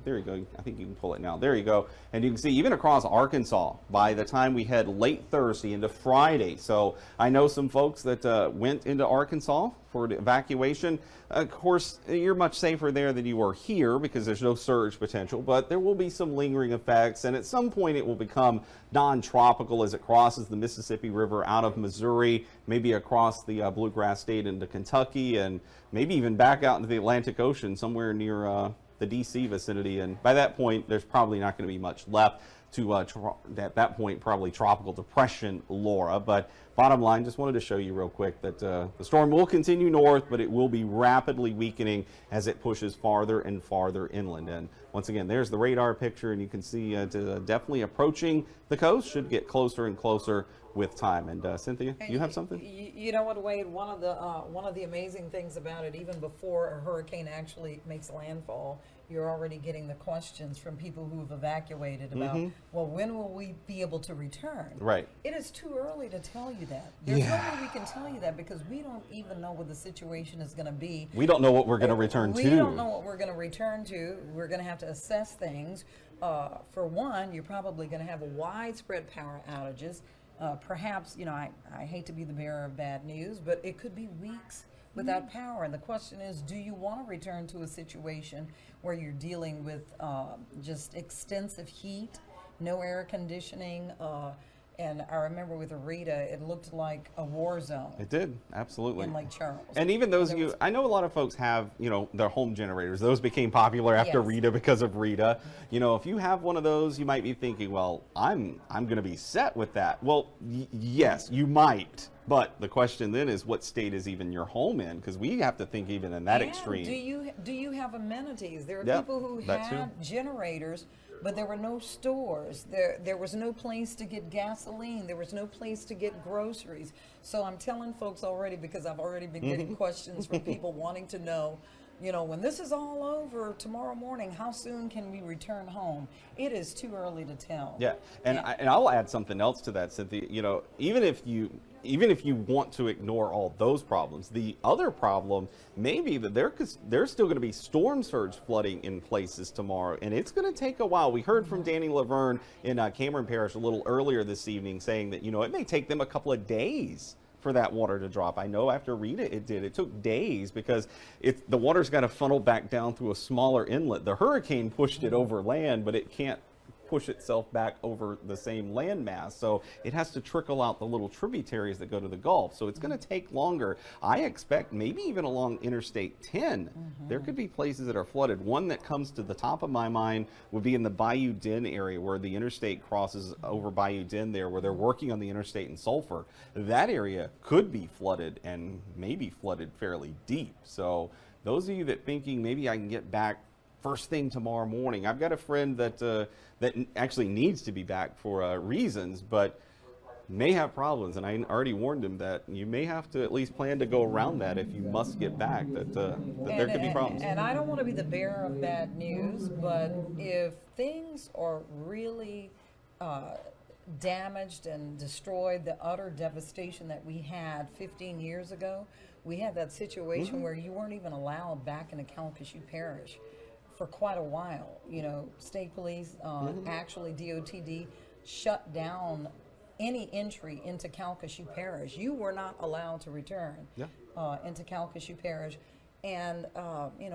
there you go. I think you can pull it now. There you go. And you can see even across Arkansas by the time we head late Thursday into Friday. So I know some folks that went into Arkansas for the evacuation. Of course, you're much safer there than you were here because there's no surge potential, but there will be some lingering effects, and at some point it will become non-tropical as it crosses the Mississippi River out of Missouri, maybe across the Bluegrass State into Kentucky, and maybe even back out into the Atlantic Ocean somewhere near the D.C. vicinity. And by that point, there's probably not going to be much left to at that point probably tropical depression Laura. But bottom line, just wanted to show you real quick that the storm will continue north, but it will be rapidly weakening as it pushes farther and farther inland. And once again, there's the radar picture, and you can see definitely approaching the coast, should get closer and closer with time. And Cynthia, you have something? You know what, Wade? One of the amazing things about it, even before a hurricane actually makes landfall, you're already getting the questions from people who have evacuated about, well, when will we be able to return? Right. It is too early to tell you that. There's no way we can tell you that because we don't even know what the situation is going to be. We don't know what we're going to return to. We don't know what we're going to return to. We're going to have to assess things. For one, you're probably going to have widespread power outages. Perhaps, I hate to be the bearer of bad news, but it could be weeks without power. And the question is, do you want to return to a situation where you're dealing with just extensive heat, no air conditioning, And I remember with Rita, it looked like a war zone. It did, absolutely. In Lake Charles. And even those I know a lot of folks have, their home generators. Those became popular after Rita because of Rita. If you have one of those, you might be thinking, well, I'm going to be set with that. Well, yes, you might. But the question then is, what state is even your home in? Because we have to think even in that extreme. Do you have amenities? There are people who had generators, but there were no stores. There was no place to get gasoline. There was no place to get groceries. So I'm telling folks already, because I've already been getting questions from people wanting to know, when this is all over tomorrow morning, how soon can we return home? It is too early to tell. Yeah, and I'll add something else to that, Cynthia. Even if you want to ignore all those problems, the other problem may be that there's still going to be storm surge flooding in places tomorrow, and it's going to take a while. We heard from Danny Laverne in Cameron Parish a little earlier this evening saying that it may take them a couple of days for that water to drop. I know after Rita it did. It took days because the water's got to funnel back down through a smaller inlet. The hurricane pushed it over land, but it can't push itself back over the same landmass. So it has to trickle out the little tributaries that go to the Gulf. So it's going to take longer. I expect maybe even along Interstate 10, there could be places that are flooded. One that comes to the top of my mind would be in the Bayou Den area where the interstate crosses over Bayou Den there, where they're working on the interstate in Sulphur. That area could be flooded and maybe flooded fairly deep. So those of you that thinking maybe I can get back first thing tomorrow morning. I've got a friend that actually needs to be back for reasons, but may have problems, and I already warned him that you may have to at least plan to go around that if you must get back, that there could be problems. And I don't want to be the bearer of bad news, but if things are really damaged and destroyed, the utter devastation that we had 15 years ago, we had that situation where you weren't even allowed back into Calcasieu Parish for quite a while. State police, actually DOTD, shut down any entry into Calcasieu Parish. You were not allowed to return into Calcasieu Parish. And,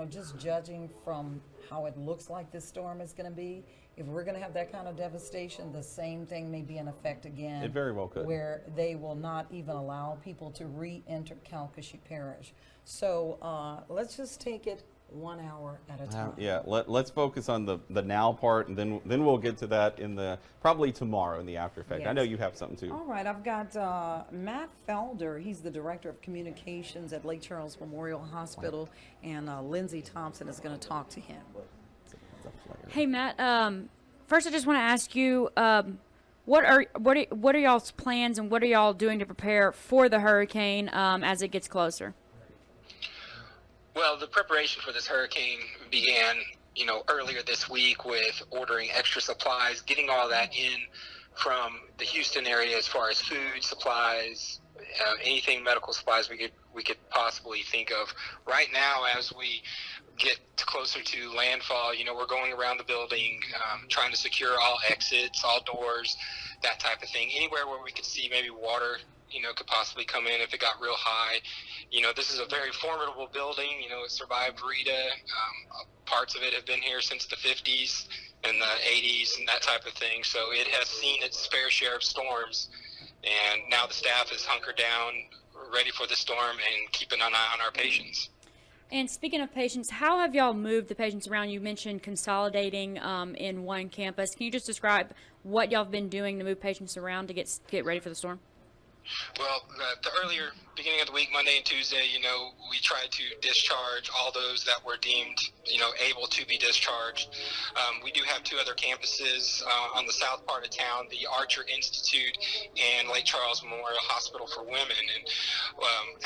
just judging from how it looks like this storm is going to be, if we're going to have that kind of devastation, the same thing may be in effect again. It very well could. Where they will not even allow people to re-enter Calcasieu Parish. So let's just take it 1 hour at a time. Let's focus on the now part, and then we'll get to that in probably tomorrow in the after effect. Yes. I know you have something too. All right, I've got Matt Felder. He's the Director of Communications at Lake Charles Memorial Hospital, and Lindsay Thompson is going to talk to him. Hey Matt, first I just want to ask you, what are y'all's plans and what are y'all doing to prepare for the hurricane as it gets closer? Well, the preparation for this hurricane began, earlier this week with ordering extra supplies, getting all that in from the Houston area as far as food supplies, anything medical supplies we could possibly think of. Right now, as we get closer to landfall, we're going around the building, trying to secure all exits, all doors, that type of thing. Anywhere where we could see maybe water could possibly come in if it got real high. This is a very formidable building. It survived Rita. Parts of it have been here since the 50s and the 80s and that type of thing. So it has seen its fair share of storms. And now the staff is hunkered down, ready for the storm and keeping an eye on our patients. And speaking of patients, how have y'all moved the patients around? You mentioned consolidating in one campus. Can you just describe what y'all have been doing to move patients around to get ready for the storm? Well, the earlier beginning of the week, Monday and Tuesday, we tried to discharge all those that were deemed, able to be discharged. We do have two other campuses on the south part of town, the Archer Institute and Lake Charles Memorial Hospital for Women. And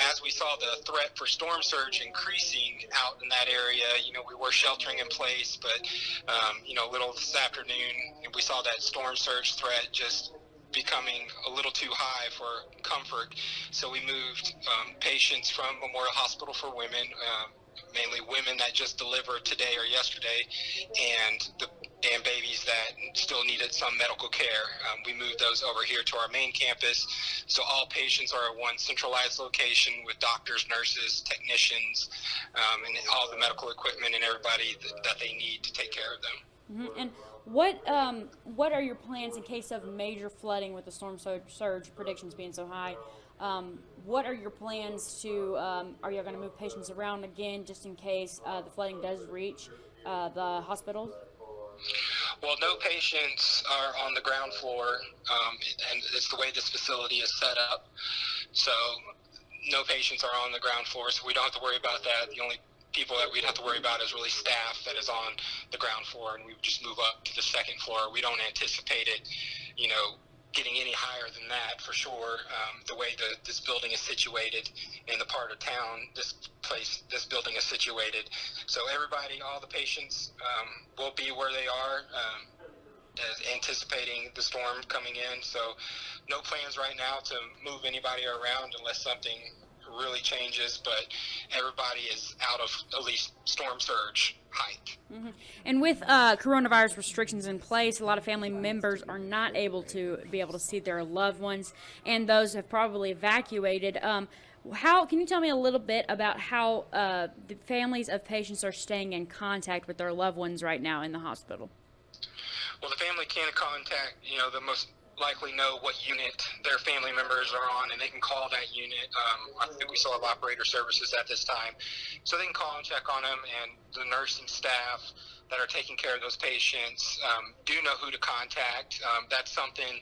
as we saw the threat for storm surge increasing out in that area, we were sheltering in place, but, little this afternoon, we saw that storm surge threat just becoming a little too high for comfort. So we moved patients from Memorial Hospital for Women, mainly women that just delivered today or yesterday, and babies that still needed some medical care. We moved those over here to our main campus. So all patients are at one centralized location with doctors, nurses, technicians, and all the medical equipment and everybody that they need to take care of them. Mm-hmm. And What are your plans in case of major flooding with the storm surge predictions being so high? What are your plans to, are you going to move patients around again just in case the flooding does reach the hospitals? Well, no patients are on the ground floor, and it's the way this facility is set up. So no patients are on the ground floor, so we don't have to worry about that. The only people that we'd have to worry about is really staff that is on the ground floor, and we would just move up to the second floor. We don't anticipate it, getting any higher than that for sure. The way this building is situated in the part of town, this building is situated. So everybody, all the patients will be where they are, anticipating the storm coming in. So no plans right now to move anybody around unless something really changes, but everybody is out of at least storm surge height. Mm-hmm. And with coronavirus restrictions in place, a lot of family members are not able to see their loved ones, and those have probably evacuated. How can you tell me a little bit about how the families of patients are staying in contact with their loved ones right now in the hospital? Well, the family can contact, the most likely know what unit their family members are on, and they can call that unit. I think we still have operator services at this time, so they can call and check on them, and the nursing staff that are taking care of those patients do know who to contact. That's something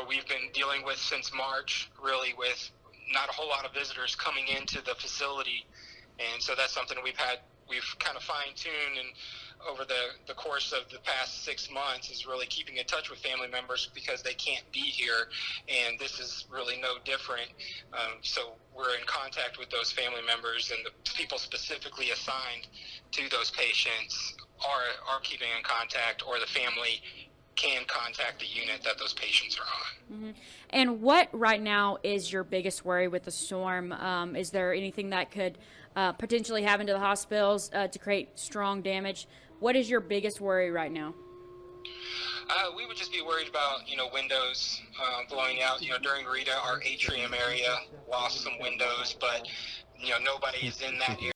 we've been dealing with since March, really, with not a whole lot of visitors coming into the facility, and so that's something we've kind of fine-tuned and over the course of the past 6 months is really keeping in touch with family members because they can't be here, and this is really no different. So we're in contact with those family members, and the people specifically assigned to those patients are keeping in contact, or the family can contact the unit that those patients are on. Mm-hmm. And what right now is your biggest worry with the storm? Is there anything that could potentially happen to the hospitals to create strong damage? What is your biggest worry right now? We would just be worried about, windows blowing out. During Rita, our atrium area lost some windows, but, nobody is in that area.